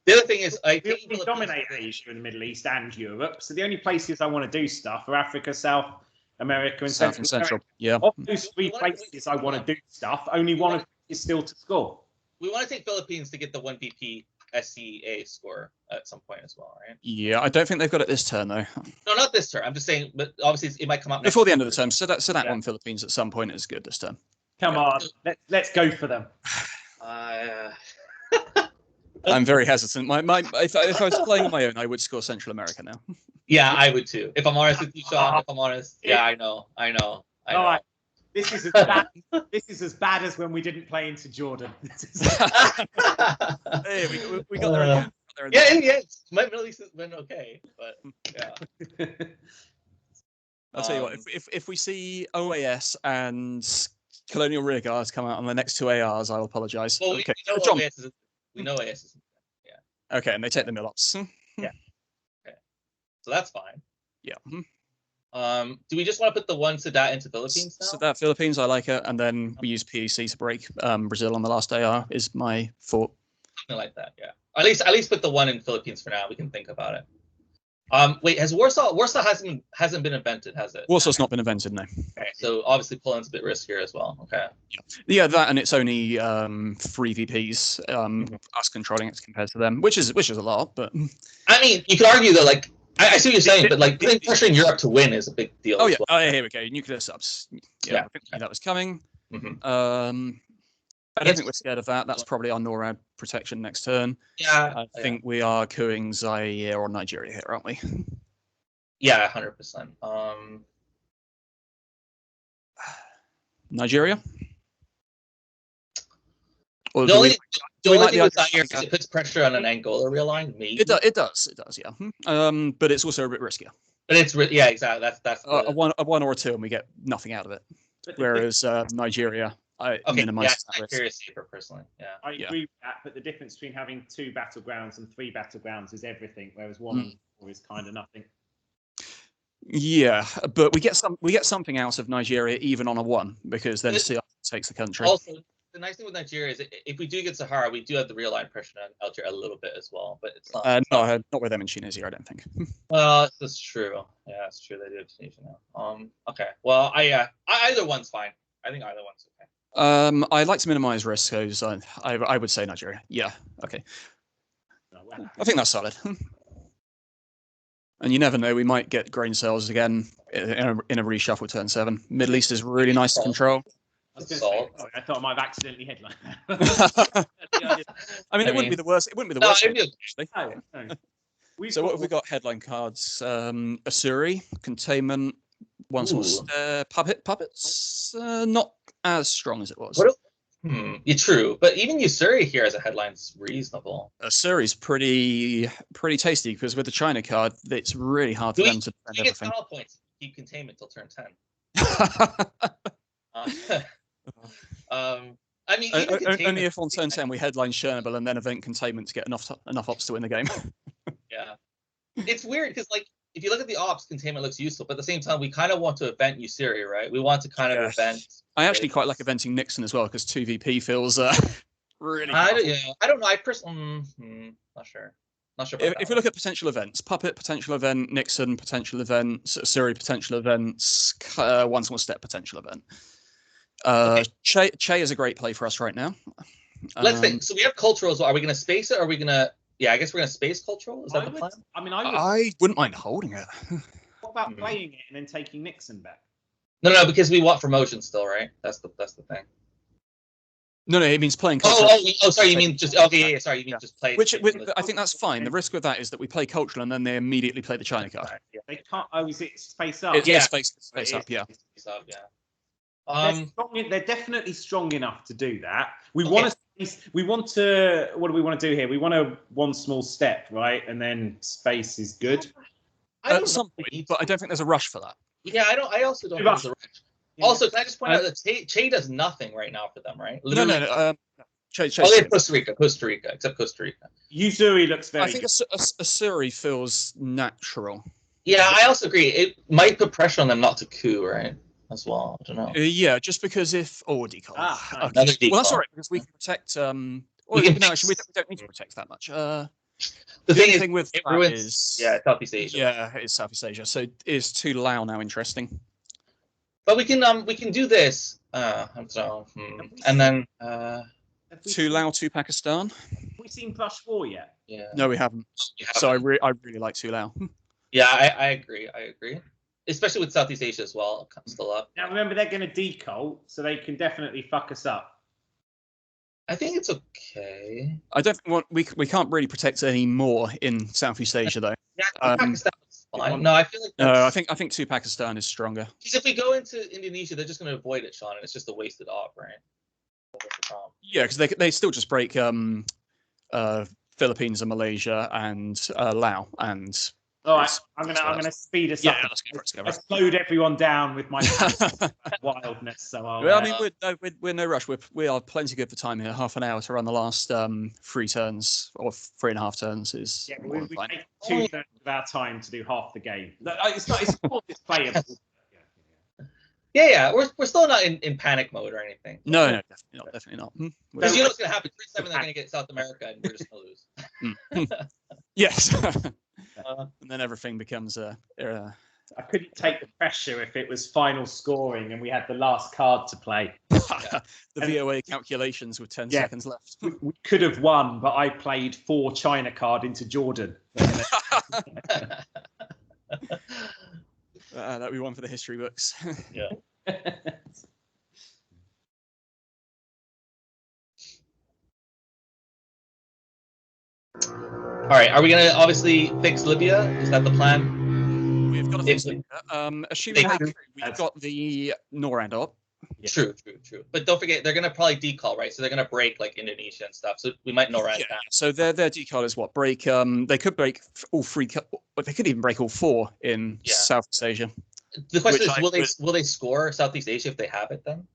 Speaker 2: The other thing is,
Speaker 1: we dominate Asia and the Middle East and Europe. So the only places I want to do stuff are Africa, South America, and
Speaker 3: Central.
Speaker 1: America.
Speaker 3: Yeah.
Speaker 1: Of those 3 places I want to do stuff, only one of them is still to score.
Speaker 2: We want to take Philippines to get the 1 BP SCA score at some point as well, right?
Speaker 3: Yeah, I don't think they've got it this turn though.
Speaker 2: No, not this turn. I'm just saying, but obviously it might come up
Speaker 3: before the end of the term. So that one Philippines at some point is good this turn.
Speaker 1: Come on, let's go for them.
Speaker 3: I'm very hesitant. If I was playing on my own, I would score Central America now.
Speaker 2: Yeah, I would too. If I'm honest with you, Sean. If I'm honest, yeah, I know.
Speaker 1: All right. This is as bad. This is as bad as when we didn't play into Jordan.
Speaker 3: Hey, we got there again.
Speaker 2: Yeah. My Middle East has been okay, but yeah.
Speaker 3: I'll tell you what. If we see OAS and Colonial Rearguards come out on the next 2 ARs, I'll apologise.
Speaker 2: Well,
Speaker 3: okay.
Speaker 2: We know AS is. Yeah.
Speaker 3: Okay, and they take the mill-ups.
Speaker 2: Yeah. Okay. So that's fine.
Speaker 3: Yeah.
Speaker 2: Do we just want to put the one Sadat into Philippines now?
Speaker 3: Sadat Philippines, I like it, and then we use PEC to break Brazil on the last AR. Is my thought.
Speaker 2: Something like that, yeah. At least put the one in Philippines for now. We can think about it. Wait, has Warsaw hasn't been invented, has it?
Speaker 3: Warsaw's not been invented, no.
Speaker 2: Okay, so obviously Poland's a bit riskier as well. Okay.
Speaker 3: Yeah, that and it's only 3 VPs, us controlling it compared to them, which is a lot, but
Speaker 2: I mean, you could argue though, like I see what you're saying, but like putting pressure in Europe to win is a big deal.
Speaker 3: Oh yeah,
Speaker 2: well.
Speaker 3: Here we go. Nuclear subs. Yeah, I think that was coming.
Speaker 2: Mm-hmm.
Speaker 3: I don't think we're scared of that. That's probably our NORAD protection next turn.
Speaker 2: Yeah.
Speaker 3: I think we are cooing Zaire or Nigeria here, aren't we?
Speaker 2: Yeah, 100%.
Speaker 3: Nigeria? Or
Speaker 2: The only thing with
Speaker 3: idea
Speaker 2: Zaire is it puts pressure on an Angola real line, maybe.
Speaker 3: It does, yeah. But it's also a bit riskier.
Speaker 2: But it's yeah, exactly. That's
Speaker 3: A one or a two, and we get nothing out of it. Whereas Nigeria, minimizes that risk.
Speaker 2: Nigeria is safer personally. Yeah,
Speaker 1: I agree with that. But the difference between having 2 battlegrounds and 3 battlegrounds is everything, whereas 1 and 4 is kind of nothing.
Speaker 3: Yeah, but we get something out of Nigeria even on a 1 because then CR takes the country.
Speaker 2: Also, the nice thing with Nigeria is if we do get Sahara, we do have the real line pressure on Algeria a little bit as well, but it's not.
Speaker 3: Not with them in Tunisia, I don't think.
Speaker 2: Well, that's true. Yeah, that's true. They do have Tunisia now. Okay. Well, either one's fine. I think either one's okay.
Speaker 3: I like to minimize risk, so I would say Nigeria. Yeah. Okay. I think that's solid. And you never know, we might get grain sales again in a reshuffle turn 7. Middle East is really nice to control.
Speaker 1: I thought I might have accidentally headlined.
Speaker 3: I mean, it wouldn't be the worst. It wouldn't be the worst.
Speaker 1: No.
Speaker 3: So what have we got? Headline cards: Asuri, Containment, One Small Step, Puppets. Not as strong as it was.
Speaker 2: Yeah, true. But even Usuri here as a headline is reasonable.
Speaker 3: Asuri's pretty tasty because with the China card, it's really hard for them to defend
Speaker 2: everything.
Speaker 3: everything.
Speaker 2: Get points. Keep Containment till turn 10. I mean,
Speaker 3: only if on turn 10 we headline Chernobyl and then event Containment to get enough ops to win the game.
Speaker 2: Yeah, it's weird because like if you look at the ops, Containment looks useful, but at the same time we kind of want to event Usuri, right? We want to kind of event.
Speaker 3: I actually quite like eventing Nixon as well because 2VP feels really.
Speaker 2: I don't know. I personally, not sure. Not sure.
Speaker 3: If we look at potential events, Puppet potential event, Nixon potential events, Asuri potential events, One Small Step potential event. Che is a great play for us right now.
Speaker 2: Let's think. So we have cultural as well. Are we going to space it? Or are we going to? Yeah, I guess we're going to space cultural. Is that the plan?
Speaker 1: I mean,
Speaker 3: I wouldn't mind holding it.
Speaker 1: What about playing it and then taking Nixon back?
Speaker 2: No, because we want promotion still, right? That's the thing.
Speaker 3: No, it means playing cultural.
Speaker 2: Sorry. You mean just okay? Yeah, sorry. You mean just play.
Speaker 3: I think that's fine. The risk with that is that we play cultural and then they immediately play the China card.
Speaker 2: Right, yeah.
Speaker 1: They can't. Oh, is it face up?
Speaker 3: It's face up. Yeah.
Speaker 2: Face up, yeah.
Speaker 1: They're definitely strong enough to do that. We want to. What do we want to do here? We want to One Small Step, right? And then space is good.
Speaker 3: At some point, but I don't think there's a rush for that.
Speaker 2: Yeah, I also don't think there's a rush. Yeah. Also, can I just point out that Che does nothing right now for them, right?
Speaker 3: Literally. No. Che,
Speaker 2: Costa Rica, except Costa Rica.
Speaker 1: Usuri looks very.
Speaker 3: I think Asuri feels natural.
Speaker 2: Yeah, I also agree. It might put pressure on them not to coup, right? As well, I don't know.
Speaker 3: Yeah, just because if decal.
Speaker 2: Another decal.
Speaker 3: Well, that's all right because we can protect. Actually, we don't need to protect that much.
Speaker 2: The thing
Speaker 3: with that is
Speaker 2: Southeast Asia.
Speaker 3: Yeah, it's Southeast Asia. So is Tu Lao now interesting?
Speaker 2: But we can do this. And then
Speaker 3: Tu Lao, Tu Pakistan.
Speaker 1: Have we seen Brush War yet?
Speaker 2: Yeah.
Speaker 3: No, we haven't. So I really like Tu Lao.
Speaker 2: Yeah, I agree. Especially with Southeast Asia as well, still up.
Speaker 1: Now remember, they're going to decult, so they can definitely fuck us up.
Speaker 2: I think it's okay.
Speaker 3: I don't think we can't really protect any more in Southeast Asia though.
Speaker 2: Yeah, Pakistan's fine. No, I feel like
Speaker 3: no. I think Tu Pakistan is stronger.
Speaker 2: Because if we go into Indonesia, they're just going to avoid it, Sean, and it's just a wasted op, right? That's the problem.
Speaker 3: Yeah, because they still just break Philippines and Malaysia and Laos and.
Speaker 1: All right, I'm gonna speed us up.
Speaker 3: Yeah, let's go for it.
Speaker 1: I slowed everyone down with my wildness. So
Speaker 3: I mean, we're no rush. We are plenty good for time here. Half an hour to run the last 3 turns or 3.5 turns is.
Speaker 1: Yeah, we take 2/3 of our time to do half the game. It's not. It's playable.
Speaker 2: Yeah. We're still not in panic mode or anything.
Speaker 3: No, definitely not.
Speaker 2: Because you know what's gonna happen? 3-7, they're gonna get South America, and we're just gonna lose.
Speaker 3: Yes. And then everything becomes
Speaker 1: I couldn't take the pressure if it was final scoring and we had the last card to play.
Speaker 3: The VOA calculations with 10 seconds left.
Speaker 1: We could have won, but I played 4 China card into Jordan.
Speaker 3: That we won for the history books.
Speaker 2: Yeah. All right, are we gonna obviously fix Libya? Is that the plan?
Speaker 3: We've got to fix Libya. Assuming we've got the NORAD up.
Speaker 2: Yeah. True. But don't forget, they're gonna probably decall, right? So they're gonna break like Indonesia and stuff. So we might NORAD that.
Speaker 3: So their decall is what? Break. They could break all three, but they could even break all four in Southeast Asia.
Speaker 2: The question is, will they score Southeast Asia if they have it then?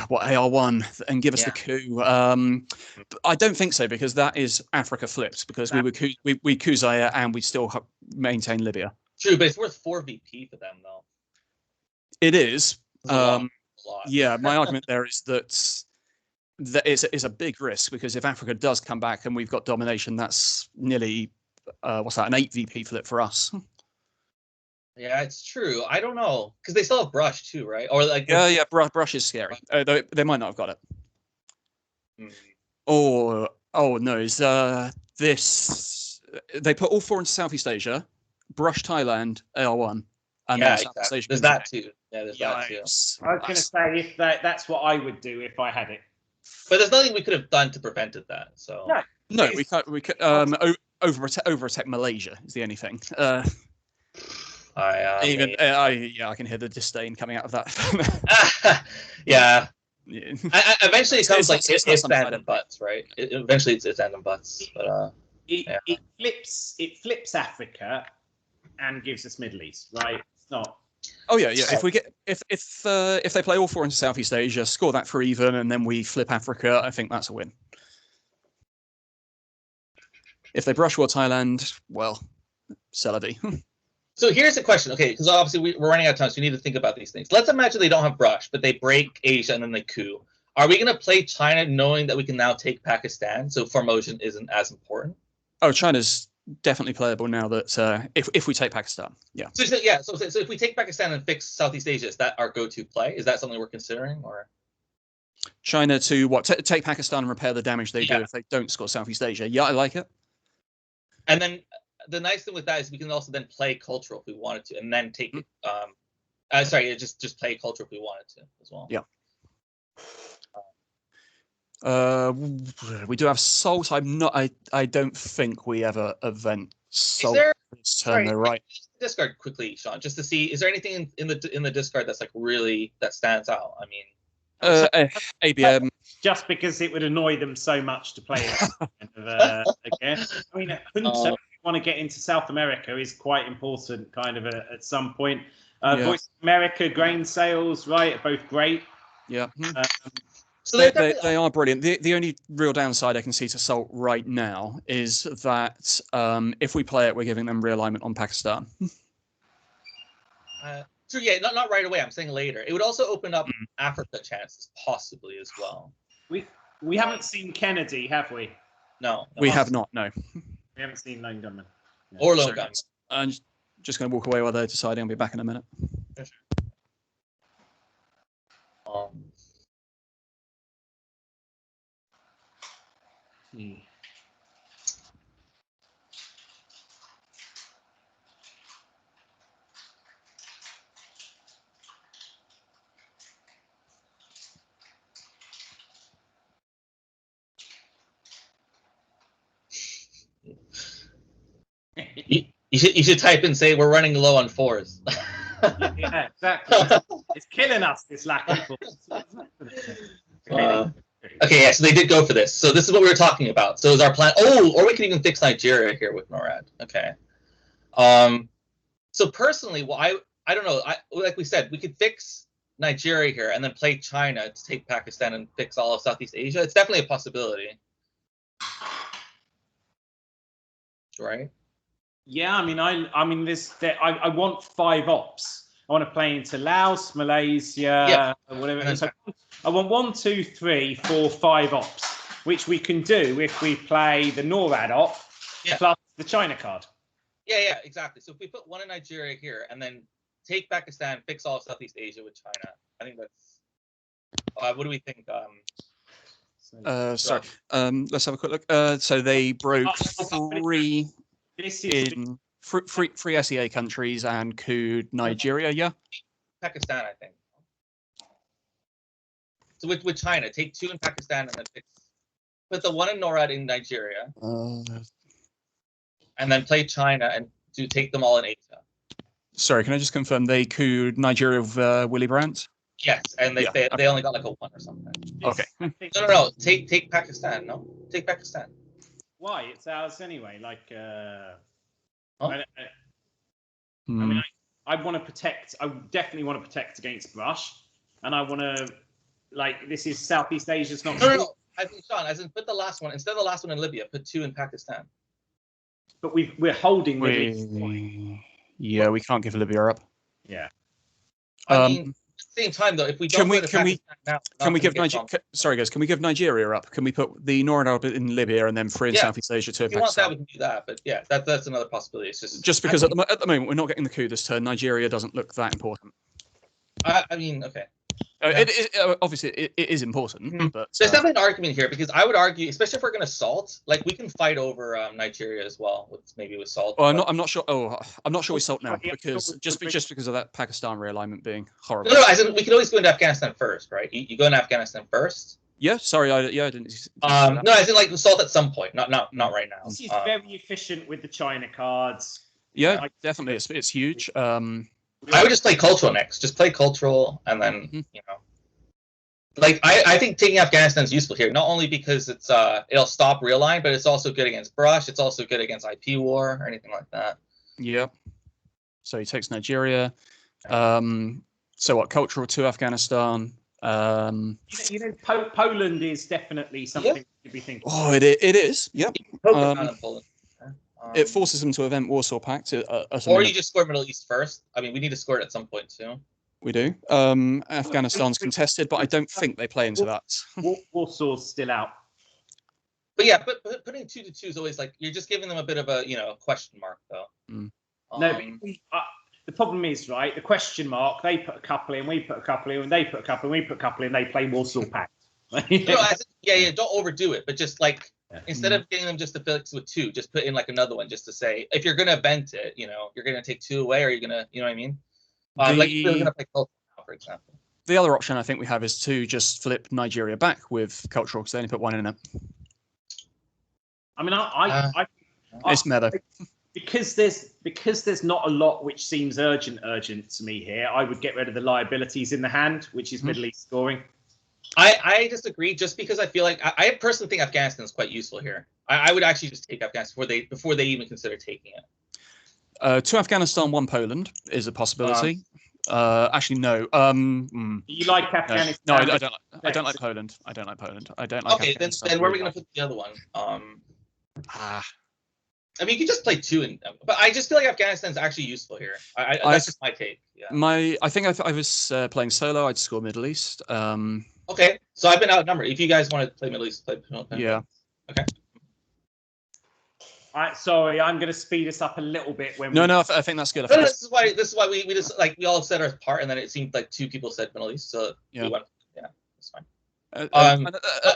Speaker 3: What, AR1 and give us the coup? I don't think so, because that is Africa flipped, because we coup Zaire and we still maintain Libya.
Speaker 2: True, but it's worth 4 VP for them though.
Speaker 3: It is. Yeah, my argument there is that it's a big risk, because if Africa does come back and we've got domination, that's nearly an 8 VP flip for us.
Speaker 2: Yeah, it's true. I don't know, because they still have Brush too, right? Or like
Speaker 3: Brush is scary. They might not have got it. Oh no, is this? They put all 4 into Southeast Asia, Brush Thailand, AR1, and then Southeast Asia.
Speaker 2: There's that too. Yeah, there's that too.
Speaker 1: I was going to say, if that's what I would do if I had it.
Speaker 2: But there's nothing we could have done to prevent that. So
Speaker 3: no, we could overtake Malaysia is the only thing. I can hear the disdain coming out of that.
Speaker 2: Yeah. Eventually it comes like it's and butts, right? Eventually it's and butts, but
Speaker 1: it flips Africa and gives us Middle East, right? It's not.
Speaker 3: Oh yeah. If we get if they play all 4 into Southeast Asia, score that for even, and then we flip Africa, I think that's a win. If they brush War Thailand, well, Celavi.
Speaker 2: So here's the question, okay, because obviously we're running out of time, so we need to think about these things. Let's imagine they don't have Brush, but they break Asia and then they coup. Are we going to play China knowing that we can now take Pakistan, so Formosan isn't as important?
Speaker 3: Oh, China's definitely playable now that if we take Pakistan, yeah.
Speaker 2: So if we take Pakistan and fix Southeast Asia, is that our go-to play? Is that something we're considering, or?
Speaker 3: China to take Pakistan and repair the damage they do if they don't score Southeast Asia. Yeah, I like it.
Speaker 2: And then the nice thing with that is we can also then play cultural if we wanted to, and then take just play cultural if we wanted to as well.
Speaker 3: Yeah. We do have Salt. I don't think we ever event Salt this turn. They're right.
Speaker 2: Discard quickly, Sean, just to see. Is there anything in the discard that's like really that stands out? I mean,
Speaker 3: ABM.
Speaker 1: Just because it would annoy them so much to play it again. I mean, Hunter, want to get into South America is quite important kind of at some point. Voice of America, grain sales, right, are both great.
Speaker 3: Yeah. So they are brilliant. The only real downside I can see to Salt right now is that if we play it, we're giving them realignment on Pakistan.
Speaker 2: So not right away. I'm saying later. It would also open up Africa chances possibly as well.
Speaker 1: We haven't seen Kennedy, have we?
Speaker 2: No.
Speaker 3: We have not. No.
Speaker 1: We haven't seen Lone Gunman.
Speaker 2: No. Or Lone Gunman.
Speaker 3: I'm just going to walk away while they're deciding. I'll be back in a minute.
Speaker 2: You should type and say we're running low on 4s.
Speaker 1: Yeah, exactly. It's killing us, this lack of
Speaker 2: Okay, so they did go for this. So this is what we were talking about. So is our plan? Oh, or we can even fix Nigeria here with NORAD. Okay. So personally, well, I don't know. Like we said, we could fix Nigeria here and then play China to take Pakistan and fix all of Southeast Asia. It's definitely a possibility, right?
Speaker 1: Yeah, I mean, I want 5 ops. I want to play into Laos, Malaysia, whatever. So I want 1, 2, 3, 4, 5 ops, which we can do if we play the NORAD op plus the China card.
Speaker 2: Yeah, exactly. So if we put 1 in Nigeria here and then take Pakistan, fix all of Southeast Asia with China, I think that's. What do we think?
Speaker 3: Sorry. Let's have a quick look. So they broke 3 in 3 SEA countries and could Nigeria, yeah?
Speaker 2: Pakistan, I think. So with China, take 2 in Pakistan and then put the 1 in NORAD in Nigeria. and then play China and to take them all in Asia.
Speaker 3: Sorry, can I just confirm they cooed Nigeria with Willy Brandt?
Speaker 2: Yes, and they
Speaker 3: Yeah,
Speaker 2: they only got like a 1 or something.
Speaker 3: Okay.
Speaker 2: No. Take Pakistan. No, take Pakistan.
Speaker 1: Why? It's ours anyway. Like,
Speaker 2: Huh?
Speaker 1: I mean, I want to protect. I definitely want to protect against brush, and I want to, like, this is Southeast Asia's not.
Speaker 2: No. I think Sean, as in put the last one instead of the last one in Libya, put 2 in Pakistan.
Speaker 1: But we're holding Middle East.
Speaker 3: Yeah, we can't give Libya up.
Speaker 1: Yeah.
Speaker 2: I mean, at the same time though, if we don't
Speaker 3: can we give Nigeria? Sorry, guys, can we give Nigeria up? Can we put the Northern Arab in Libya and then 3 in Southeast Asia, 2 in
Speaker 2: If you want that,
Speaker 3: Pakistan?
Speaker 2: we can do that. But yeah, that's another possibility. It's
Speaker 3: Just because at the moment we're not getting the coup this turn, Nigeria doesn't look that important.
Speaker 2: I mean, okay.
Speaker 3: Obviously it is important, but
Speaker 2: there's definitely an argument here because I would argue, especially if we're going to salt, like we can fight over Nigeria as well, with salt.
Speaker 3: Well, I'm not sure. Oh, I'm not sure we salt now because just because of that Pakistan realignment being horrible.
Speaker 2: No, as in, we can always go into Afghanistan first, right? You go into Afghanistan first.
Speaker 3: Yeah, sorry, I didn't.
Speaker 2: No, as in like salt at some point, not right now.
Speaker 1: This is very efficient with the China cards.
Speaker 3: Yeah, definitely, it's huge.
Speaker 2: I would just play cultural next. Just play cultural, and then like I think taking Afghanistan is useful here, not only because it's it'll stop real line, but it's also good against brush. It's also good against IP war or anything like that.
Speaker 3: Yep. So he takes Nigeria. So what? Cultural to Afghanistan.
Speaker 1: Poland is definitely something to be thinking.
Speaker 3: Oh, it is. Yep.
Speaker 2: Poland.
Speaker 3: It forces them to event Warsaw Pact.
Speaker 2: Or you just score Middle East first. I mean, we need to score it at some point too.
Speaker 3: We do. Afghanistan's contested, but I don't think they play into that.
Speaker 1: Warsaw's still out.
Speaker 2: But yeah, but putting 2 to 2 is always like you're just giving them a bit of a question mark though.
Speaker 1: No, but the problem is, right, the question mark, they put a couple in, we put a couple in, and they put a couple in, we put a couple in, they play Warsaw Pact.
Speaker 2: Don't overdo it, but just like instead of getting them just to fix with 2, just put in like another one just to say if you're gonna event it, you're gonna take 2 away, or you're gonna, you know what I mean? Like if you're gonna play cultural now, for example.
Speaker 3: The other option I think we have is to just flip Nigeria back with cultural, because they only put 1 in it.
Speaker 1: I mean,
Speaker 3: it's meta.
Speaker 1: Because there's not a lot which seems urgent to me here. I would get rid of the liabilities in the hand, which is Middle East scoring.
Speaker 2: I disagree, just because I feel like I personally think Afghanistan is quite useful here. I would actually just take Afghanistan before they even consider taking it.
Speaker 3: 2 Afghanistan, 1 Poland is a possibility. Actually, no.
Speaker 1: You like Afghanistan?
Speaker 3: No, I don't like Poland. I don't like Poland. I don't like.
Speaker 2: Okay, then where are we going to put the other one? I mean, you can just play 2, but I just feel like Afghanistan's actually useful here. That's just my take. Yeah.
Speaker 3: I think I was playing solo. I'd score Middle East.
Speaker 2: Okay, so I've been outnumbered. If you guys want to play Middle East, play.
Speaker 3: Yeah.
Speaker 2: Okay.
Speaker 1: Sorry, I'm going to speed us up a little bit.
Speaker 3: No, I think that's good.
Speaker 2: This is why we just like we all said our part, and then it seemed like 2 people said Middle East, so that's fine.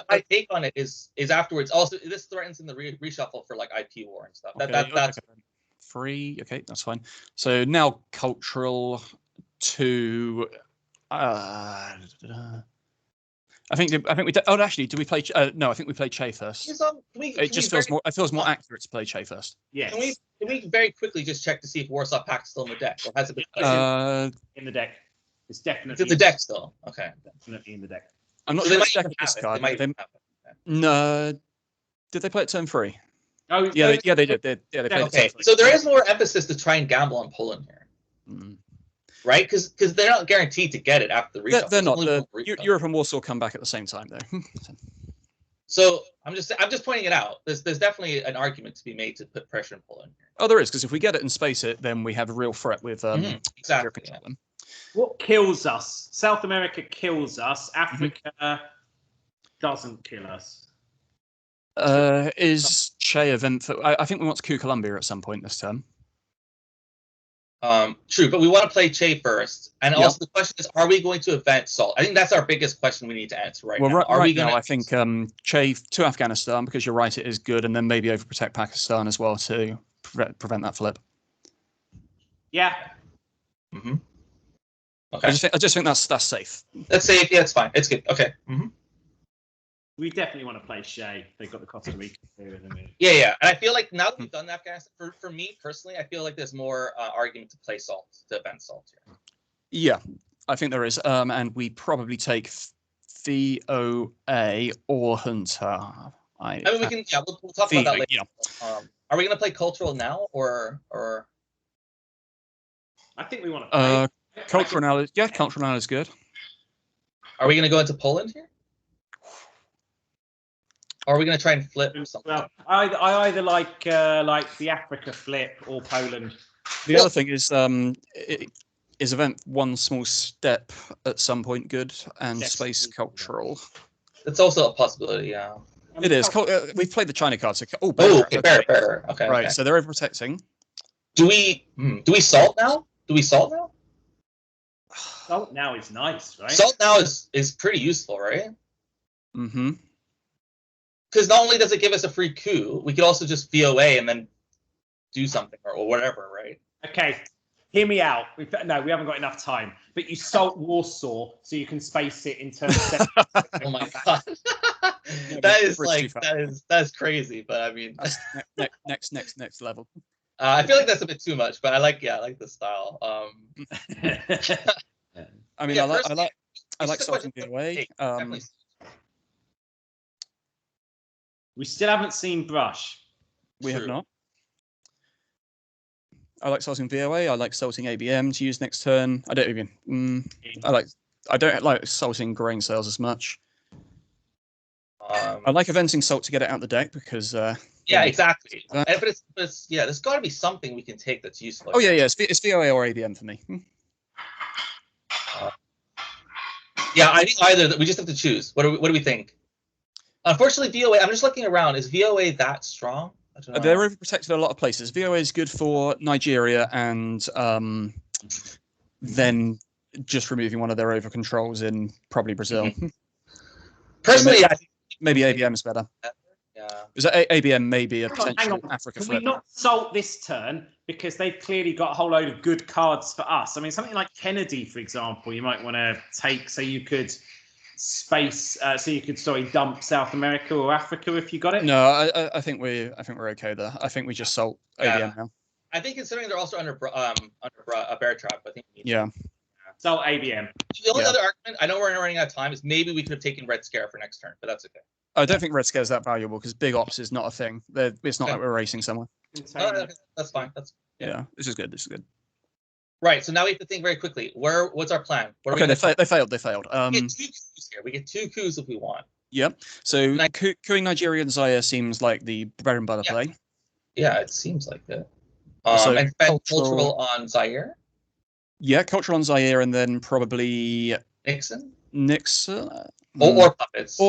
Speaker 2: My take on it is afterwards. Also, this threatens in the reshuffle for like IP war and stuff. That's
Speaker 3: 3. Okay, that's fine. So now cultural to. I think we. Actually, do we play? No, I think we play Che first. It feels more accurate to play Che first.
Speaker 1: Yeah.
Speaker 2: Can we very quickly just check to see if Warsaw Pact's still in the deck, or has it been
Speaker 1: in the deck? It's definitely
Speaker 2: in the deck still. Okay.
Speaker 1: Definitely in the deck.
Speaker 3: I'm not sure it's deck this card. No. Did they play it turn 3?
Speaker 1: Oh,
Speaker 3: yeah, they did. They played
Speaker 2: okay, so there is more emphasis to try and gamble on Poland here. Right, because they're not guaranteed to get it after the reshuffle.
Speaker 3: They're not. Europe and Warsaw come back at the same time, though.
Speaker 2: So I'm just pointing it out. There's definitely an argument to be made to put pressure on Poland here.
Speaker 3: Oh, there is, because if we get it and space it, then we have a real threat with
Speaker 2: exactly.
Speaker 1: What kills us? South America kills us. Africa doesn't kill us.
Speaker 3: Is Che event? I think we want to coup Colombia at some point this term.
Speaker 2: True, but we want to play Che first, and also the question is: are we going to event Salt? I think that's our biggest question we need to answer right now.
Speaker 3: Right now, I think Che to Afghanistan, because you're right, it is good, and then maybe overprotect Pakistan as well to prevent that flip.
Speaker 1: Yeah.
Speaker 2: Mm-hmm. Okay.
Speaker 3: I just think that's safe.
Speaker 2: That's safe. Yeah, it's fine. It's good. Okay. Mm-hmm.
Speaker 1: We definitely want to play Shea. They've got the Costa Rica too, isn't it?
Speaker 2: Yeah. And I feel like now that we've done Afghanistan, for me personally, I feel like there's more argument to play Salt, to event Salt here.
Speaker 3: Yeah, I think there is. And we probably take VOA or Hunter.
Speaker 2: I mean, we can. Yeah, we'll talk about that later. Yeah. Are we going to play cultural now, or?
Speaker 1: I think we want to play.
Speaker 3: Cultural now. Yeah, cultural now is good.
Speaker 2: Are we going to go into Poland here? Or are we going to try and flip something?
Speaker 1: Well, I either like the Africa flip or Poland.
Speaker 3: The other thing is, is event one small step at some point good and space cultural.
Speaker 2: It's also a possibility, yeah.
Speaker 3: It is. We've played the China card. So,
Speaker 2: bear. Okay.
Speaker 3: Right, so they're overprotecting.
Speaker 2: Do we salt now?
Speaker 1: Salt now is nice, right?
Speaker 2: Salt now is pretty useful, right?
Speaker 3: Mm-hmm.
Speaker 2: Because not only does it give us a free coup, we could also just VOA and then do something or whatever, right?
Speaker 1: Okay, hear me out. We haven't got enough time. But you salt Warsaw so you can space it in terms of...
Speaker 2: Oh my god. That's crazy, but I mean...
Speaker 3: next level.
Speaker 2: I feel like that's a bit too much, but I like the style.
Speaker 3: I mean, I like salting VOA.
Speaker 1: We still haven't seen Brush.
Speaker 3: We have not. I like salting VOA. I like salting ABM to use next turn. I don't like salting grain sales as much. I like eventing salt to get it out the deck because.
Speaker 2: Yeah, exactly. But it's there's got to be something we can take that's useful.
Speaker 3: Oh yeah. It's VOA or ABM for me.
Speaker 2: Yeah, I think either. We just have to choose. What do we think? Unfortunately, VOA. I'm just looking around. Is VOA that strong?
Speaker 3: They're overprotected in a lot of places. VOA is good for Nigeria, and then just removing one of their over controls in probably Brazil.
Speaker 2: Mm-hmm. Personally, I think
Speaker 3: maybe ABM is better.
Speaker 2: Yeah.
Speaker 3: Because ABM may be a potential Africa
Speaker 1: Can
Speaker 3: flip.
Speaker 1: we not salt this turn because they've clearly got a whole load of good cards for us? I mean, something like Kennedy, for example, you might want to take so you could dump South America or Africa if you got it.
Speaker 3: No, I think we're okay there. I think we just salt ABM now.
Speaker 2: I think considering they're also under a bear trap, I think.
Speaker 1: Salt ABM.
Speaker 2: The only other argument, I know we're running out of time, is maybe we could have taken Red Scare for next turn, but that's okay.
Speaker 3: I don't think Red Scare is that valuable because Big Ops is not a thing. It's not like we're racing somewhere.
Speaker 2: That's fine.
Speaker 3: This is good.
Speaker 2: Right. So now we have to think very quickly. What's our plan?
Speaker 3: They failed.
Speaker 2: We get two coups if we want.
Speaker 3: Yep. So cooing Nigeria and Zaire seems like the bread and butter play.
Speaker 2: Yeah, it seems like that. And cultural on Zaire.
Speaker 3: Yeah, cultural on Zaire, and then probably
Speaker 2: Nixon.
Speaker 3: Or
Speaker 2: puppets.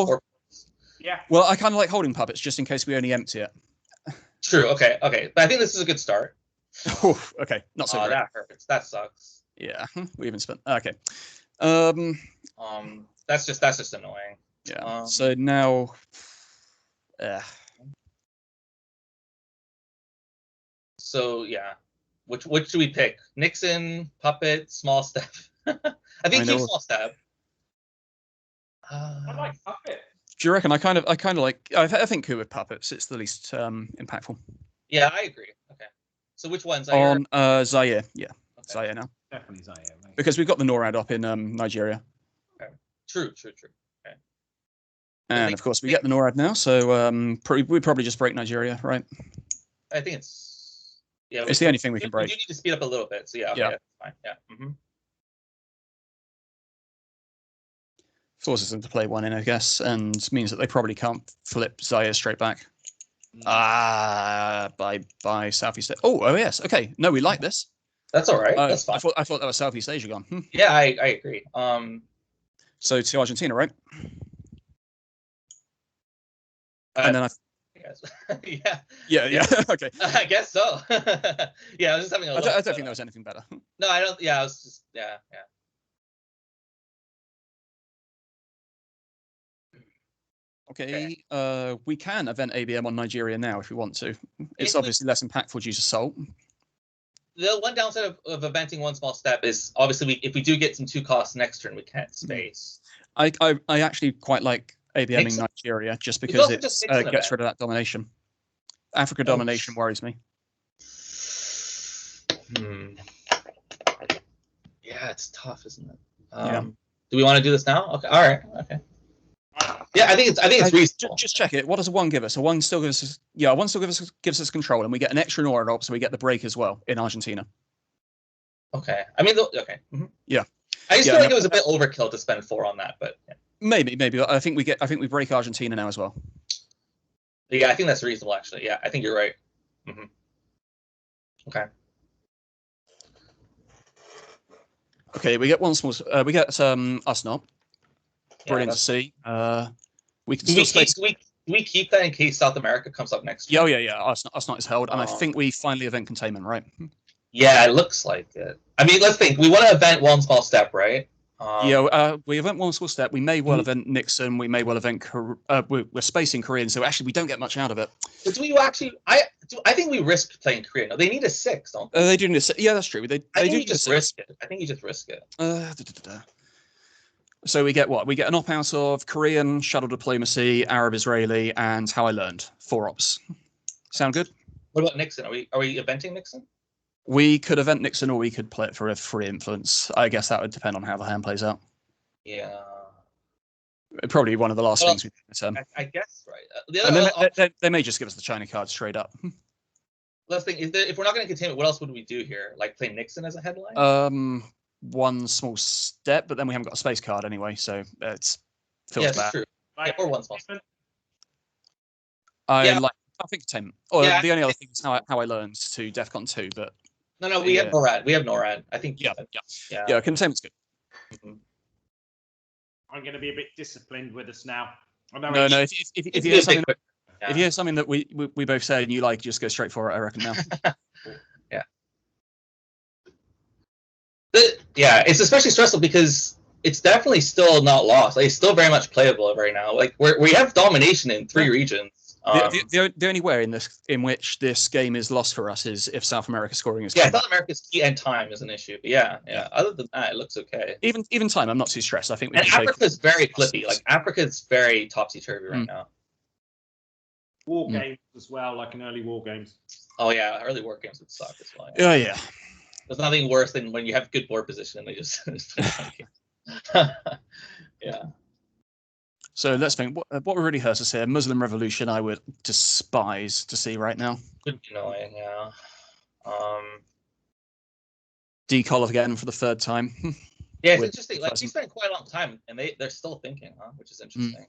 Speaker 1: Yeah.
Speaker 3: Well, I kind of like holding puppets just in case we only empty it.
Speaker 2: True. Okay. But I think this is a good start.
Speaker 3: Okay. Not so great.
Speaker 2: That hurts. That sucks.
Speaker 3: Yeah. We even spent. Okay.
Speaker 2: That's just annoying.
Speaker 3: Yeah. So now.
Speaker 2: So yeah, which do we pick? Nixon, puppet, small step. I think keep small step.
Speaker 1: I like puppet.
Speaker 3: Do you reckon? I kind of like. I think coup with puppets. It's the least impactful.
Speaker 2: Yeah, I agree. Okay. So which one? Zaire?
Speaker 3: On Zaire. Yeah. Okay. Zaire now.
Speaker 1: Definitely Zaire. Right?
Speaker 3: Because we've got the NORAD up in Nigeria.
Speaker 2: Okay. True. Okay.
Speaker 3: And of course we get the NORAD now, so we probably just break Nigeria, right?
Speaker 2: I think it's
Speaker 3: it's the only thing we can break.
Speaker 2: We do need to speed up a little bit. So yeah. Okay, that's fine. Yeah. Mm-hmm.
Speaker 3: Forces them to play one in, I guess, and means that they probably can't flip Zaire straight back. By Southeast Asia. Oh yes. Okay. No, we like this.
Speaker 2: That's all right. That's fine.
Speaker 3: I thought that was Southeast Asia gone.
Speaker 2: Yeah, I agree.
Speaker 3: So to Argentina, right? And then Yeah. Okay.
Speaker 2: I guess so. Yeah, I was just having a look.
Speaker 3: I don't think there was anything better.
Speaker 2: No, I don't. Yeah, I was just. Yeah.
Speaker 3: Okay, we can event ABM on Nigeria now if we want to. It's obviously less impactful due to salt.
Speaker 2: The one downside of eventing one small step is obviously if we do get some 2 costs next turn, we can't space.
Speaker 3: I actually quite like ABMing Nigeria just because
Speaker 2: also
Speaker 3: it
Speaker 2: just
Speaker 3: gets rid of that domination. Africa domination worries me.
Speaker 2: Yeah, it's tough, isn't it?
Speaker 3: Yeah.
Speaker 2: Do we want to do this now? Okay. All right. Okay. Yeah, I think it's reasonable.
Speaker 3: Just check it. What does a 1 give us? A 1 still gives us. Yeah, a 1 still gives us control, and we get an extra Nord op, so we get the break as well in Argentina.
Speaker 2: Okay. I mean, okay.
Speaker 3: Yeah.
Speaker 2: I just feel like it was a bit overkill to spend 4 on that, but yeah.
Speaker 3: Maybe. I think we break Argentina now as well.
Speaker 2: Yeah, I think that's reasonable actually. Yeah, I think you're right. Okay.
Speaker 3: Okay, we get one small. We get Usnop. Brilliant to see. We can still
Speaker 2: we keep that in case South America comes up next?
Speaker 3: Yeah, Usnop is held, and I think we finally event containment, right?
Speaker 2: Yeah, it looks like it. I mean, let's think. We want to event one small step, right?
Speaker 3: We event one small step. We may well event Nixon. We may well event. We're spacing Korean, so actually we don't get much out of it.
Speaker 2: But do you actually? I think we risk playing Korean. No, they need a 6, don't they?
Speaker 3: They do need a 6. Yeah, that's true. I think
Speaker 2: you just risk it. I think you just risk it.
Speaker 3: So we get what? We get an op out of Korean, shuttle diplomacy, Arab Israeli, and how I learned 4 ops. Sound good?
Speaker 2: What about Nixon? Are we eventing Nixon?
Speaker 3: We could event Nixon, or we could play it for a free influence. I guess that would depend on how the hand plays out.
Speaker 2: Yeah.
Speaker 3: Probably one of the last things we do this turn.
Speaker 2: I guess, right.
Speaker 3: They may just give us the China card straight up.
Speaker 2: Let's think. If we're not going to contain it, what else would we do here? Like play Nixon as a headline?
Speaker 3: One small step, but then we haven't got a space card anyway, so it's feels bad.
Speaker 2: True. Or one small step.
Speaker 3: I think containment. Or the only other thing is how I learned to DEFCON 2, but
Speaker 2: no, we have NORAD. We have NORAD. I think.
Speaker 3: Yeah. Containment's good.
Speaker 1: I'm going to be a bit disciplined with us now.
Speaker 3: No. If you hear something, if you hear something that we both say and you like, just go straight for it. I reckon now.
Speaker 2: Yeah. Yeah, it's especially stressful because it's definitely still not lost. Like, it's still very much playable right now. Like we have domination in 3 regions.
Speaker 3: The only way in which this game is lost for us is if South America scoring is.
Speaker 2: Yeah, South America's key and time is an issue. But yeah. Other than that, it looks okay.
Speaker 3: Even time, I'm not too stressed. I think.
Speaker 2: And Africa's very flippy. Like Africa's very topsy turvy right now.
Speaker 1: War games as well, like in early war games.
Speaker 2: Oh yeah, early war games would suck as well.
Speaker 3: Yeah.
Speaker 2: There's nothing worse than when you have good board position and they just. Yeah.
Speaker 3: So let's think. What really hurts us here? Muslim revolution. I would despise to see right now.
Speaker 2: Could be annoying, yeah.
Speaker 3: Decol again for the 3rd time.
Speaker 2: Yeah, it's interesting. Like we spent quite a long time, and they're still thinking, which is interesting.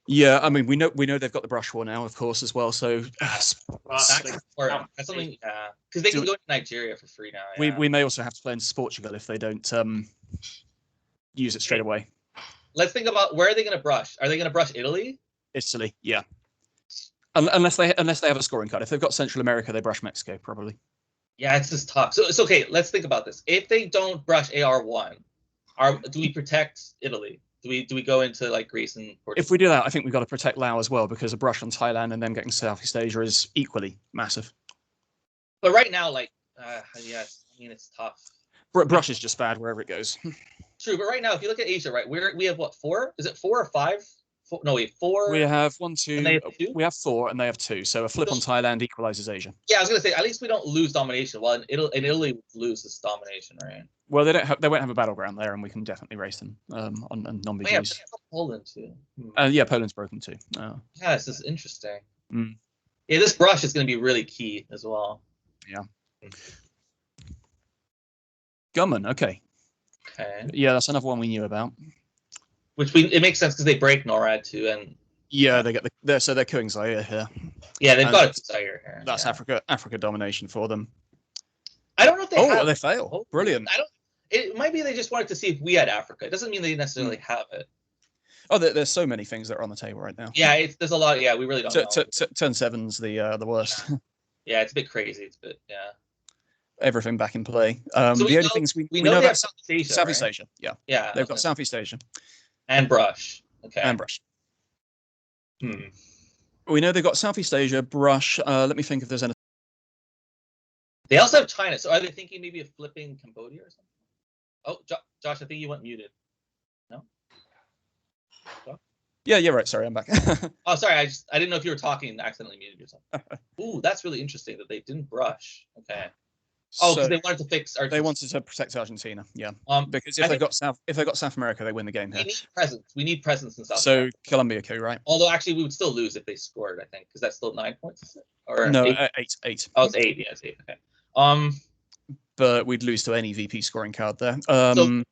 Speaker 3: Yeah, I mean we know they've got the brush war now, of course, as well. So
Speaker 2: that's something. Because they can go to Nigeria for free now.
Speaker 3: Yeah. We may also have to play into Portugal if they don't use it straight away.
Speaker 2: Let's think about where are they going to brush? Are they going to brush Italy?
Speaker 3: Italy, yeah. Unless they have a scoring card. If they've got Central America, they brush Mexico probably.
Speaker 2: Yeah, it's just tough. So it's okay. Let's think about this. If they don't brush AR1, do we protect Italy? Do we go into like Greece and Portugal?
Speaker 3: If we do that, I think we've got to protect Laos as well because a brush on Thailand and them getting Southeast Asia is equally massive.
Speaker 2: But right now, like, yes, I mean it's tough.
Speaker 3: Brush is just bad wherever it goes.
Speaker 2: True, but right now, if you look at Asia, right, we have what, 4? Is it 4 or 5? No, we have 4.
Speaker 3: We have 1, 2.
Speaker 2: And they have 2?
Speaker 3: We have 4, and they have 2. So a flip on Thailand equalizes Asia.
Speaker 2: Yeah, I was gonna say at least we don't lose domination. Well, in Italy lose this domination, right?
Speaker 3: Well, they won't have a battleground there, and we can definitely race them on non-BGs.
Speaker 2: Yeah, Poland too.
Speaker 3: Yeah, Poland's broken too.
Speaker 2: Yeah, this is interesting. Yeah, this brush is going to be really key as well.
Speaker 3: Yeah. Gunman, okay.
Speaker 2: Okay.
Speaker 3: Yeah, that's another one we knew about.
Speaker 2: Which it makes sense because they break NORAD too, and
Speaker 3: yeah, they get they're killing Zaire here.
Speaker 2: Yeah, they've got Zaire here.
Speaker 3: That's Africa domination for them.
Speaker 2: I don't know if they have.
Speaker 3: They fail. Brilliant.
Speaker 2: It might be they just wanted to see if we had Africa. It doesn't mean they necessarily have it.
Speaker 3: Oh, there's so many things that are on the table right now.
Speaker 2: Yeah, there's a lot. Yeah, we really don't know.
Speaker 3: Turn 7's the worst.
Speaker 2: Yeah, it's a bit crazy. It's a bit,
Speaker 3: Everything back in play.
Speaker 2: So
Speaker 3: the only things we know about
Speaker 2: Southeast Asia.
Speaker 3: Yeah.
Speaker 2: Yeah.
Speaker 3: They've got Southeast Asia.
Speaker 2: And brush. Okay.
Speaker 3: And brush. We know they've got Southeast Asia, brush. Let me think if there's anything.
Speaker 2: They also have China. So are they thinking maybe of flipping Cambodia or something? Oh, Josh, I think you went muted. No?
Speaker 3: Yeah, you're right. Sorry, I'm back.
Speaker 2: Oh, sorry. I didn't know if you were talking and accidentally muted yourself. Ooh, that's really interesting that they didn't brush. Okay. Oh, because
Speaker 3: So
Speaker 2: they wanted to fix Argentina.
Speaker 3: they wanted to protect Argentina. Yeah. Because
Speaker 2: I
Speaker 3: if they got South America, they win the game
Speaker 2: we
Speaker 3: here.
Speaker 2: need presence. We need presence in South
Speaker 3: So
Speaker 2: America.
Speaker 3: Colombia coup, right?
Speaker 2: Although actually we would still lose if they scored, I think, because that's still 9 points, is it? Or
Speaker 3: No,
Speaker 2: 8?
Speaker 3: 8.
Speaker 2: Oh, it's 8. Yeah, it's 8. Okay.
Speaker 3: But we'd lose to any VP scoring card there.
Speaker 2: So maybe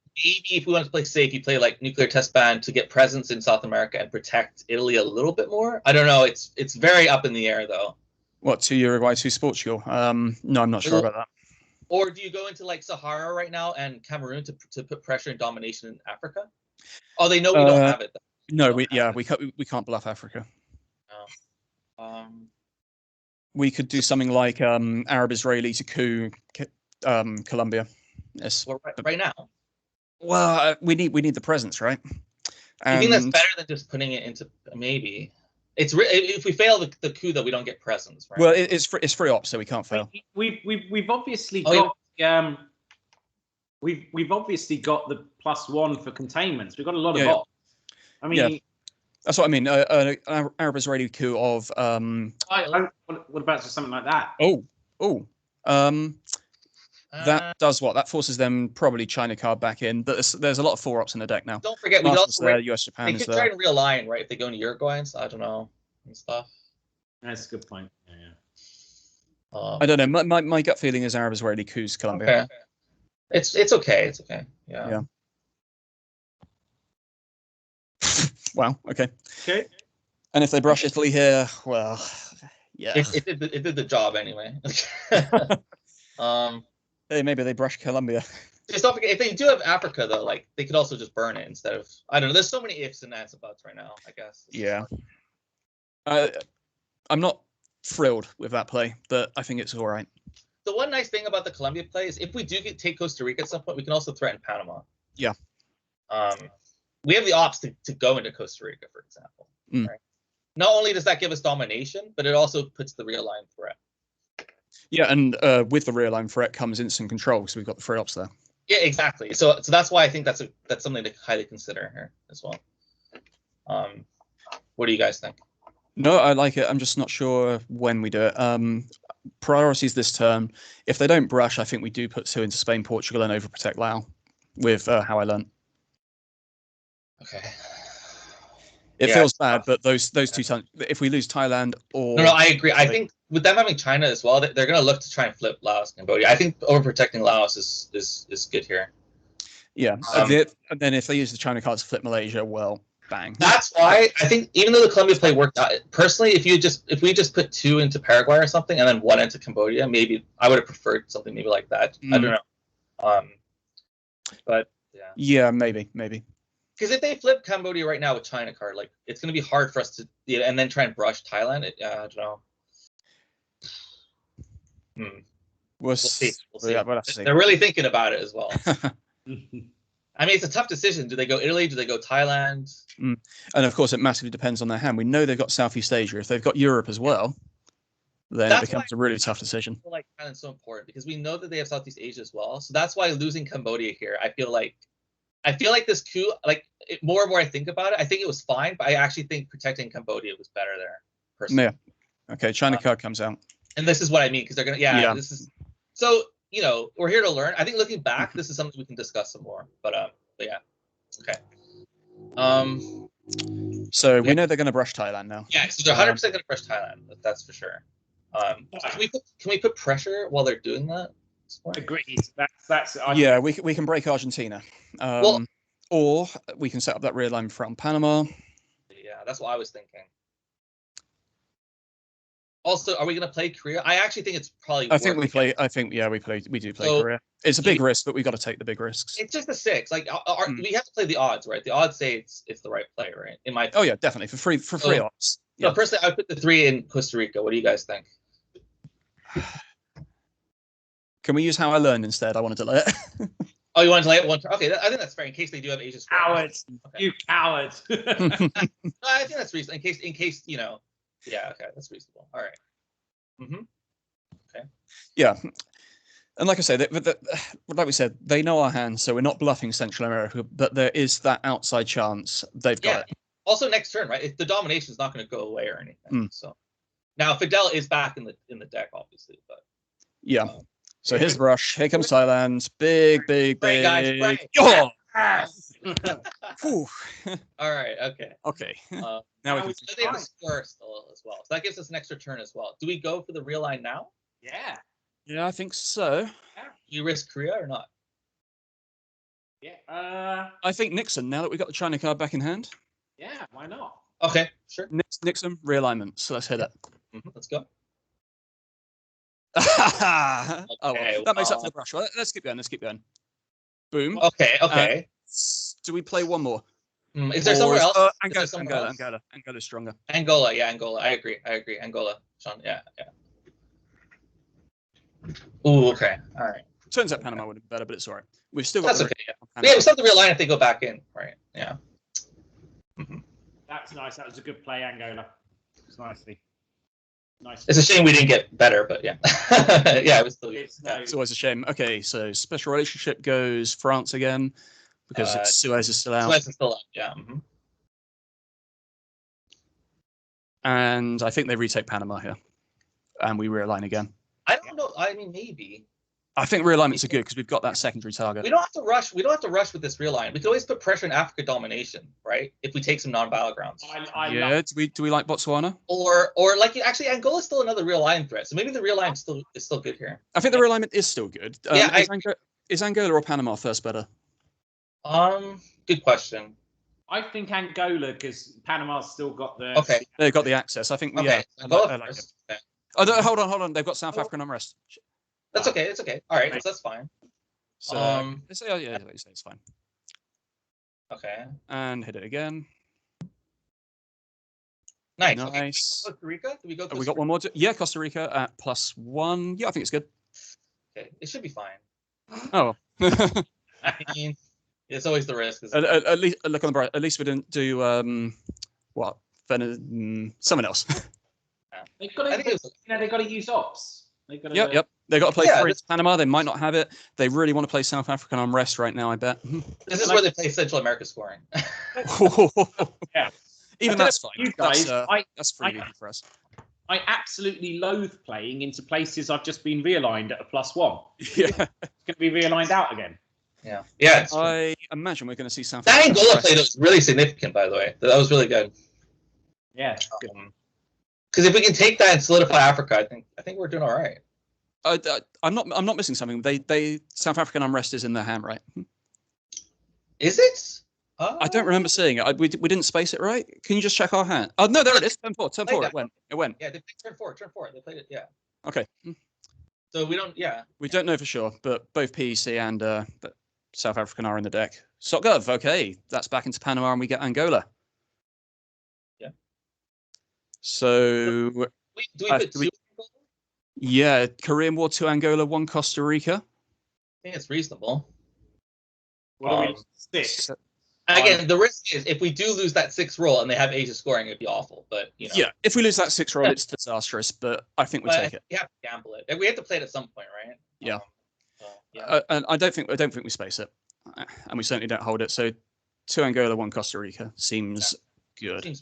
Speaker 2: if we want to play safe, you play like nuclear test ban to get presence in South America and protect Italy a little bit more. I don't know. It's very up in the air though.
Speaker 3: What, 2 Uruguay, 2 Portugal? No, I'm not sure about that.
Speaker 2: Or do you go into like Sahara right now and Cameroon to put pressure and domination in Africa? Oh, they know we don't have it.
Speaker 3: No, we can't bluff Africa.
Speaker 2: No.
Speaker 3: We could do something like Arab-Israeli to coup Colombia. Yes.
Speaker 2: Well, right now.
Speaker 3: Well, we need the presence, right?
Speaker 2: I think that's better than just putting it into maybe. If we fail the coup, though, we don't get presence, right?
Speaker 3: Well, it's free ops, so we can't fail.
Speaker 1: We've obviously got we've obviously got the +1 for containments. We've got a lot of ops. I mean,
Speaker 3: that's what I mean. Arab-Israeli coup of.
Speaker 1: What about just something like that?
Speaker 3: That does what? That forces them probably China card back in. But there's a lot of 4-ops in the deck now.
Speaker 2: Don't forget, we also
Speaker 3: there, US Japan
Speaker 2: they could try and realign, right? If they go into Uruguay and I don't know and stuff.
Speaker 1: That's a good point. Yeah.
Speaker 3: I don't know. My gut feeling is Arab-Israeli coups Colombia.
Speaker 2: Okay. It's okay. It's okay. Yeah.
Speaker 3: Wow. Okay.
Speaker 1: Okay.
Speaker 3: And if they brush Italy here, well, yeah.
Speaker 2: It did the job anyway.
Speaker 3: Hey, maybe they brush Colombia.
Speaker 2: Just don't forget, if they do have Africa though, like they could also just burn it instead of I don't know. There's so many ifs and ands and buts right now. I guess.
Speaker 3: Yeah. I'm not thrilled with that play, but I think it's all right.
Speaker 2: The one nice thing about the Colombia play is if we do take Costa Rica at some point, we can also threaten Panama.
Speaker 3: Yeah.
Speaker 2: We have the ops to go into Costa Rica, for example. Right? Not only does that give us domination, but it also puts the real line threat.
Speaker 3: Yeah, and with the real line threat comes instant control because we've got the free ops there.
Speaker 2: Yeah, exactly. So that's why I think that's something to highly consider here as well. What do you guys think?
Speaker 3: No, I like it. I'm just not sure when we do it. Priorities this turn. If they don't brush, I think we do put 2 into Spain, Portugal, and overprotect Lao with How I Learned.
Speaker 2: Okay.
Speaker 3: It feels bad, but those 2 times, if we lose Thailand or
Speaker 2: no, I agree. I think with them having China as well, they're going to look to try and flip Laos and Cambodia. I think overprotecting Laos is good here.
Speaker 3: Yeah, and then if they use the China cards to flip Malaysia, well, bang.
Speaker 2: That's why I think even though the Colombia play worked out, personally, if we just put 2 into Paraguay or something and then 1 into Cambodia, maybe I would have preferred something maybe like that. I don't know. But yeah.
Speaker 3: Yeah, maybe.
Speaker 2: Because if they flip Cambodia right now with China card, like it's going to be hard for us to, and then try and brush Thailand. I don't know. We'll see.
Speaker 3: Yeah, we'll have to see.
Speaker 2: They're really thinking about it as well. I mean, it's a tough decision. Do they go Italy? Do they go Thailand?
Speaker 3: And of course, it massively depends on their hand. We know they've got Southeast Asia. If they've got Europe as well, then it becomes a really tough decision.
Speaker 2: I feel like Thailand's so important because we know that they have Southeast Asia as well. So that's why losing Cambodia here, I feel like this coup, like more and more I think about it, I think it was fine, but I actually think protecting Cambodia was better there. Personally.
Speaker 3: Yeah. Okay. China card comes out.
Speaker 2: And this is what I mean because they're gonna. This is so. We're here to learn. I think looking back, this is something we can discuss some more. But yeah. Okay.
Speaker 3: So we know they're going to brush Thailand now.
Speaker 2: Yeah, so they're 100% going to brush Thailand. That's for sure. Can we put pressure while they're doing that?
Speaker 1: Agreed.
Speaker 3: We can break Argentina. Or we can set up that rear line from Panama.
Speaker 2: Yeah, that's what I was thinking. Also, are we going to play Korea? I actually think it's probably.
Speaker 3: We do play Korea. It's a big risk, but we got to take the big risks.
Speaker 2: It's just a 6. Like, we have to play the odds, right? The odds say it's the right play, right? In my.
Speaker 3: Oh yeah, definitely for free odds.
Speaker 2: So personally, I would put the 3 in Costa Rica. What do you guys think?
Speaker 3: Can we use How I Learned instead? I wanted to lay it.
Speaker 2: Oh, you wanted to lay it one turn? Okay, I think that's fair. In case they do have Asia.
Speaker 1: Cowards!
Speaker 2: Okay.
Speaker 1: You cowards!
Speaker 2: No, I think that's reasonable. In case Yeah. Okay, that's reasonable. All right. Okay.
Speaker 3: Yeah. And like I say, like we said, they know our hand, so we're not bluffing Central America, but there is that outside chance they've got it.
Speaker 2: Also, next turn, right? The domination is not going to go away or anything. So now Fidel is back in the deck, obviously, but
Speaker 3: yeah. So here's the brush. Here comes Thailand. Big.
Speaker 2: Guys,
Speaker 3: Oh!
Speaker 2: All right. Okay.
Speaker 3: Okay.
Speaker 2: Now
Speaker 3: we
Speaker 2: we
Speaker 3: can
Speaker 2: they have a score still as well, so that gives us an extra turn as well. Do we go for the real line now?
Speaker 1: Yeah.
Speaker 3: Yeah, I think so.
Speaker 2: You risk Korea or not?
Speaker 1: Yeah.
Speaker 3: I think Nixon. Now that we've got the China card back in hand.
Speaker 1: Yeah. Why not?
Speaker 2: Okay. Sure.
Speaker 3: Nixon realignment. So let's hit it.
Speaker 2: Let's go.
Speaker 3: Oh, well, that makes up for the brush. Well, let's keep going. Boom.
Speaker 2: Okay.
Speaker 3: Do we play one more?
Speaker 2: Is there somewhere else?
Speaker 3: Angola's stronger.
Speaker 2: Angola. I agree. Angola. Sean, yeah. Ooh, okay. All right.
Speaker 3: Turns out Panama would have been better, but it's all right. We've still got.
Speaker 2: That's okay. Yeah, we still have the real line if they go back in, right? Yeah.
Speaker 1: That's nice. That was a good play, Angola. It was nicely. Nice.
Speaker 2: It's a shame we didn't get better, but yeah. Yeah, it was still good.
Speaker 3: It's always a shame. Okay, so special relationship goes France again because Suez is still out.
Speaker 2: Suez is still out, yeah.
Speaker 3: And I think they retake Panama here. And we realign again.
Speaker 2: I don't know. I mean, maybe.
Speaker 3: I think realignments are good because we've got that secondary target.
Speaker 2: We don't have to rush. We don't have to rush with this realign. We can always put pressure on Africa domination, right? If we take some non-battlegrounds.
Speaker 3: Do we like Botswana?
Speaker 2: Or like actually Angola is still another real-line threat. So maybe the realignment is still good here.
Speaker 3: I think the realignment is still good. Is Angola or Panama first better?
Speaker 2: Good question.
Speaker 1: I think Angola because Panama's still got the.
Speaker 2: Okay.
Speaker 3: They've got the access. I think.
Speaker 2: Okay.
Speaker 3: Yeah. I like it.
Speaker 2: Okay.
Speaker 3: Oh, hold on. They've got South African unrest.
Speaker 2: That's okay. It's okay. All right. That's fine.
Speaker 3: So it's fine.
Speaker 2: Okay.
Speaker 3: And hit it again.
Speaker 2: Nice.
Speaker 3: Okay.
Speaker 2: Costa Rica? Do we go?
Speaker 3: We got one more. Yeah, Costa Rica at +1. Yeah, I think it's good.
Speaker 2: Okay, it should be fine.
Speaker 3: Oh.
Speaker 2: I mean, it's always the risk.
Speaker 3: At least look on the bright. At least we didn't do someone else.
Speaker 1: They've got to. They've got to use ops.
Speaker 3: Yep. They've got to play 3 to Panama. They might not have it. They really want to play South African unrest right now, I bet.
Speaker 2: This is where they play Central America scoring.
Speaker 1: Yeah.
Speaker 3: Even that's fine.
Speaker 1: You guys,
Speaker 3: that's pretty easy for us.
Speaker 1: I absolutely loathe playing into places I've just been realigned at a +1.
Speaker 3: Yeah.
Speaker 1: It's going to be realigned out again.
Speaker 2: Yeah.
Speaker 3: I imagine we're going to see South
Speaker 2: That
Speaker 3: Africa.
Speaker 2: Angola play was really significant, by the way. That was really good.
Speaker 1: Yeah.
Speaker 2: Because if we can take that and solidify Africa, I think we're doing all right.
Speaker 3: I'm not missing something. They South African unrest is in their hand, right?
Speaker 2: Is it?
Speaker 3: I don't remember seeing it. We didn't space it right. Can you just check our hand? Oh no, there it is. Turn 4. It went.
Speaker 2: Yeah, they played turn 4. They played it. Yeah.
Speaker 3: Okay.
Speaker 2: So we don't. Yeah.
Speaker 3: We don't know for sure, but both PEC and South African are in the deck. SocGov. Okay, that's back into Panama, and we get Angola.
Speaker 2: Yeah.
Speaker 3: So.
Speaker 2: Do we put 2?
Speaker 3: Yeah, Korean War 2 Angola, 1 Costa Rica.
Speaker 2: I think it's reasonable.
Speaker 1: What are we? 6.
Speaker 2: Again, the risk is if we do lose that 6 roll and they have Asia scoring, it'd be awful. But
Speaker 3: yeah, if we lose that 6 roll, it's disastrous. But I think we take it.
Speaker 2: You have to gamble it. We have to play it at some point, right?
Speaker 3: Yeah.
Speaker 2: Yeah.
Speaker 3: And I don't think we space it, and we certainly don't hold it. So 2 Angola, 1 Costa Rica seems good.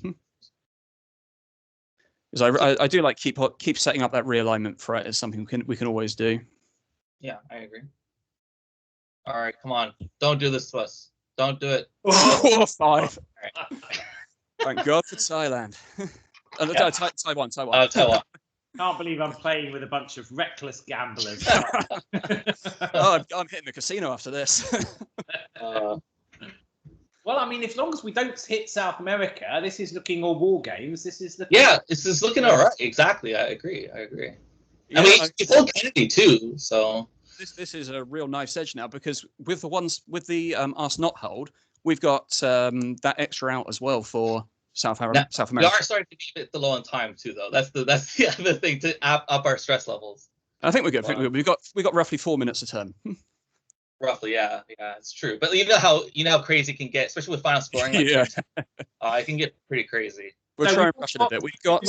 Speaker 3: Because I do like keep setting up that realignment threat as something we can always do.
Speaker 2: Yeah, I agree. All right, come on, don't do this to us. Don't do it.
Speaker 3: 5.
Speaker 2: Right.
Speaker 3: Thank God for Thailand. Taiwan.
Speaker 2: Taiwan.
Speaker 1: Can't believe I'm playing with a bunch of reckless gamblers.
Speaker 3: I'm hitting the casino after this.
Speaker 1: Well, I mean, as long as we don't hit South America, this is looking all war games. This is the
Speaker 2: this is looking all right. Exactly, I agree. Yeah, I mean, it's all Kennedy too. So
Speaker 3: this is a real knife's edge now because with the us not hold, we've got that extra out as well for South America.
Speaker 2: We are starting to be a bit low on time too, though. That's the other thing to up our stress levels.
Speaker 3: I think we're good. We've got roughly 4 minutes a turn.
Speaker 2: Roughly, yeah, it's true. But you know how crazy it can get, especially with final scoring. Like it can get pretty crazy.
Speaker 3: We'll
Speaker 1: So
Speaker 3: try
Speaker 1: we-
Speaker 3: and rush it a bit. We've got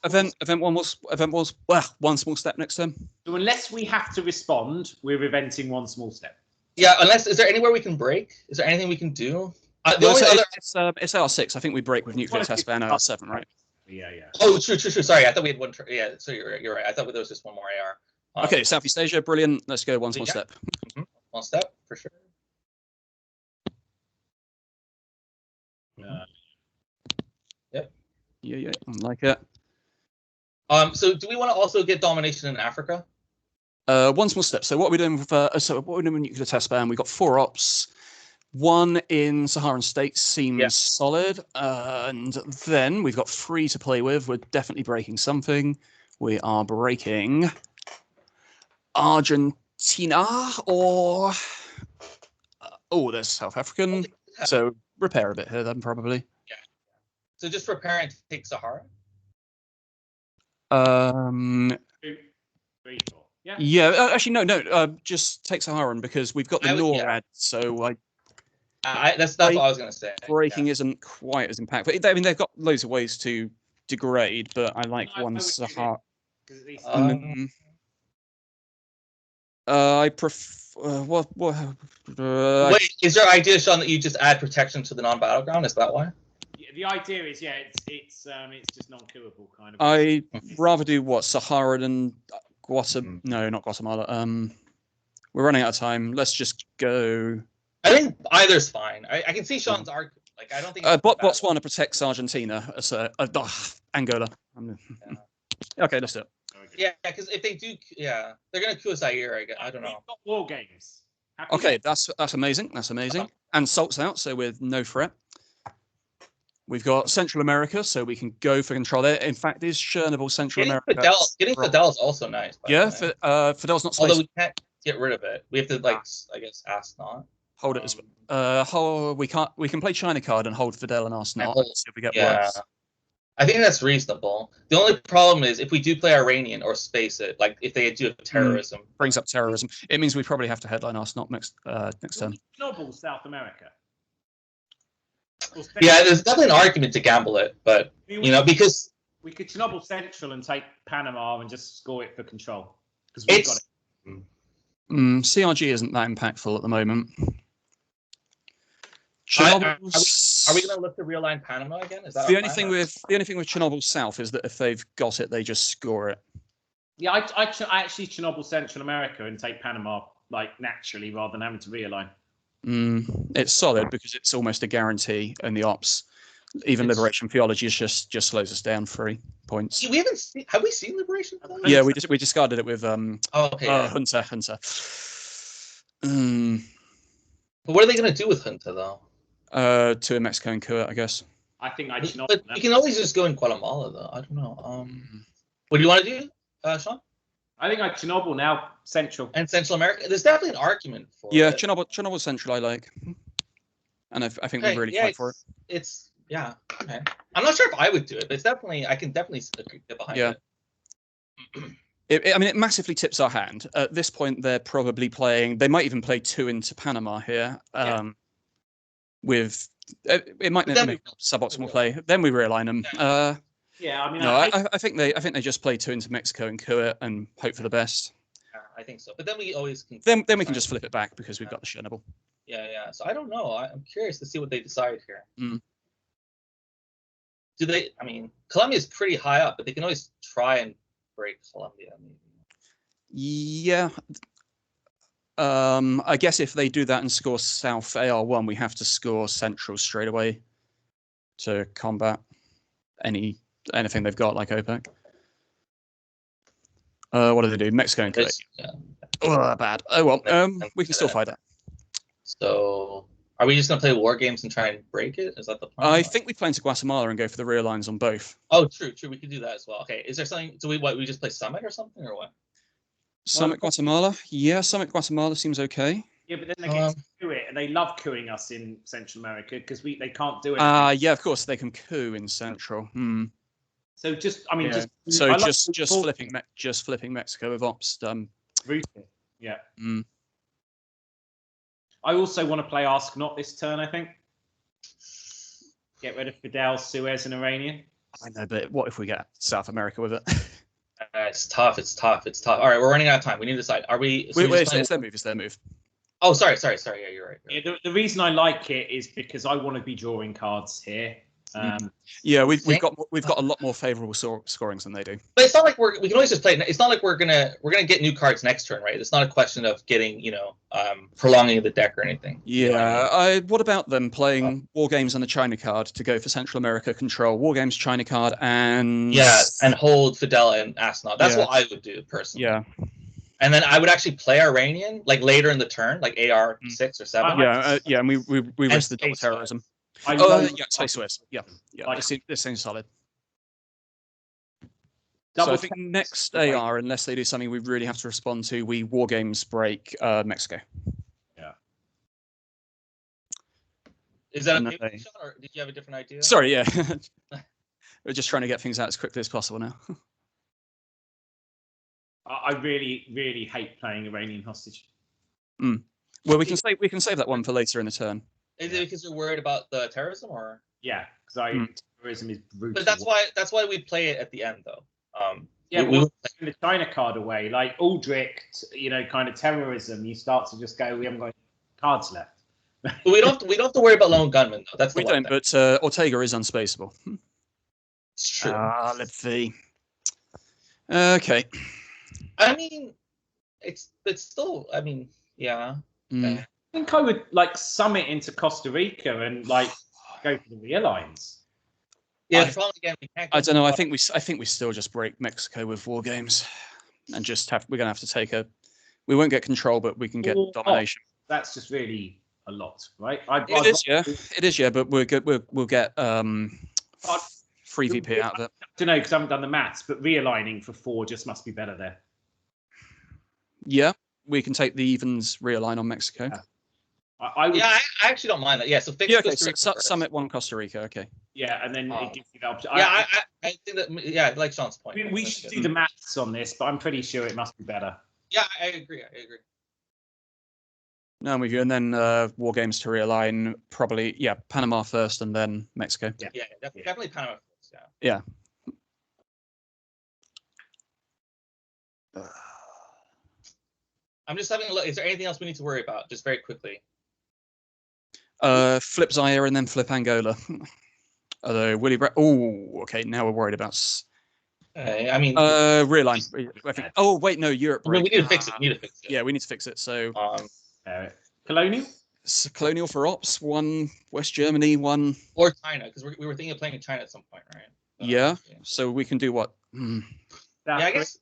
Speaker 3: event one small step next turn.
Speaker 1: So unless we have to respond, we're eventing one small step.
Speaker 2: Yeah, is there anywhere we can break? Is there anything we can do?
Speaker 3: It's AR6. I think we break with nuclear test ban AR7, right?
Speaker 1: Yeah.
Speaker 2: Oh, true. Sorry, I thought we had one. Yeah, so you're right. I thought there was just one more AR.
Speaker 3: Okay, Southeast Asia, brilliant. Let's go one small step.
Speaker 2: Mm-hmm. One step for sure. Yep.
Speaker 3: Yeah, I like it.
Speaker 2: So do we want to also get domination in Africa?
Speaker 3: One small step. So what we're doing with nuclear test ban, we've got 4 ops. One in Saharan states seems solid, and then we've got 3 to play with. We're definitely breaking something. We are breaking Argentina or there's South African. So repair a bit here then probably.
Speaker 2: Yeah. So just repair and take Sahara.
Speaker 1: 2, 3, 4. Yeah.
Speaker 3: Yeah. Actually, no. Just take Saharan because we've got the NORAD. So
Speaker 2: that's what I was going to say.
Speaker 3: Breaking isn't quite as impactful. I mean, they've got loads of ways to degrade, but I like one Sahara. I prefer.
Speaker 2: Wait, is your idea, Sean, that you just add protection to the non-battleground? Is that why?
Speaker 1: Yeah, the idea is, it's just non-killable kind of.
Speaker 3: I'd rather do what Sahara than Guatemala. No, not Guatemala. We're running out of time. Let's just go.
Speaker 2: I think either's fine. I can see Sean's argument. Like, I don't think.
Speaker 3: Botswana protects Argentina. Angola. Okay, let's do it.
Speaker 2: Yeah, because if they do, they're gonna coup Zaire. I don't know.
Speaker 1: We've got war games.
Speaker 3: Okay, that's amazing. That's amazing. And Salt's out, so with no threat. We've got Central America, so we can go for control there. In fact, is Chernobyl Central America?
Speaker 2: Getting Fidel is also nice.
Speaker 3: Yeah, Fidel's not.
Speaker 2: Although we can't get rid of it, we have to I guess ask not.
Speaker 3: Hold it as we can't. We can play China card and hold Fidel and ask not. See if we get worse.
Speaker 2: I think that's reasonable. The only problem is if we do play Iranian or space it, like if they do have terrorism.
Speaker 3: Brings up terrorism. It means we probably have to headline Arsenal next turn.
Speaker 1: Chernobyl, South America.
Speaker 2: Yeah, there's definitely an argument to gamble it, but because
Speaker 1: we could Chernobyl Central and take Panama and just score it for control because we've got it.
Speaker 3: CRG isn't that impactful at the moment.
Speaker 2: Are we going to look to realign Panama again? Is that
Speaker 3: the only thing with Chernobyl South is that if they've got it, they just score it.
Speaker 1: Yeah, I actually Chernobyl Central America and take Panama like naturally rather than having to realign.
Speaker 3: It's solid because it's almost a guarantee in the ops. Even Liberation Theology is just slows us down 3 points.
Speaker 2: We haven't seen. Have we seen Liberation?
Speaker 3: Yeah, we discarded it with Hunter.
Speaker 2: But what are they going to do with Hunter though?
Speaker 3: To a Mexico and Cuba, I guess.
Speaker 1: I think
Speaker 2: But you can always just go in Guatemala though. I don't know. What do you want to do, Sean?
Speaker 1: I think Chernobyl now Central
Speaker 2: and Central America. There's definitely an argument for
Speaker 3: it. Chernobyl Central I like, and I think we really fight for it.
Speaker 2: It's okay. I'm not sure if I would do it, but it's definitely I can definitely get behind it.
Speaker 3: It massively tips our hand. At this point, they're probably playing. They might even play 2 into Panama here. With it might make suboptimal play. Then we realign them. I think they just play 2 into Mexico and Kuwait and hope for the best.
Speaker 2: Yeah, I think so. But then we always can.
Speaker 3: Then we can just flip it back because we've got the Chernobyl.
Speaker 2: Yeah. So I don't know. I'm curious to see what they decide here. Do they? I mean, Colombia is pretty high up, but they can always try and break Colombia.
Speaker 3: Yeah. I guess if they do that and score South AR1, we have to score Central straight away to combat anything they've got like OPEC. What do they do? Mexico and Kuwait. Bad. Oh well. We can still fight it.
Speaker 2: So, are we just gonna play war games and try and break it? Is that the plan?
Speaker 3: I think we play into Guatemala and go for the real lines on both.
Speaker 2: Oh, true. We could do that as well. Okay. Is there something? Do we just play Summit or something or what?
Speaker 3: Summit Guatemala? Yeah, Summit Guatemala seems okay.
Speaker 1: Yeah, but then they get to coup it, and they love cooing us in Central America because they can't do it.
Speaker 3: Yeah, of course they can coup in Central.
Speaker 1: So just flipping Mexico with ops. Yeah. I also want to play Ask Not this turn. I think get rid of Fidel, Suez, and Iranian.
Speaker 3: I know, but what if we get South America with it?
Speaker 2: It's tough. It's tough. All right, we're running out of time. We need to decide. Are we? So
Speaker 3: Wait, it's their move. It's their move.
Speaker 2: Oh, sorry. Yeah, you're right.
Speaker 1: Yeah, the reason I like it is because I want to be drawing cards here.
Speaker 3: Yeah, we've got a lot more favourable scorings than they do.
Speaker 2: But it's not like we can always just play. It's not like we're gonna get new cards next turn, right? It's not a question of getting prolonging the deck or anything.
Speaker 3: Yeah. What about them playing War Games on the China card to go for Central America control? War Games China card and
Speaker 2: and hold Fidel and Astronaut. That's what I would do personally.
Speaker 3: Yeah.
Speaker 2: And then I would actually play Iranian like later in the turn, like AR 6 or 7.
Speaker 3: And we risk the double terrorism. Space Swiss. Yeah. This seems solid. So I think next AR, unless they do something we really have to respond to, we War Games break Mexico.
Speaker 1: Yeah.
Speaker 2: Is that a big shot, or did you have a different idea?
Speaker 3: Sorry, yeah. We're just trying to get things out as quickly as possible now.
Speaker 1: I really, really hate playing Iranian hostage.
Speaker 3: Well, we can save that one for later in the turn.
Speaker 2: Is it because you're worried about the terrorism, or?
Speaker 1: Yeah, because terrorism is brutal.
Speaker 2: But that's why we play it at the end, though.
Speaker 1: We're taking the China card away, like Aldrich, kind of terrorism. You start to just go, we haven't got any cards left.
Speaker 2: But we don't have to worry about lone gunmen, though. That's
Speaker 3: we don't. But Ortega is unspaceable.
Speaker 2: It's true.
Speaker 3: Lib V. Okay.
Speaker 2: I mean, it's still. I mean, yeah.
Speaker 1: I think I would summit into Costa Rica and go for the real lines.
Speaker 2: Yeah, the problem again, we can't.
Speaker 3: I don't know. I think we still just break Mexico with War Games, and we're gonna have to take a. We won't get control, but we can get domination.
Speaker 1: That's just really a lot, right?
Speaker 3: It is, yeah. But we'll get free VP out of it.
Speaker 1: I don't know because I haven't done the maths, but realigning for 4 just must be better there.
Speaker 3: Yeah, we can take the evens realign on Mexico.
Speaker 1: Yeah. I
Speaker 2: actually don't mind that. Yeah, so fix Costa Rica
Speaker 3: Summit 1 Costa Rica. Okay.
Speaker 1: Yeah, and then it gives you the option.
Speaker 2: Yeah, I think that. Yeah, I like Sean's point.
Speaker 1: We should do the maths on this, but I'm pretty sure it must be better.
Speaker 2: Yeah, I agree.
Speaker 3: No, I'm with you. And then War Games to realign, probably, Panama first and then Mexico.
Speaker 2: Yeah, definitely Panama first.
Speaker 3: Yeah.
Speaker 2: I'm just having a look. Is there anything else we need to worry about? Just very quickly.
Speaker 3: Flip Zaire and then flip Angola. Although Willie okay. Now we're worried about. Realign. I think. Oh wait, no, Europe.
Speaker 2: We need to fix it.
Speaker 3: Yeah, we need to fix it. So.
Speaker 1: Colonial.
Speaker 3: Colonial for ops. 1 West Germany. 1.
Speaker 2: Or China, because we were thinking of playing in China at some point, right?
Speaker 3: Yeah. So we can do what?
Speaker 2: I guess.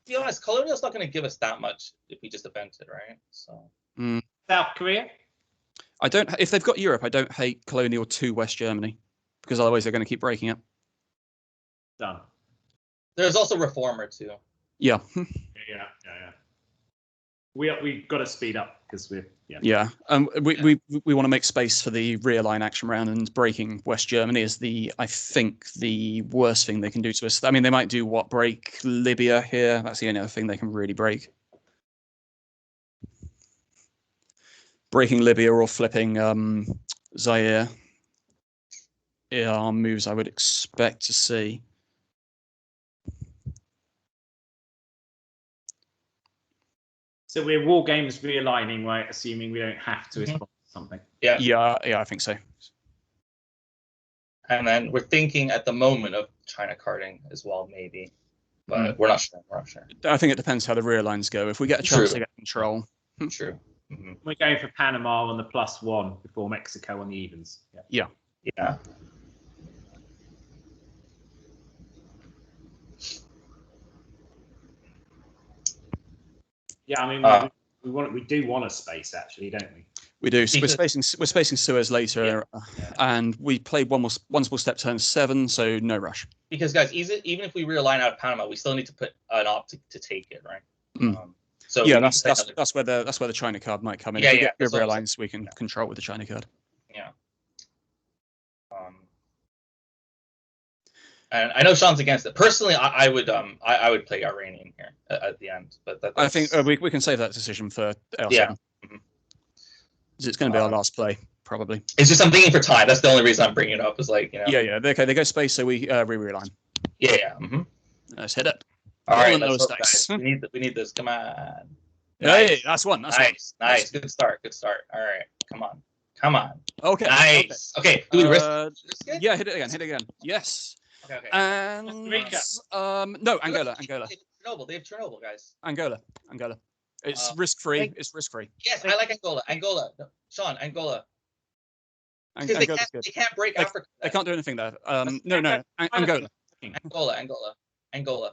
Speaker 2: To be honest, Colonial's not going to give us that much if we just event it, right? So.
Speaker 1: South Korea.
Speaker 3: I don't. If they've got Europe, I don't hate Colonial to West Germany, because otherwise they're going to keep breaking it.
Speaker 1: Done.
Speaker 2: There's also Reformer too.
Speaker 3: Yeah.
Speaker 1: Yeah. We've got to speed up because we're.
Speaker 3: Yeah. We want to make space for the realign action round, and breaking West Germany is I think the worst thing they can do to us. I mean, they might do break Libya here. That's the only other thing they can really break. Breaking Libya or flipping Zaire are moves I would expect to see.
Speaker 1: So we're War Games realigning, right? Assuming we don't have to respond to something.
Speaker 3: Yeah, I think so.
Speaker 2: And then we're thinking at the moment of China carding as well, maybe, but we're not sure.
Speaker 3: I think it depends how the realigns go. If we get a chance to get control.
Speaker 2: True.
Speaker 1: We're going for Panama on the +1 before Mexico on the evens.
Speaker 3: Yeah.
Speaker 1: Yeah, I mean, we do want a space actually, don't we?
Speaker 3: We do. So we're spacing Suez later, and we played one more step turn 7, so no rush.
Speaker 2: Because guys, even if we realign out of Panama, we still need to put an op to take it, right? So
Speaker 3: that's where the China card might come in. If we get good realigns, we can control with the China card.
Speaker 2: Yeah. And I know Sean's against it. Personally, I would play Iranian here at the end, but that's...
Speaker 3: I think we can save that decision for L7.
Speaker 2: Yeah.
Speaker 3: It's going to be our last play. probably.
Speaker 2: It's just I'm thinking for time. That's the only reason I'm bringing it up. Is like, you know.
Speaker 3: Yeah. Okay, they go space, so we realign.
Speaker 2: Yeah. Mm-hmm.
Speaker 3: Let's hit it.
Speaker 2: All right,
Speaker 3: Those
Speaker 2: let's hope,
Speaker 3: dice.
Speaker 2: guys. We need this. Come on.
Speaker 3: Hey, that's one.
Speaker 2: Nice. Good start. All right, come on.
Speaker 3: Okay.
Speaker 2: Nice. Okay. Do we risk it?
Speaker 3: Yeah, hit it again. Yes.
Speaker 2: Okay.
Speaker 3: And no, Angola.
Speaker 2: They have Chernobyl, guys.
Speaker 3: Angola. It's risk-free.
Speaker 2: Yes, I like Angola. No, Sean, Angola. Because they can't break Africa.
Speaker 3: They can't do anything there. No. Angola.
Speaker 2: Angola.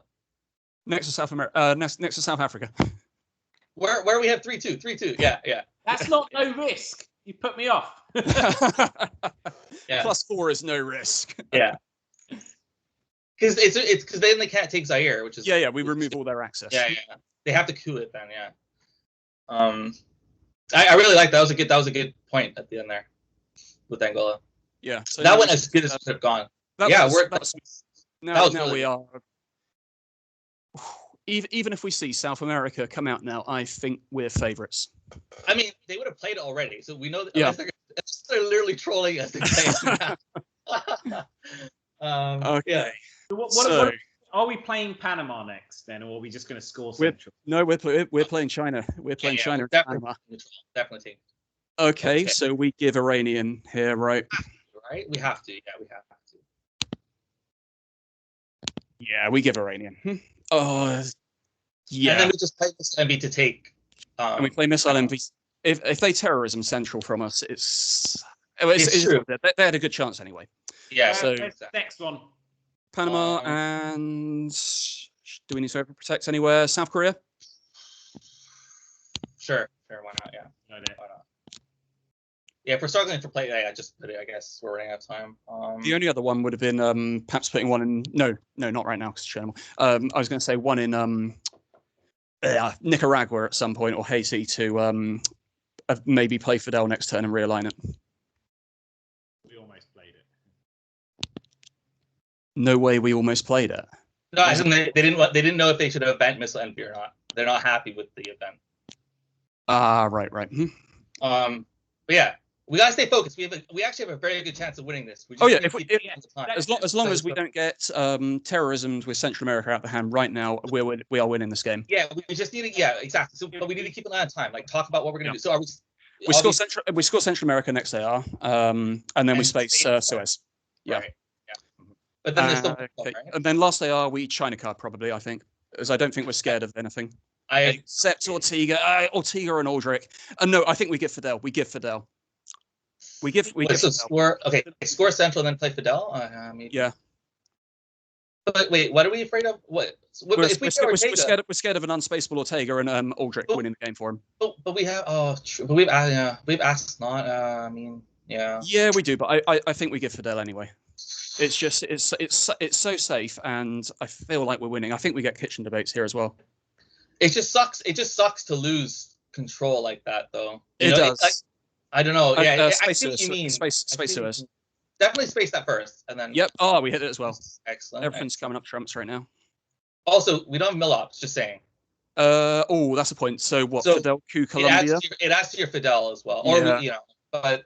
Speaker 3: Next to South America. Next to South Africa.
Speaker 2: Where we have 3-2. Yeah.
Speaker 1: That's not no risk. You put me off.
Speaker 2: Yeah.
Speaker 3: +4 is no risk.
Speaker 2: Yeah. Because it's because then they can't take Zaire, which is
Speaker 3: we remove all their access.
Speaker 2: Yeah. They have to coup it then. Yeah. I really like that. That was a good point at the end there with Angola.
Speaker 3: Yeah. So
Speaker 2: that went as good as it could have gone. Now
Speaker 3: we are. Even if we see South America come out now, I think we're favourites.
Speaker 2: I mean, they would have played it already, so we know that they're literally trolling us.
Speaker 3: Okay.
Speaker 2: Yeah.
Speaker 1: What, are we playing Panama next then, or are we just going to score Central?
Speaker 3: We're playing China. We're playing China.
Speaker 2: Definitely.
Speaker 3: Okay, so we give Iranian here, right?
Speaker 2: Right? We have to. Yeah, we have to.
Speaker 3: Yeah, we give Iranian. Oh, yeah.
Speaker 2: And then we just play this envy to take.
Speaker 3: And we play missile envy. If they terrorism Central from us, it's
Speaker 2: true.
Speaker 3: They had a good chance anyway.
Speaker 2: Yeah.
Speaker 1: So next one.
Speaker 3: Panama and do we need to protect anywhere? South Korea?
Speaker 2: Sure, why not? Yeah. Why not? Yeah, if we're struggling for play, I just put it. I guess we're running out of time.
Speaker 3: The only other one would have been perhaps putting one in. No, not right now because Chernobyl. I was going to say one in Nicaragua at some point or Haiti to maybe play Fidel next turn and realign it.
Speaker 1: We almost played it.
Speaker 3: No way, we almost played it.
Speaker 2: No, I think they didn't know if they should have event missile envy or not. They're not happy with the event.
Speaker 3: Right.
Speaker 2: But yeah. We gotta stay focused. We actually have a very good chance of winning this.
Speaker 3: As long as we don't get terrorism with Central America out the hand right now, we are winning this game.
Speaker 2: Yeah, we just need to. Yeah, exactly. So, but we need to keep an eye on time. Like talk about what we're gonna do. So
Speaker 3: we score Central America next AR, and then we space Suez. Yeah.
Speaker 2: Right. Yeah. But then there's still
Speaker 3: right? And then last AR we China card probably. I think, as I don't think we're scared of anything. Except Ortega and Aldrich. No, I think we give Fidel. We give Fidel.
Speaker 2: Score. Okay, score Central, then play Fidel.
Speaker 3: Yeah.
Speaker 2: But wait, what are we afraid of? What?
Speaker 3: We're scared of an unspaceable Ortega and Aldrich winning the game for him.
Speaker 2: But we have. Oh, true. But we've asked not. Yeah.
Speaker 3: Yeah, we do. But I think we give Fidel anyway. It's just it's so safe, and I feel like we're winning. I think we get kitchen debates here as well.
Speaker 2: It just sucks. It just sucks to lose control like that, though.
Speaker 3: It does.
Speaker 2: I don't know. Yeah,
Speaker 3: I see
Speaker 2: what you mean.
Speaker 3: Space Suez.
Speaker 2: Definitely space that first, and then.
Speaker 3: Yep. Oh, we hit it as well.
Speaker 2: Excellent.
Speaker 3: Everything's coming up trumps right now.
Speaker 2: Also, we don't have Millops. Just saying.
Speaker 3: Oh, that's a point. So what? So Fidel Q Colombia.
Speaker 2: It adds to your Fidel as well, or but.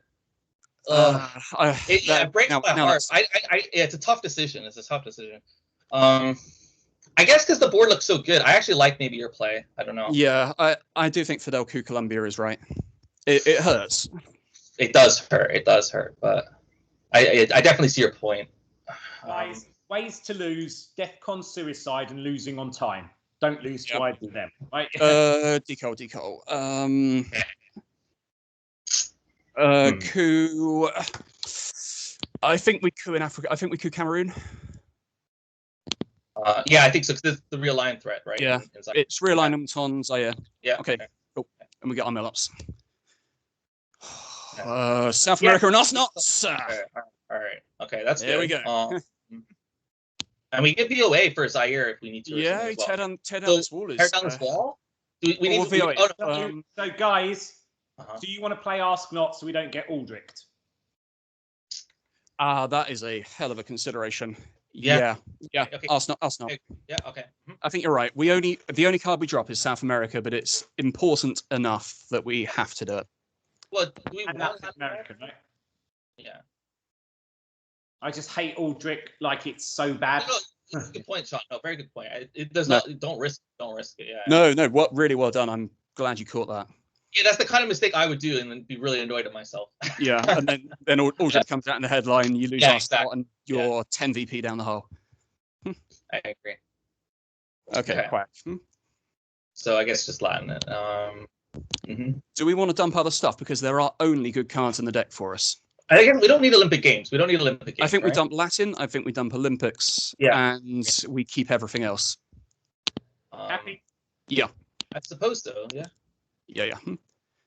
Speaker 2: It breaks my heart. It's a tough decision. I guess because the board looks so good, I actually like maybe your play. I don't know.
Speaker 3: Yeah, I do think Fidel Q Colombia is right. It hurts.
Speaker 2: It does hurt, but I definitely see your point.
Speaker 1: Ways to lose: DEFCON suicide and losing on time. Don't lose to either of them. Right?
Speaker 3: Decol. Coup. I think we coup in Africa. I think we coup Cameroon.
Speaker 2: Yeah, I think so. Cause it's the real line threat, right?
Speaker 3: Yeah, it's real line on Zaire.
Speaker 2: Yeah.
Speaker 3: Okay. Cool. And we get our Millops. South America and us nuts.
Speaker 2: All right. Okay, that's good.
Speaker 3: There we go.
Speaker 2: And we get VOA for Zaire if we need to.
Speaker 3: Yeah, tear down this wall.
Speaker 2: Tear down this wall. We need
Speaker 3: VOA.
Speaker 1: So guys, do you want to play Ask Not so we don't get Aldrich?
Speaker 3: That is a hell of a consideration. Yeah.
Speaker 2: Okay.
Speaker 3: Ask Not.
Speaker 2: Yeah. Okay.
Speaker 3: I think you're right. The only card we drop is South America, but it's important enough that we have to do it.
Speaker 2: What do we
Speaker 1: And
Speaker 2: want?
Speaker 1: that's American, right?
Speaker 2: Yeah.
Speaker 1: I just hate Aldrich like it's so bad.
Speaker 2: No, that's a good point, Sean. No, very good point. It does not. Don't risk it. Yeah.
Speaker 3: No. What really well done. I'm glad you caught that.
Speaker 2: Yeah, that's the kind of mistake I would do, and then be really annoyed at myself.
Speaker 3: Yeah, and then Aldrich comes out in the headline. You lose our spot, and you're 10 VP down the hole.
Speaker 2: I agree.
Speaker 3: Okay. Quack.
Speaker 2: So I guess just Latin it.
Speaker 3: Do we want to dump other stuff because there are only good cards in the deck for us?
Speaker 2: I think we don't need Olympic Games.
Speaker 3: I think we dump Latin. I think we dump Olympics.
Speaker 2: Yeah.
Speaker 3: And we keep everything else.
Speaker 1: Happy?
Speaker 3: Yeah.
Speaker 2: I suppose so. Yeah.
Speaker 3: Yeah.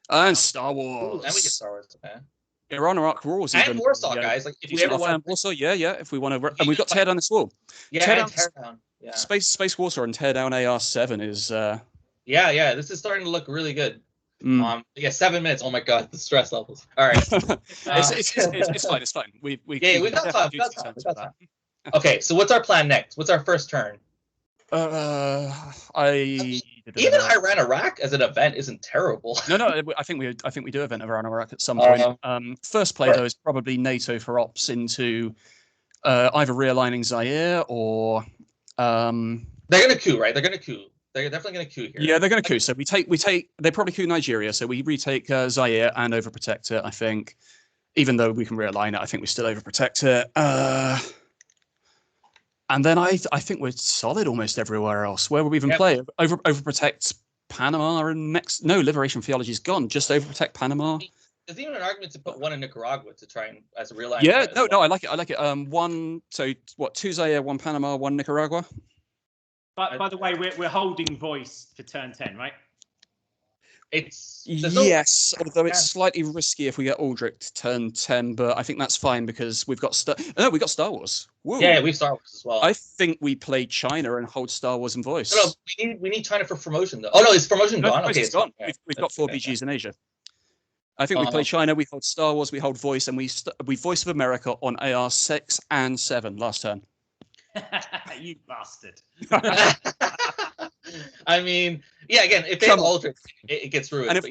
Speaker 3: And Star Wars.
Speaker 2: Ooh, and we get Star Wars. Okay.
Speaker 3: Iran, Iraq, Wars.
Speaker 2: And Warsaw, guys. Like if we ever want
Speaker 3: Warsaw, yeah. If we want to, and we've got Tear Down this wall.
Speaker 2: Yeah, tear down. Yeah.
Speaker 3: Space Warsaw and Tear Down AR7 is.
Speaker 2: Yeah. This is starting to look really good. 7 minutes. Oh my god, the stress levels. All right.
Speaker 3: It's fine. It's fine. We
Speaker 2: got time. Okay, so what's our plan next? What's our first turn?
Speaker 3: Even
Speaker 2: Iran Iraq as an event isn't terrible.
Speaker 3: No. I think we do event Iran Iraq at some point. First play though is probably NATO for ops into either realigning Zaire or.
Speaker 2: They're gonna coup, right? They're gonna coup. They're definitely going to coup here.
Speaker 3: Yeah, they're going to coup. So we take. They probably coup Nigeria. So we retake Zaire and overprotect it. I think, even though we can realign it, I think we still overprotect it. And then I think we're solid almost everywhere else. Where would we even play? Overprotect Panama and Mexico. No, Liberation Theology is gone. Just overprotect Panama.
Speaker 2: There's even an argument to put one in Nicaragua to try and as a realignment.
Speaker 3: Yeah, no, I like it. I like it. One. So what? 2 Zaire, 1 Panama, 1 Nicaragua.
Speaker 1: By the way, we're holding voice for turn 10, right?
Speaker 3: Yes, although it's slightly risky if we get Aldrich to turn 10, but I think that's fine because we've got we got Star Wars. Woo.
Speaker 2: Yeah, we've Star Wars as well.
Speaker 3: I think we play China and hold Star Wars and voice.
Speaker 2: No, we need China for promotion though. Oh no, is promotion gone? Okay,
Speaker 3: it's gone. We've got 4 BGs in Asia. I think we play China, we hold Star Wars, we hold voice, and we voice of America on AR 6 and 7 last turn.
Speaker 1: You bastard.
Speaker 2: I mean, yeah, again, if they have Aldrich, it gets ruined.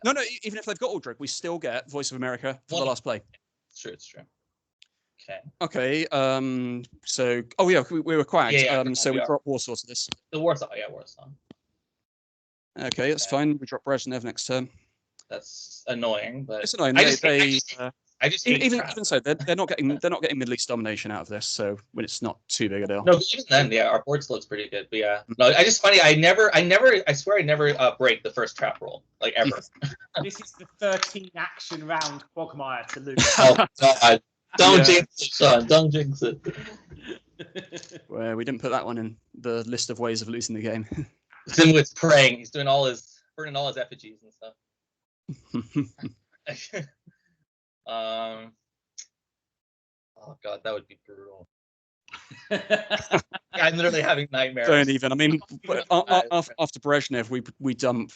Speaker 3: No, even if they've got Aldrich, we still get Voice of America for the last play.
Speaker 2: It's true.
Speaker 3: Okay. So, we were quacked. So we drop Warsaw to this.
Speaker 2: The Warsaw.
Speaker 3: Okay, that's fine. We drop Brezhnev next turn.
Speaker 2: That's annoying, but
Speaker 3: it's annoying. Even so, they're not getting Middle East domination out of this, so when it's not too big a deal.
Speaker 2: No, even then, our board looks pretty good. But yeah, no, I just funny. I swear I never break the first trap roll like ever.
Speaker 1: This is the 13 action round Quagmire to lose.
Speaker 2: Oh God! Don't jinx it, Sean. Don't jinx it.
Speaker 3: Well, we didn't put that one in the list of ways of losing the game.
Speaker 2: Zimwit's praying. He's doing burning all his effigies and stuff. Oh God, that would be brutal. I'm literally having nightmares.
Speaker 3: Don't even. I mean, after Brezhnev, we dump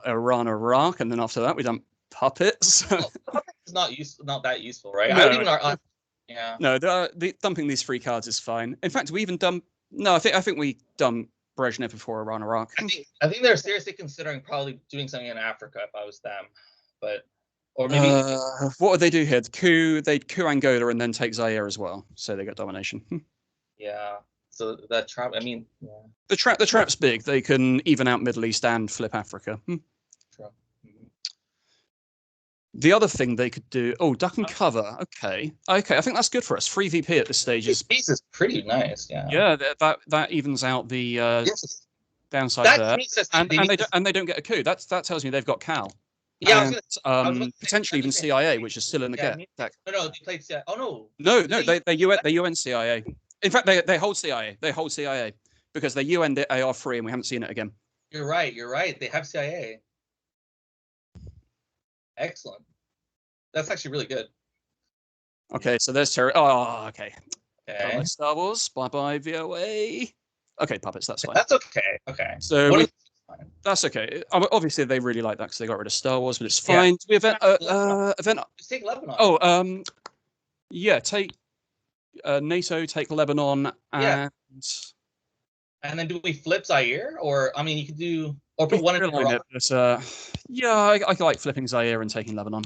Speaker 3: Iran, Iraq, and then after that we dump puppets.
Speaker 2: Puppets is not that useful, right? No.
Speaker 3: No, dumping these 3 cards is fine. In fact, we even dump. No, I think we dump Brezhnev before Iran, Iraq.
Speaker 2: I think they're seriously considering probably doing something in Africa if I was them, but. Or maybe
Speaker 3: what would they do here? They'd coup Angola and then take Zaire as well, so they get domination.
Speaker 2: Yeah. So that trap. I mean,
Speaker 3: the trap's big. They can even out Middle East and flip Africa.
Speaker 2: True.
Speaker 3: The other thing they could do. Oh, duck and cover. Okay. I think that's good for us. 3 VP at this stage is
Speaker 2: pretty nice. Yeah.
Speaker 3: Yeah, that evens out the downside there. And they don't get a coup. That tells me they've got Cal.
Speaker 2: Yeah,
Speaker 3: and potentially even CIA, which is still in the deck.
Speaker 2: No, they played CIA. Oh
Speaker 3: no. No, they UN CIA. In fact, they hold CIA. They hold CIA because they UN it AR3 and we haven't seen it again.
Speaker 2: You're right. They have CIA. Excellent. That's actually really good.
Speaker 3: Okay, so there's Terry. Oh, okay. Bye-bye Star Wars. Bye-bye VOA. Okay, puppets. That's fine.
Speaker 2: That's okay. Okay.
Speaker 3: So that's okay. Obviously, they really like that because they got rid of Star Wars, but it's fine. We event.
Speaker 2: Take Lebanon.
Speaker 3: Oh, take NATO, take Lebanon, and
Speaker 2: then do we flip Zaire? Or I mean, you could do. Or put one in
Speaker 3: Realign
Speaker 2: Iraq.
Speaker 3: it, but, yeah, I like flipping Zaire and taking Lebanon.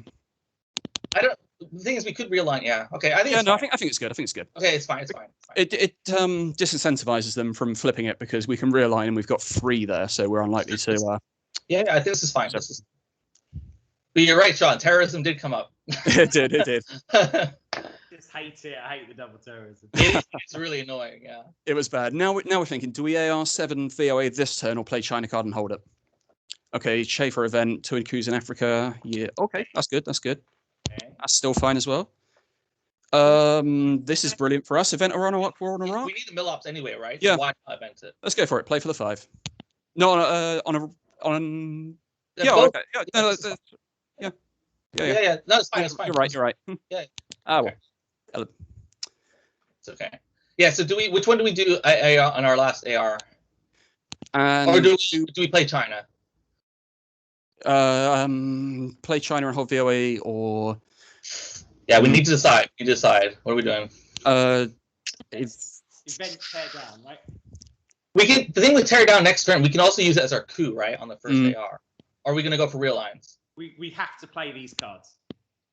Speaker 2: I don't. The thing is, we could realign. Yeah. Okay. I think.
Speaker 3: Yeah,
Speaker 2: It's
Speaker 3: no,
Speaker 2: fine.
Speaker 3: I think it's good. I think it's good.
Speaker 2: Okay, it's fine. It's fine.
Speaker 3: It disincentivizes them from flipping it because we can realign and we've got 3 there, so we're unlikely to.
Speaker 2: Yeah, I think this is fine. But you're right, Sean. Terrorism did come up.
Speaker 3: It did.
Speaker 1: Just hate it. I hate the double terrorism.
Speaker 2: It's really annoying. Yeah.
Speaker 3: It was bad. Now we're thinking: do we AR7 VOA this turn or play China card and hold it? Okay, Schaefer event, 2 coups in Africa. Yeah. Okay, that's good.
Speaker 1: Okay.
Speaker 3: That's still fine as well. This is brilliant for us. Event Iran or war on Iraq.
Speaker 2: We need the mill ops anyway, right?
Speaker 3: Yeah.
Speaker 2: So why not event it?
Speaker 3: Let's go for it. Play for the 5. No, on.
Speaker 2: Yeah,
Speaker 3: Yeah.
Speaker 2: both-
Speaker 3: Okay. Yeah. No, yeah.
Speaker 2: Yeah. No, it's fine. It's fine.
Speaker 3: You're right.
Speaker 2: Yeah.
Speaker 3: Ah, well.
Speaker 2: It's okay. Yeah. So which one do we do AR on our last AR?
Speaker 3: And
Speaker 2: Or do we play China?
Speaker 3: Play China and hold VOA or.
Speaker 2: Yeah, we need to decide. What are we doing?
Speaker 1: Event tear down, right?
Speaker 2: We can. The thing with tear down next turn, we can also use it as our coup, right, on the first AR. Or are we gonna go for real lines?
Speaker 1: We have to play these cards.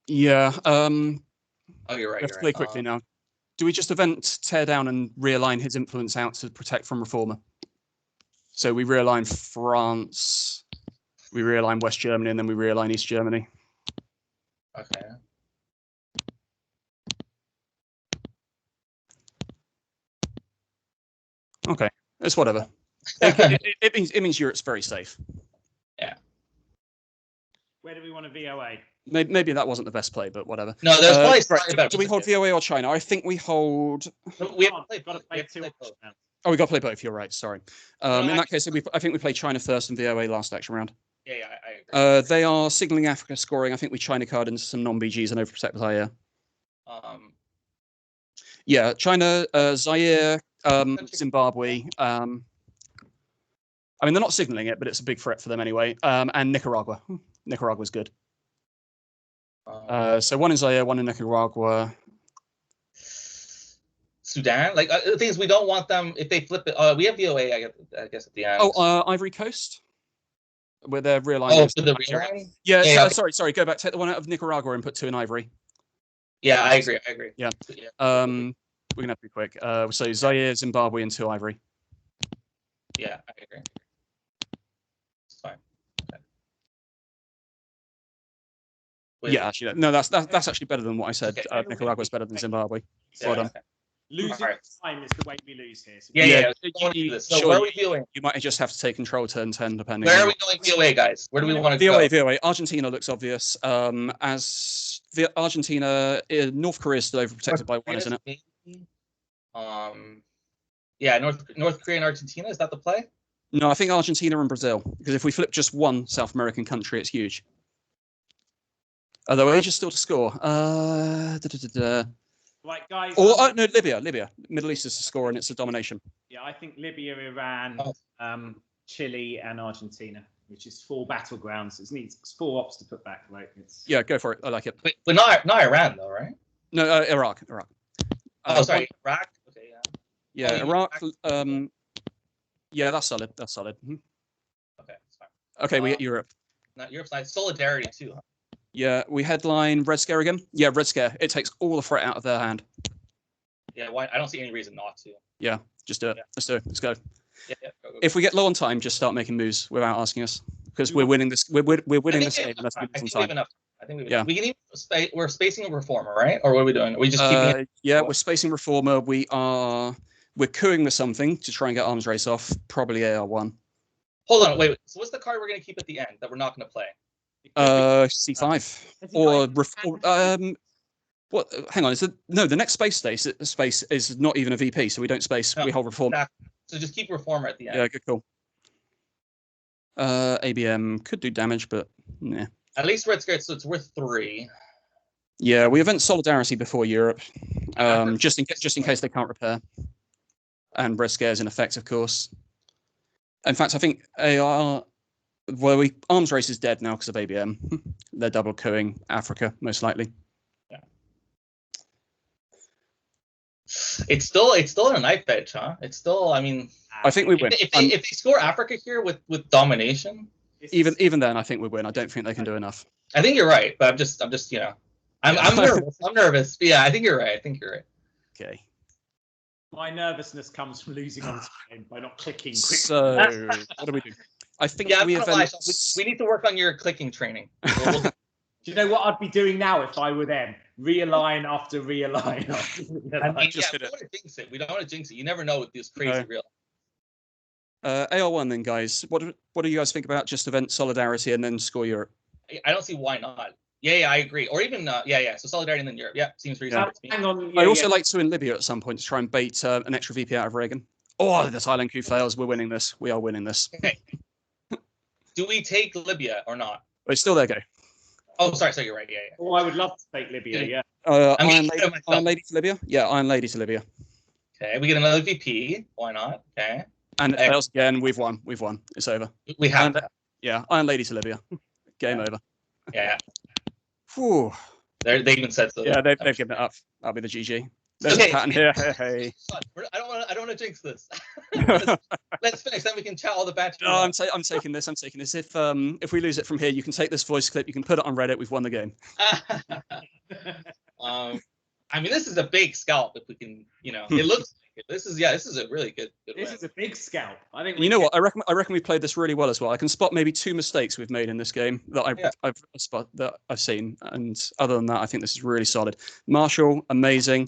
Speaker 3: Yeah.
Speaker 2: Oh, you're right.
Speaker 3: Let's play quickly now. Do we just event tear down and realign his influence out to protect from Reformer? So we realign France, we realign West Germany, and then we realign East Germany.
Speaker 2: Okay.
Speaker 3: Okay, it's whatever. It means Europe's very safe.
Speaker 2: Yeah.
Speaker 1: Where do we want a VOA?
Speaker 3: Maybe that wasn't the best play, but whatever.
Speaker 2: No, there's probably
Speaker 3: right.
Speaker 2: slightly better.
Speaker 3: Do we hold VOA or China? I think we hold.
Speaker 2: We have
Speaker 1: Got to play 2 options now.
Speaker 3: Oh, we got to play both. You're right. Sorry. In that case, I think we play China first and VOA last action round.
Speaker 2: Yeah, I agree.
Speaker 3: They are signaling Africa scoring. I think we China card into some non-BGs and overprotect Zaire. Yeah, China, Zaire, Zimbabwe. I mean, they're not signaling it, but it's a big threat for them anyway. And Nicaragua. Nicaragua's good. So 1 in Zaire, 1 in Nicaragua.
Speaker 2: Sudan, like the thing is, we don't want them if they flip it. We have VOA, I guess at the end.
Speaker 3: Oh, Ivory Coast, where they're realigning.
Speaker 2: Oh, for the real?
Speaker 3: Yeah. Sorry. Go back. Take the one out of Nicaragua and put 2 in Ivory.
Speaker 2: Yeah, I agree.
Speaker 3: Yeah. We're gonna have to be quick. So Zaire, Zimbabwe, and 2 Ivory.
Speaker 2: Yeah, I agree. It's fine. Okay.
Speaker 3: Yeah, actually, no, that's actually better than what I said. Okay. Nicaragua's better than Zimbabwe. Well done.
Speaker 2: Okay.
Speaker 1: Losing time is the way we lose here. So
Speaker 2: So where are we viewing?
Speaker 3: You might just have to take control turn 10, depending.
Speaker 2: Where are we going VOA, guys? Where do we want to go?
Speaker 3: VOA. Argentina looks obvious. As the Argentina, North Korea is still overprotected by 1, isn't it?
Speaker 2: Yeah, North Korea and Argentina, is that the play?
Speaker 3: No, I think Argentina and Brazil, because if we flip just one South American country, it's huge. Although age is still to score.
Speaker 1: Right, guys.
Speaker 3: Or no, Libya. Middle East is to score, and it's a domination.
Speaker 1: Yeah, I think Libya, Iran, Chile, and Argentina, which is 4 battlegrounds. It needs 4 ops to put back, right?
Speaker 3: Yeah, go for it. I like it.
Speaker 2: But not Iran, though, right?
Speaker 3: No, Iraq.
Speaker 2: Oh, sorry, Iraq. Okay, yeah.
Speaker 3: Yeah, Iraq. Yeah, that's solid. Mm-hmm.
Speaker 2: Okay, that's fine.
Speaker 3: Okay, we get Europe.
Speaker 2: Not Europe's nice. Solidarity too. Huh?
Speaker 3: Yeah, we headline Red Scare again. Yeah, Red Scare. It takes all the threat out of their hand.
Speaker 2: Yeah, why? I don't see any reason not to.
Speaker 3: Yeah, just do it. Yeah. Let's do it. Let's go.
Speaker 2: Yeah, go.
Speaker 3: If we get low on time, just start making moves without asking us, because we're winning this. We're winning this game. Unless we
Speaker 2: I think
Speaker 3: time.
Speaker 2: we have enough. I think we have we can even we're spacing a reformer, right? Or what are we doing? Are we just keeping it?
Speaker 3: Yeah, we're spacing reformer. We're cooing with something to try and get arms race off. Probably AR1.
Speaker 2: Hold on, wait. So what's the card we're going to keep at the end that we're not going to play?
Speaker 3: C5 or what? Hang on. The next space is not even a VP, so we don't space. No, we hold reform.
Speaker 2: Exactly. So just keep reformer at the end.
Speaker 3: Yeah, good call. ABM could do damage, but yeah.
Speaker 2: At least Red Scare, so it's worth 3.
Speaker 3: Yeah, we event Solidarity before Europe, just in case they can't repair. And Red Scare is in effect, of course. In fact, I think AR. Well, arms race is dead now because of ABM. They're double cooing Africa, most likely.
Speaker 2: Yeah. It's still a knife edge, huh? It's still, I mean,
Speaker 3: I think we win.
Speaker 2: if they score Africa here with domination,
Speaker 3: even then, I think we win. I don't think they can do enough.
Speaker 2: I think you're right, but I'm just I'm nervous. I'm nervous. But yeah, I think you're right.
Speaker 3: Okay.
Speaker 1: My nervousness comes from losing on time by not clicking quickly.
Speaker 3: So what do we do? I think we
Speaker 2: need to work on your clicking training.
Speaker 1: Do you know what I'd be doing now if I were them? Realign after realign after realign.
Speaker 2: I mean, we don't want to jinx it. We don't want to jinx it. You never know with these crazy real.
Speaker 3: AR1 then, guys. What do you guys think about just event Solidarity and then score Europe?
Speaker 2: I don't see why not. Yeah, I agree. Or even so Solidarity and then Europe. Yeah, seems reasonable.
Speaker 1: Hang on.
Speaker 3: I'd also like to win Libya at some point to try and bait an extra VP out of Reagan. Oh, the Thailand coup fails. We're winning this. We are winning this.
Speaker 2: Okay. Do we take Libya or not?
Speaker 3: But it's still there, go.
Speaker 2: Oh, sorry, you're right. Yeah.
Speaker 1: Oh, I would love to take Libya, yeah.
Speaker 3: Iron Lady to Libya? Yeah, Iron Lady to Libya.
Speaker 2: Okay, we get another VP. Why not? Okay.
Speaker 3: And it fails again. We've won. It's over.
Speaker 2: We have.
Speaker 3: Yeah, Iron Lady to Libya. Game over.
Speaker 2: Yeah.
Speaker 3: Whew.
Speaker 2: They even said so.
Speaker 3: Yeah, they've given it up. That'll be the GG. There's a pattern here. Hey.
Speaker 2: I don't want to jinx this. Let's finish, then we can chat all the bad.
Speaker 3: No, I'm taking this. If we lose it from here, you can take this voice clip. You can put it on Reddit. We've won the game.
Speaker 2: I mean, this is a big scalp. If we can, it looks. This is a really good.
Speaker 1: This is a big scalp. I think.
Speaker 3: You know what? I reckon we played this really well as well. I can spot maybe 2 mistakes we've made in this game that I've seen, and other than that, I think this is really solid. Marshall, amazing.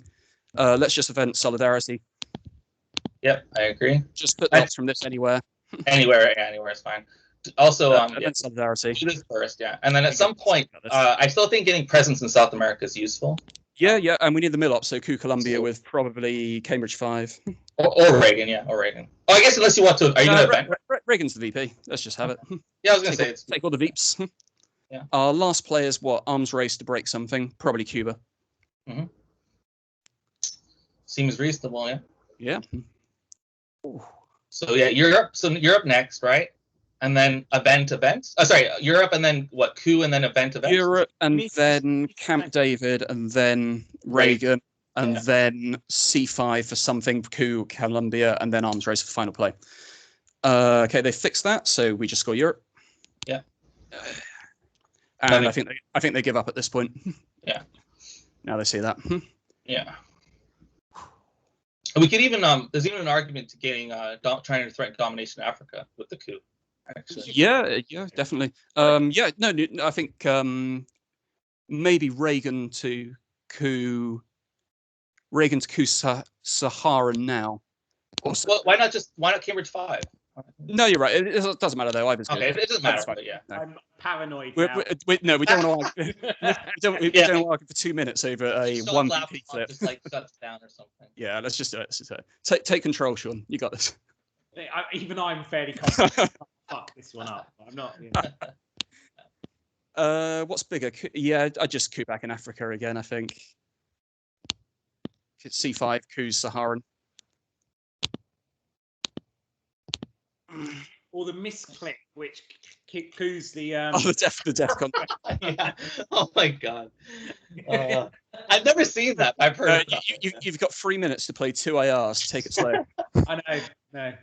Speaker 3: Let's just event Solidarity.
Speaker 2: Yep, I agree.
Speaker 3: Just put dots from this anywhere.
Speaker 2: Anywhere is fine. Also,
Speaker 3: event Solidarity.
Speaker 2: Do this first, yeah, and then at some point, I still think getting presence in South America is useful.
Speaker 3: Yeah, and we need the mill op, so Coup Columbia with probably Cambridge 5.
Speaker 2: Or Reagan, yeah, or Reagan. Oh, I guess unless you want to, are you going to event?
Speaker 3: Reagan's the VP. Let's just have it.
Speaker 2: Yeah, I was going to say
Speaker 3: take all the VIPs.
Speaker 2: Yeah.
Speaker 3: Our last player is what? Arms race to break something. Probably Cuba.
Speaker 2: Mm-hmm. Seems reasonable, yeah.
Speaker 3: Yeah.
Speaker 2: So yeah, Europe. So Europe next, right? And then event. Europe, and then what? Coup, and then event.
Speaker 3: Europe, and then Camp David, and then Reagan, and then C5 for something. Coup, Columbia, and then arms race for final play. Okay, they fixed that, so we just score Europe.
Speaker 2: Yeah.
Speaker 3: And I think they give up at this point.
Speaker 2: Yeah.
Speaker 3: Now they see that.
Speaker 2: Yeah. We could even there's even an argument to getting trying to threaten domination in Africa with the coup. Actually.
Speaker 3: Yeah, definitely. I think maybe Reagan to coup Saharan now.
Speaker 2: Also, well, why not Cambridge 5?
Speaker 3: No, you're right. It doesn't matter though. Either's
Speaker 2: okay,
Speaker 3: good.
Speaker 2: it doesn't matter. But yeah,
Speaker 1: no. I'm paranoid.
Speaker 3: We don't want to. We don't want to argue for 2 minutes over a one VP flip.
Speaker 2: Just like shuts down or something.
Speaker 3: Yeah, let's just do it. Take control, Sean. You got this.
Speaker 1: Even I'm fairly confident. Fuck this one up. I'm not.
Speaker 3: What's bigger? Yeah, I just coup back in Africa again. I think. C5 coups Saharan.
Speaker 1: Or the misclick, which coups the
Speaker 3: the DEFCON.
Speaker 2: Yeah. Oh my god. I've never seen that. I've heard.
Speaker 3: You've got 3 minutes to play 2 ARs. Take it slow.
Speaker 1: I know. No.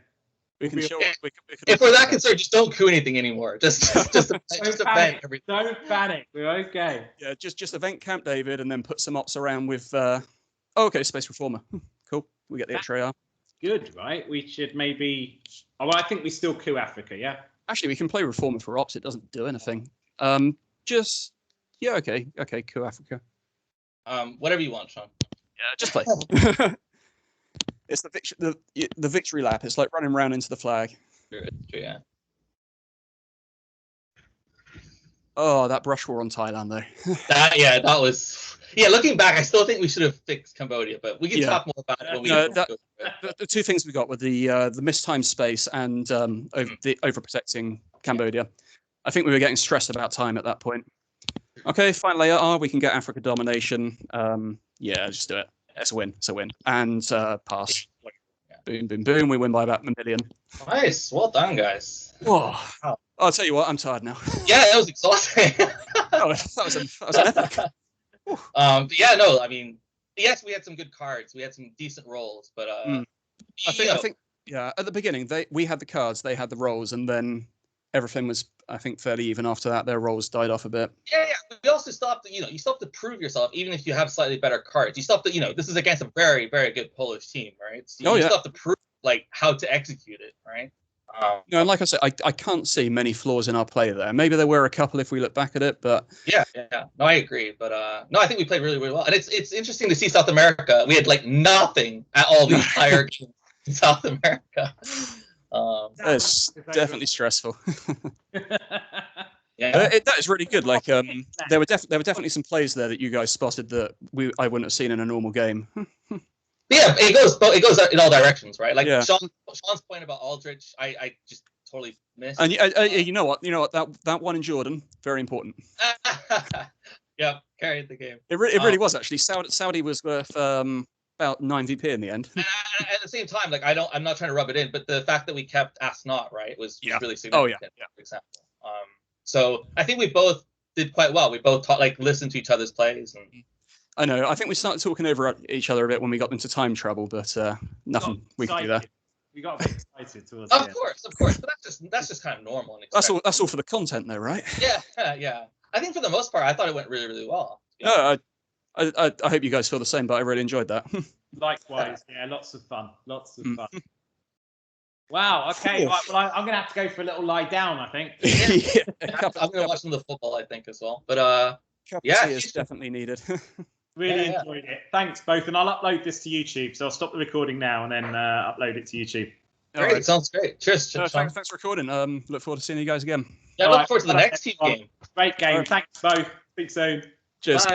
Speaker 2: If we're that concerned, just don't coup anything anymore. Just event everything.
Speaker 1: Don't panic. We're okay.
Speaker 3: Yeah, just event Camp David and then put some ops around with. Okay, Space Reformer. Cool. We get the extra AR.
Speaker 1: Good, right? We should maybe. Oh, well, I think we still coup Africa. Yeah.
Speaker 3: Actually, we can play Reformer for ops. It doesn't do anything. Okay, coup Africa.
Speaker 2: Whatever you want, Sean.
Speaker 3: Yeah, just play. It's the victory lap. It's like running around into the flag.
Speaker 2: Sure, yeah.
Speaker 3: Oh, that brush war on Thailand though.
Speaker 2: that was. Yeah, looking back, I still think we should have fixed Cambodia, but we can talk more about it when we.
Speaker 3: The 2 things we got were the mistimed space and overprotecting Cambodia. I think we were getting stressed about time at that point. Okay, final AR, we can get Africa domination. Yeah, just do it. It's a win. And pass. Boom, boom, boom. We win by about 1 million.
Speaker 2: Nice. Well done, guys.
Speaker 3: Whoa. I'll tell you what, I'm tired now.
Speaker 2: Yeah, that was exhausting.
Speaker 3: that was an epic.
Speaker 2: Yeah, no, I mean, yes, we had some good cards. We had some decent rolls, but
Speaker 3: I think yeah, at the beginning we had the cards, they had the rolls, and then everything was, I think, fairly even after that. Their rolls died off a bit.
Speaker 2: Yeah. We also stopped. You still have to prove yourself, even if you have slightly better cards. You still have to. This is against a very, very good Polish team, right? So you still have to prove how to execute it, right?
Speaker 3: And like I said, I can't see many flaws in our play there. Maybe there were a couple if we look back at it, but
Speaker 2: yeah. No, I agree. But no, I think we played really, really well. And it's interesting to see South America. We had nothing at all the entire game in South America.
Speaker 3: It's definitely stressful.
Speaker 2: Yeah,
Speaker 3: that is really good. There were definitely some plays there that you guys spotted that I wouldn't have seen in a normal game.
Speaker 2: Yeah, it goes in all directions, right? Sean's point about Aldrich, I just totally missed.
Speaker 3: And you know what? That one in Jordan, very important.
Speaker 2: Yeah, carried the game.
Speaker 3: It really was actually. Saudi was worth about 9 VP in the end.
Speaker 2: And at the same time, I'm not trying to rub it in, but the fact that we kept Ask Not, right, was really significant. For example. So I think we both did quite well. We both listened to each other's plays. And
Speaker 3: I know. I think we started talking over each other a bit when we got into time trouble, but nothing we could do there.
Speaker 1: We got a bit excited towards
Speaker 2: the end. Of course. But that's just kind of normal. And
Speaker 3: that's all for the content, though, right?
Speaker 2: Yeah. I think for the most part, I thought it went really, really well.
Speaker 3: No, I hope you guys feel the same, but I really enjoyed that.
Speaker 1: Likewise, lots of fun. Wow. Okay. Right, well, I'm gonna have to go for a little lie down, I think.
Speaker 2: I'm gonna watch some of the football, I think, as well. But
Speaker 3: it's definitely needed.
Speaker 1: Really enjoyed it. Thanks both, and I'll upload this to YouTube. So I'll stop the recording now and then upload it to YouTube.
Speaker 2: Great, sounds great. Cheers.
Speaker 3: Thanks for recording. Look forward to seeing you guys again.
Speaker 2: Yeah, look forward to the next team game.
Speaker 1: Great game. Thanks both. Speak soon.
Speaker 3: Cheers.
Speaker 2: Bye.